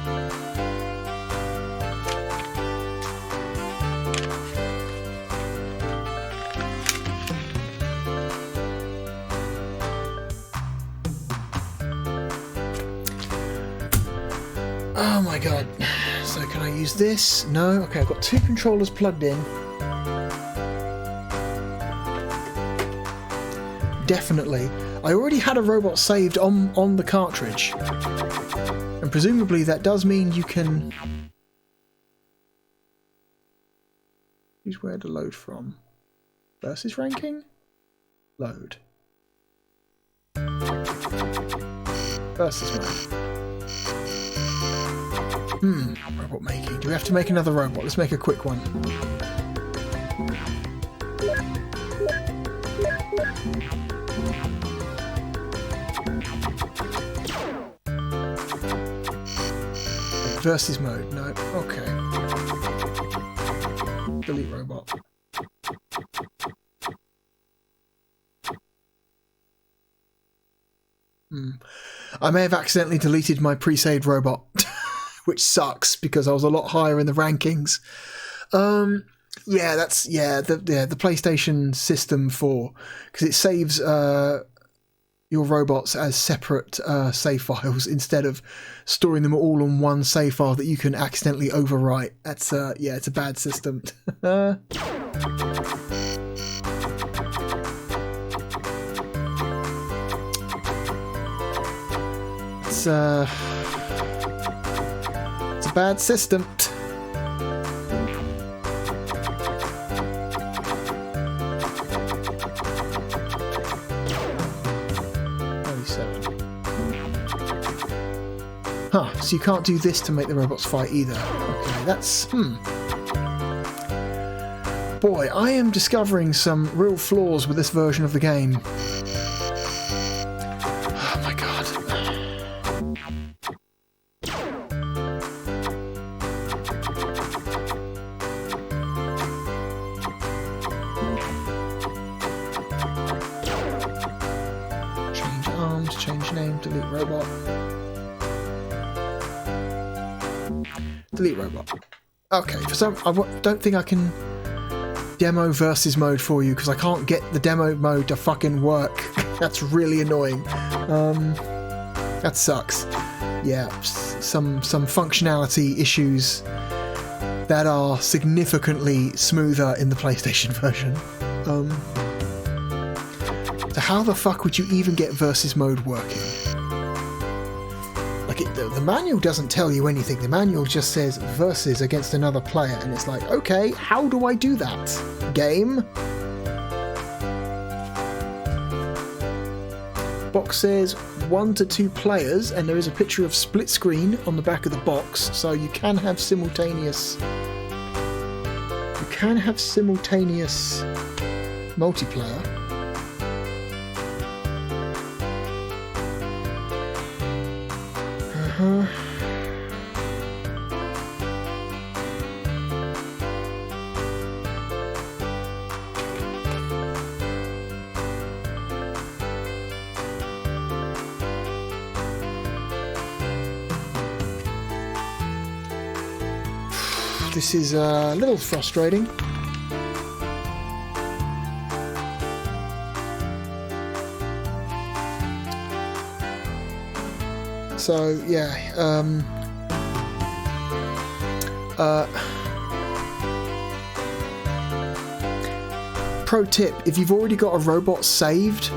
S1: Oh my god. So can I use this? No? Okay, I've got two controllers plugged in. indefinitely. I already had a robot saved on the cartridge. And presumably that does mean you can... Choose where to load from. Versus ranking? Load. Versus mode. Robot making. Do we have to make another robot? Let's make a quick one. Versus mode. No. Okay. Delete robot. I may have accidentally deleted my pre-saved robot, which sucks because I was a lot higher in the rankings. The PlayStation System 4, because it saves your robots as separate save files instead of storing them all on one save file that you can accidentally overwrite. That's it's a bad system. It's a bad system. Huh, so you can't do this to make the robots fight either. Okay, that's... Boy, I am discovering some real flaws with this version of the game. Oh my god. Change arms, change name, delete robot. Delete robot. Okay, for some, I don't think I can demo versus mode for you because I can't get the demo mode to fucking work. That's really annoying. That sucks. Yeah, some functionality issues that are significantly smoother in the PlayStation version. So how the fuck would you even get versus mode working? The manual doesn't tell you anything. The manual just says versus against another player, and it's like, okay, how do I do that? Game? Box says 1 to 2 players, and there is a picture of split screen on the back of the box, so you can have simultaneous... multiplayer. This is a little frustrating. So yeah, pro tip, if you've already got a robot saved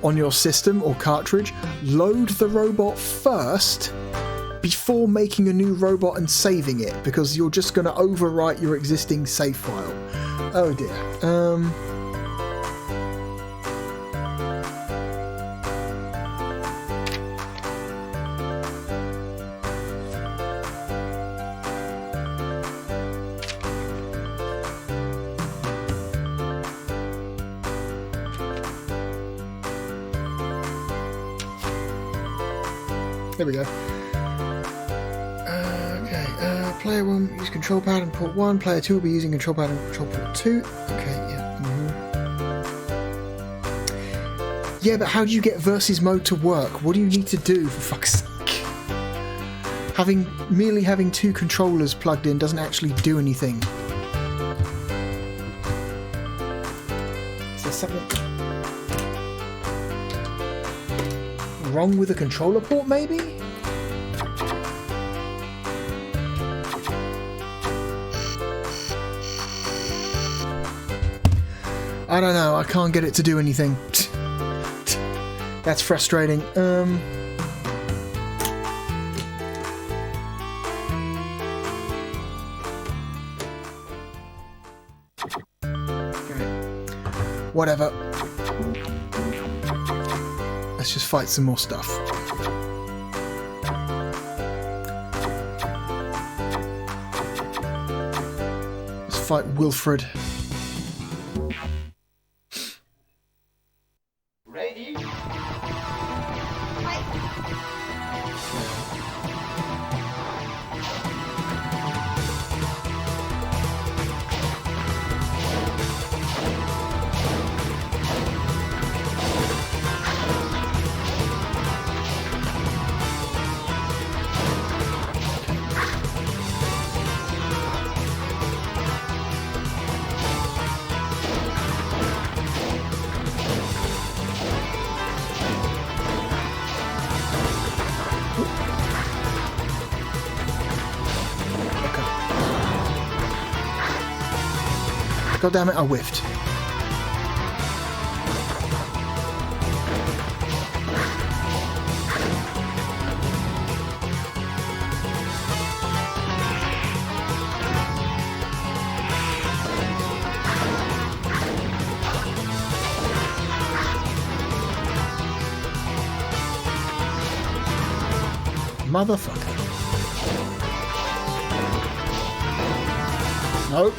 S1: on your system or cartridge, load the robot first before making a new robot and saving it, because you're just going to overwrite your existing save file. Oh dear. There we go. Player 1 use control pad and port 1. Player 2 will be using control pad and control port 2. Okay, yeah. Yeah, but how do you get versus mode to work? What do you need to do, for fuck's sake? Merely having 2 controllers plugged in doesn't actually do anything. Is there something wrong with the controller port, maybe? I don't know. I can't get it to do anything. That's frustrating. Whatever. Let's just fight some more stuff. Let's fight Wilfred.
S15: Ready?
S1: God damn it, I whiffed. Motherfucker. Nope.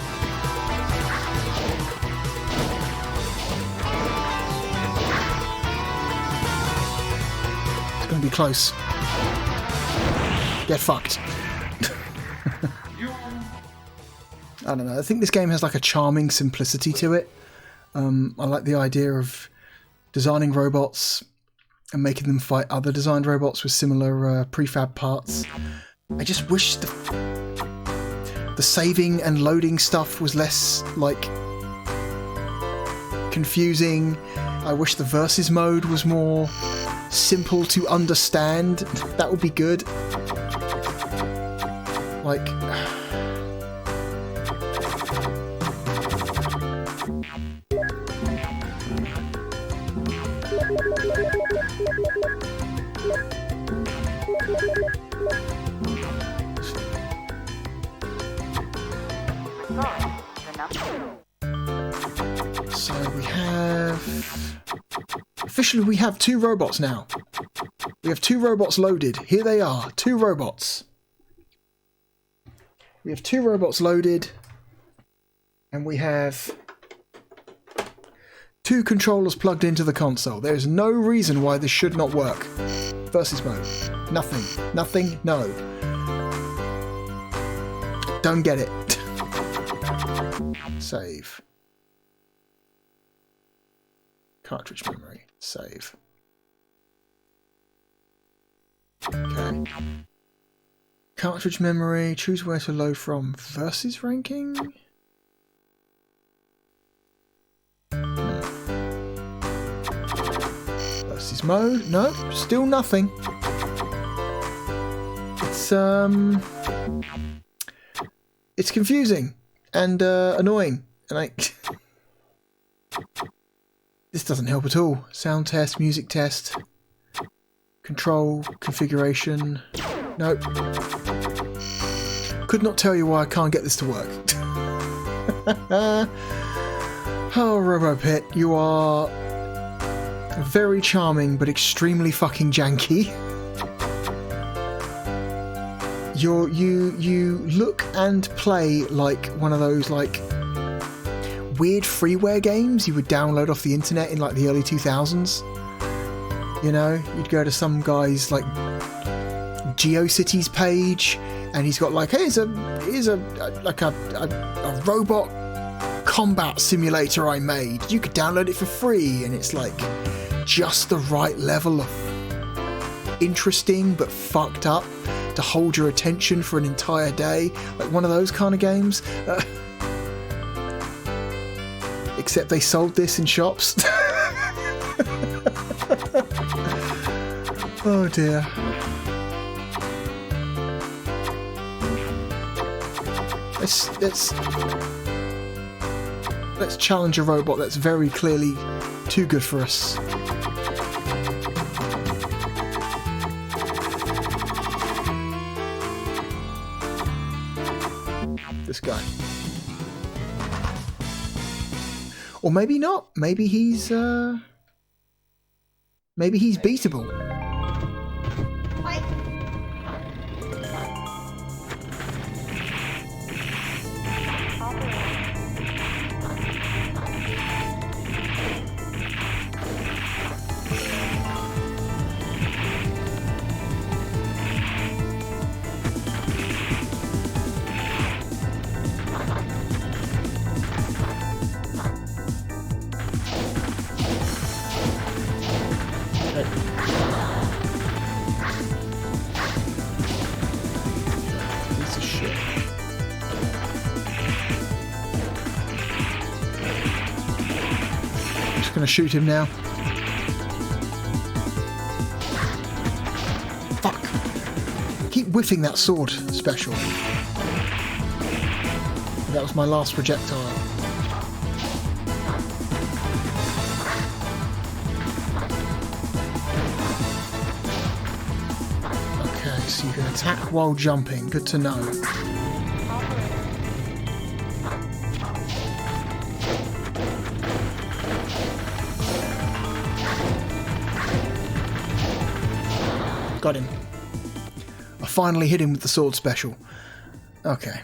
S1: It's gonna be close. Get fucked. I don't know. I think this game has like a charming simplicity to it. I like the idea of designing robots and making them fight other designed robots with similar prefab parts. I just wish the saving and loading stuff was less, like, confusing. I wish the versus mode was more simple to understand. That would be good. Like... So we have... Officially we have 2 robots now. We have 2 robots loaded. Here they are, 2 robots. We have 2 robots loaded. And we have 2 controllers plugged into the console. There is no reason why this should not work. Versus mode. Nothing. Nothing. No. Don't get it. Save. Cartridge memory. Save. Okay. Cartridge memory. Choose where to load from. Versus ranking? Versus mode? No, still nothing. It's confusing and annoying, and this doesn't help at all. Sound test, music test, control, configuration. Nope. Could not tell you why I can't get this to work. Oh, Robo Pit, you are very charming, but extremely fucking janky. You look and play like one of those like weird freeware games you would download off the internet in like the early 2000s. You know, you'd go to some guy's like GeoCities page, and he's got like, hey, here's a robot combat simulator I made. You could download it for free, and it's like just the right level of interesting but fucked up to hold your attention for an entire day, like one of those kind of games. Except they sold this in shops. Oh dear. Let's challenge a robot that's very clearly too good for us. This guy. Or maybe not. Maybe he's beatable. Gonna shoot him now. Fuck. Keep whiffing that sword special. That was my last projectile. Okay, so you can attack while jumping. Good to know. Got him. I finally hit him with the sword special. Okay.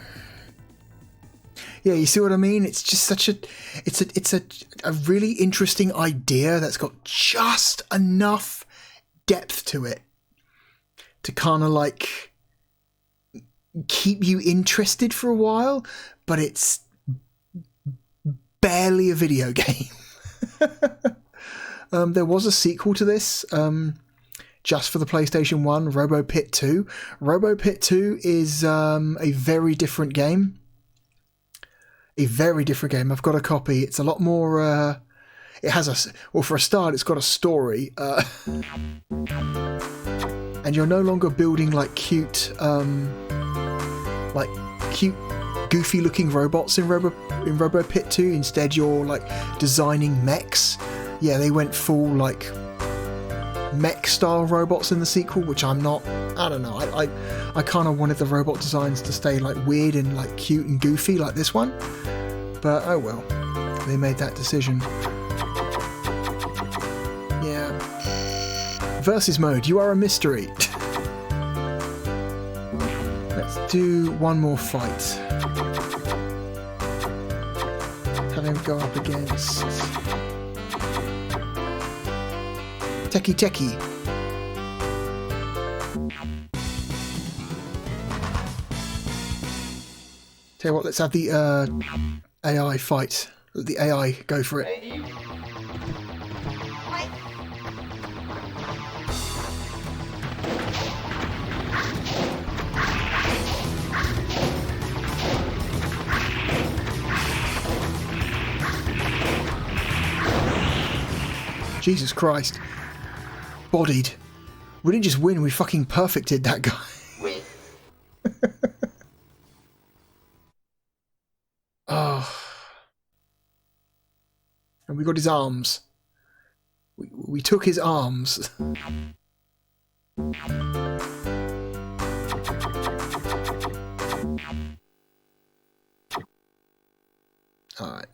S1: Yeah, you see what I mean? It's just such a... It's a really interesting idea that's got just enough depth to it to kind of like keep you interested for a while, but it's barely a video game. There was a sequel to this, just for the PlayStation 1, Robo Pit 2. Robo Pit 2 is a very different game. A very different game. I've got a copy. It's a lot more... it has a... Well, for a start, it's got a story. And you're no longer building like cute, goofy-looking robots in Robo Pit 2. Instead, you're like designing mechs. Yeah, they went full like mech-style robots in the sequel, which I'm not... I don't know. I kind of wanted the robot designs to stay like weird and like cute and goofy like this one. But oh well. They made that decision. Yeah. Versus mode. You are a mystery. Let's do one more fight. Have him go up against... Techie. Tell you what, let's have the AI fight. Let the AI go for it. Jesus Christ. Bodied. We didn't just win, we fucking perfected that guy. Oh. And we got his arms. We took his arms. Alright.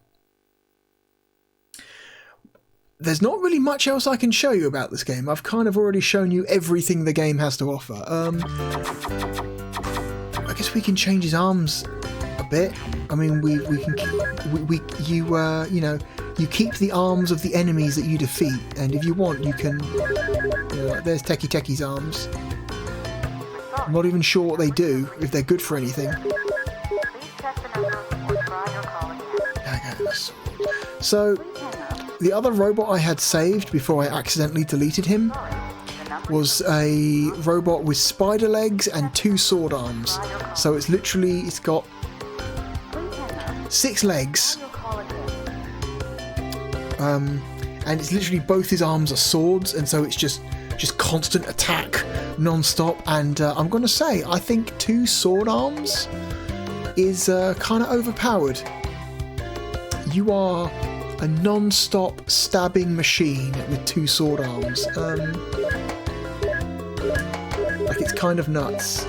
S1: There's not really much else I can show you about this game. I've kind of already shown you everything the game has to offer. I guess we can change his arms a bit. I mean, you keep the arms of the enemies that you defeat, and if you want, you can. Like there's Techie's arms. I'm not even sure what they do, if they're good for anything. So. The other robot I had saved before I accidentally deleted him was a robot with spider legs and 2 sword arms. So it's got 6 legs. And it's literally both his arms are swords, and so it's just constant attack non-stop. And I'm going to say, I think 2 sword arms is kind of overpowered. You are a non-stop stabbing machine with 2 sword arms. Like, it's kind of nuts.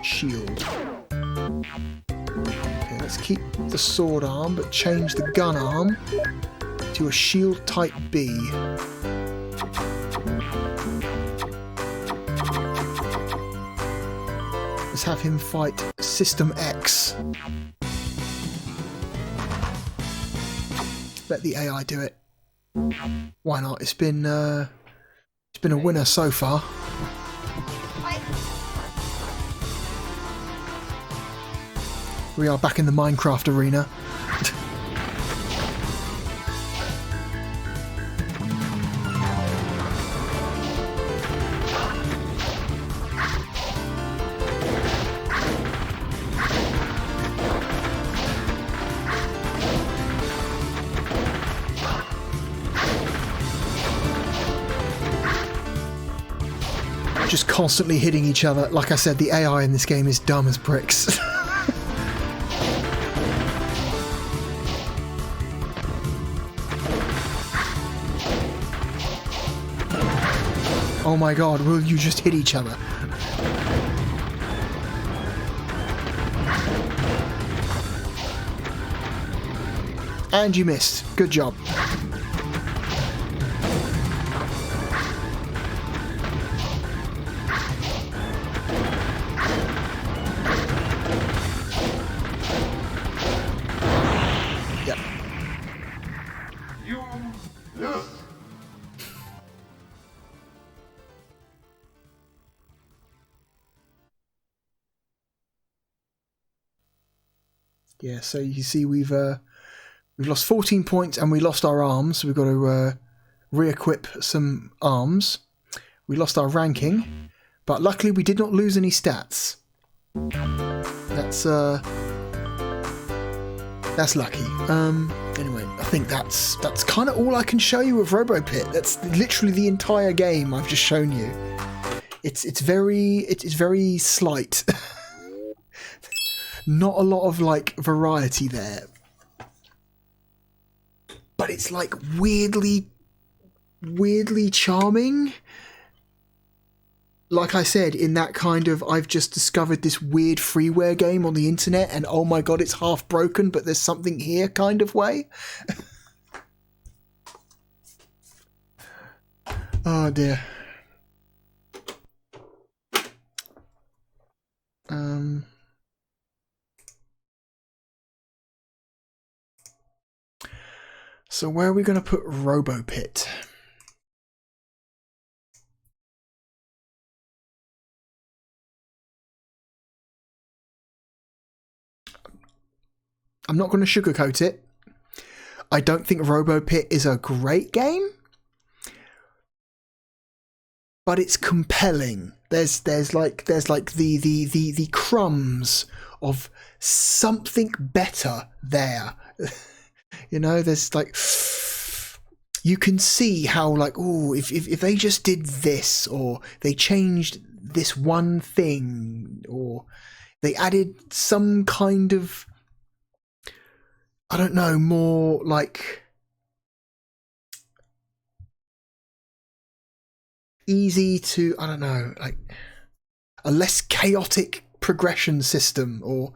S1: Shield. Okay, let's keep the sword arm, but change the gun arm to a shield type B. Let's have him fight System X. Let the AI do it. Why not? It's been a winner so far. We are back in the Minecraft arena. Just constantly hitting each other. Like I said, the AI in this game is dumb as bricks. Oh my god, will you just hit each other? And you missed. Good job. Yep.
S15: You lose.
S1: Yeah, so you see we've lost 14 points and we lost our arms. So we've got to re-equip some arms. We lost our ranking, but luckily we did not lose any stats. That's lucky. Anyway, I think that's kind of all I can show you of Robo Pit. That's literally the entire game I've just shown you. It's very slight. Not a lot of like variety there, but it's like weirdly charming. Like I said, in that kind of, I've just discovered this weird freeware game on the internet and oh my god, it's half broken, but there's something here kind of way. Oh dear. So where are we going to put Robo Pit? I'm not going to sugarcoat it. I don't think Robo Pit is a great game, but it's compelling. There's like the crumbs of something better there. You know, there's like, you can see how like, oh, if they just did this, or they changed this one thing, or they added some kind of, I don't know, more like easy to, I don't know, like a less chaotic progression system, or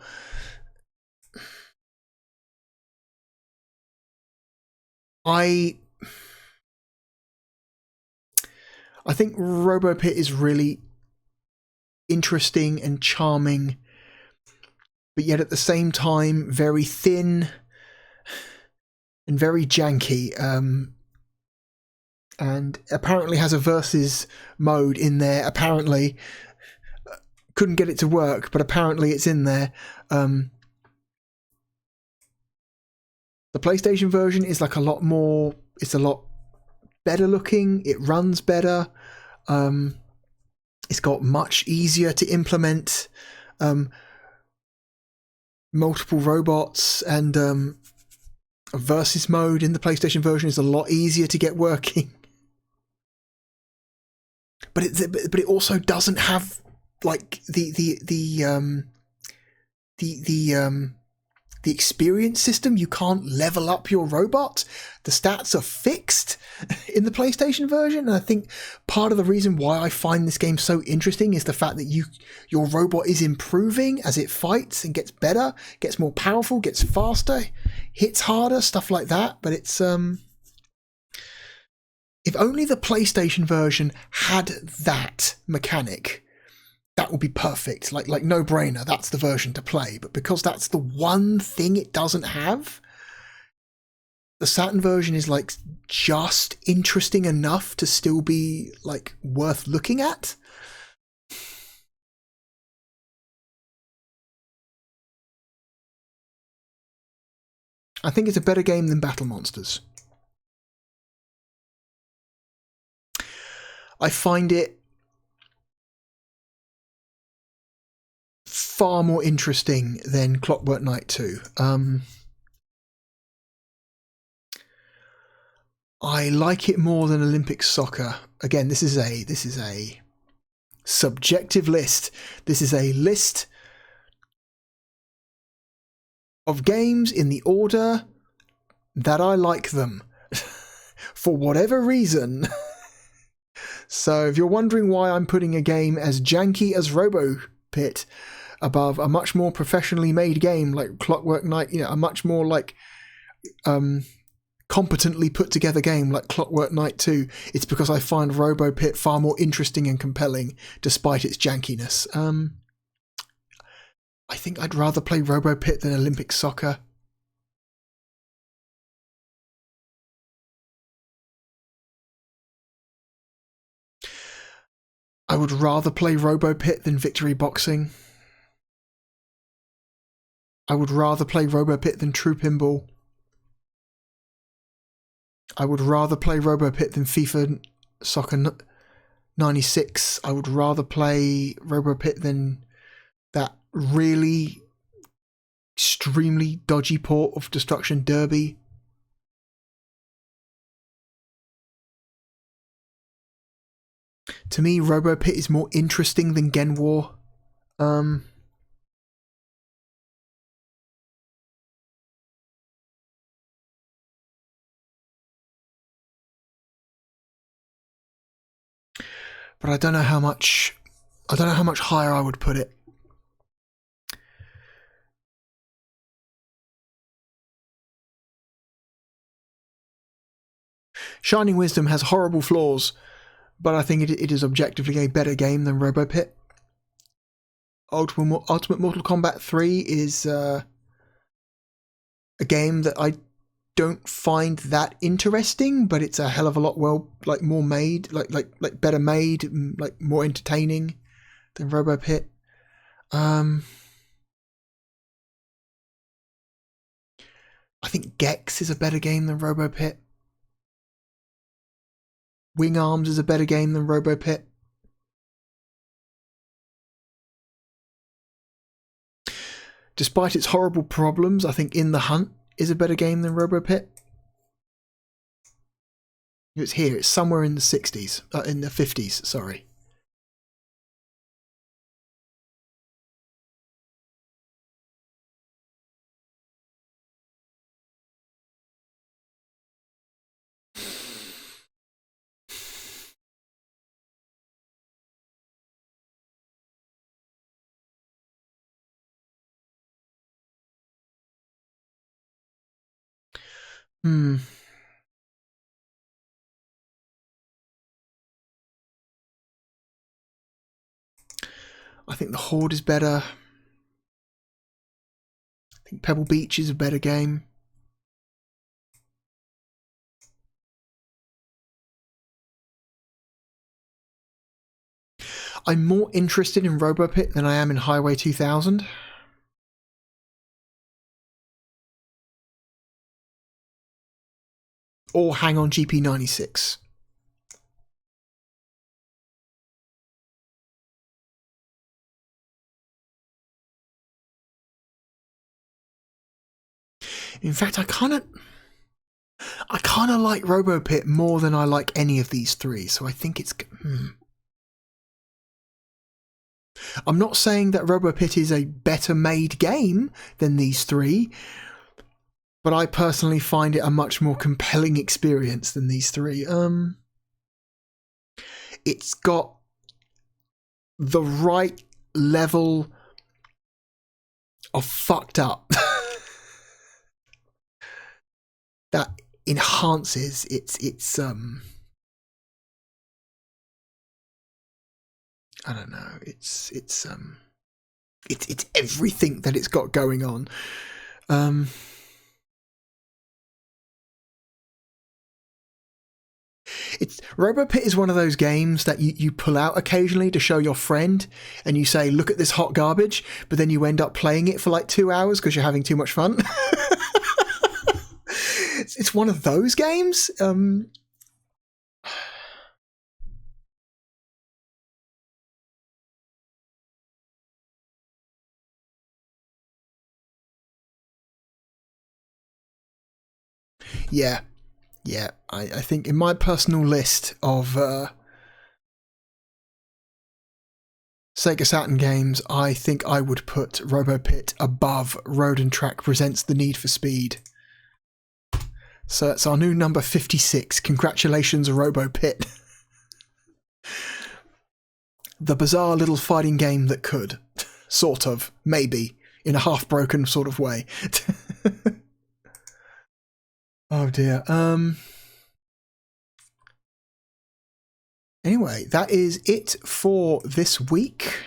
S1: I think Robo Pit is really interesting and charming, but yet at the same time very thin and very janky, and apparently has a versus mode in there. Apparently couldn't get it to work, but apparently it's in there. The PlayStation version is like a lot more, it's a lot better looking, it runs better, it's got much easier to implement multiple robots, and a versus mode in the PlayStation version is a lot easier to get working. But it also doesn't have like the the experience system. You can't level up your robot. The stats are fixed in the PlayStation version. And I think part of the reason why I find this game so interesting is the fact that your robot is improving as it fights and gets better, gets more powerful, gets faster, hits harder, stuff like that. But it's if only the PlayStation version had that mechanic, that would be perfect. Like no brainer. That's the version to play. But because that's the one thing it doesn't have, the Saturn version is like just interesting enough to still be like worth looking at. I think it's a better game than Battle Monsters. I find it far more interesting than Clockwork Knight 2. I like it more than Olympic Soccer. Again, this is a subjective list. This is a list of games in the order that I like them for whatever reason. So if you're wondering why I'm putting a game as janky as Robo Pit above a much more professionally made game like Clockwork Knight, a much more like competently put together game like Clockwork Knight 2, it's because I find Robo Pit far more interesting and compelling despite its jankiness. I think I'd rather play Robo Pit than Olympic Soccer. I would rather play Robo Pit than Victory Boxing. I would rather play Robo Pit than True Pinball. I would rather play Robo Pit than FIFA Soccer 96. I would rather play Robo Pit than that really extremely dodgy port of Destruction Derby. To me, Robo Pit is more interesting than Gen War. But I don't know how much higher I would put it. Shining Wisdom has horrible flaws, but I think it is objectively a better game than Robo Pit. Ultimate Mortal Kombat 3 is a game that I don't find that interesting, but it's a hell of a lot more made, like better made, like more entertaining than Robo Pit. I think Gex is a better game than Robo Pit. Wing Arms is a better game than Robo Pit. Despite its horrible problems, I think In the Hunt is a better game than Robo Pit. It's here. It's somewhere in the 60s, in the 50s. Sorry. I think The Horde is better. I think Pebble Beach is a better game. I'm more interested in Robo Pit than I am in Highway 2000. Or Hang On GP96. In fact, I kind of like Robo Pit more than I like any of these three, so I think it's... I'm not saying that Robo Pit is a better made game than these three, but I personally find it a much more compelling experience than these three. It's got the right level of fucked up that enhances its I don't know, it's everything that it's got going on. Robo Pit is one of those games that you pull out occasionally to show your friend, and you say, look at this hot garbage, but then you end up playing it for like 2 hours because you're having too much fun. It's one of those games. Yeah. I think in my personal list of Sega Saturn games, I think I would put Robo Pit above Road and Track Presents The Need for Speed. So that's our new number 56. Congratulations, Robo Pit. The bizarre little fighting game that could. Sort of. Maybe. In a half-broken sort of way. Oh dear. Anyway, that is it for this week.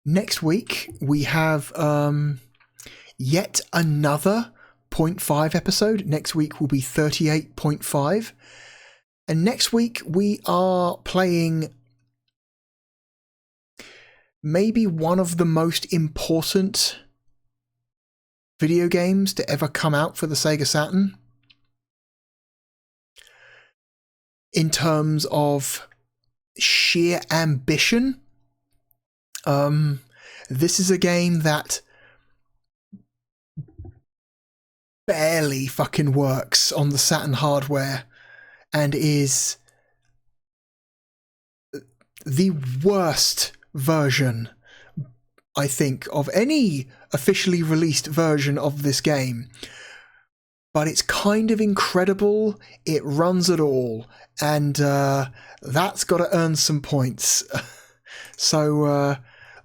S1: Next week, we have yet another 0.5 episode. Next week will be 38.5. And next week, we are playing maybe one of the most important video games to ever come out for the Sega Saturn. In terms of sheer ambition, this is a game that barely fucking works on the Saturn hardware and is the worst version, I think, of any officially released version of this game. But it's kind of incredible. It runs at all. And that's got to earn some points. So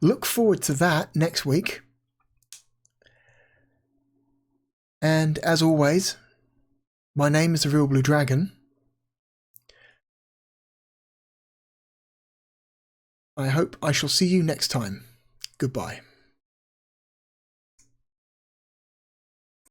S1: look forward to that next week. And as always, my name is the Real Blue Dragon. I hope I shall see you next time. Goodbye.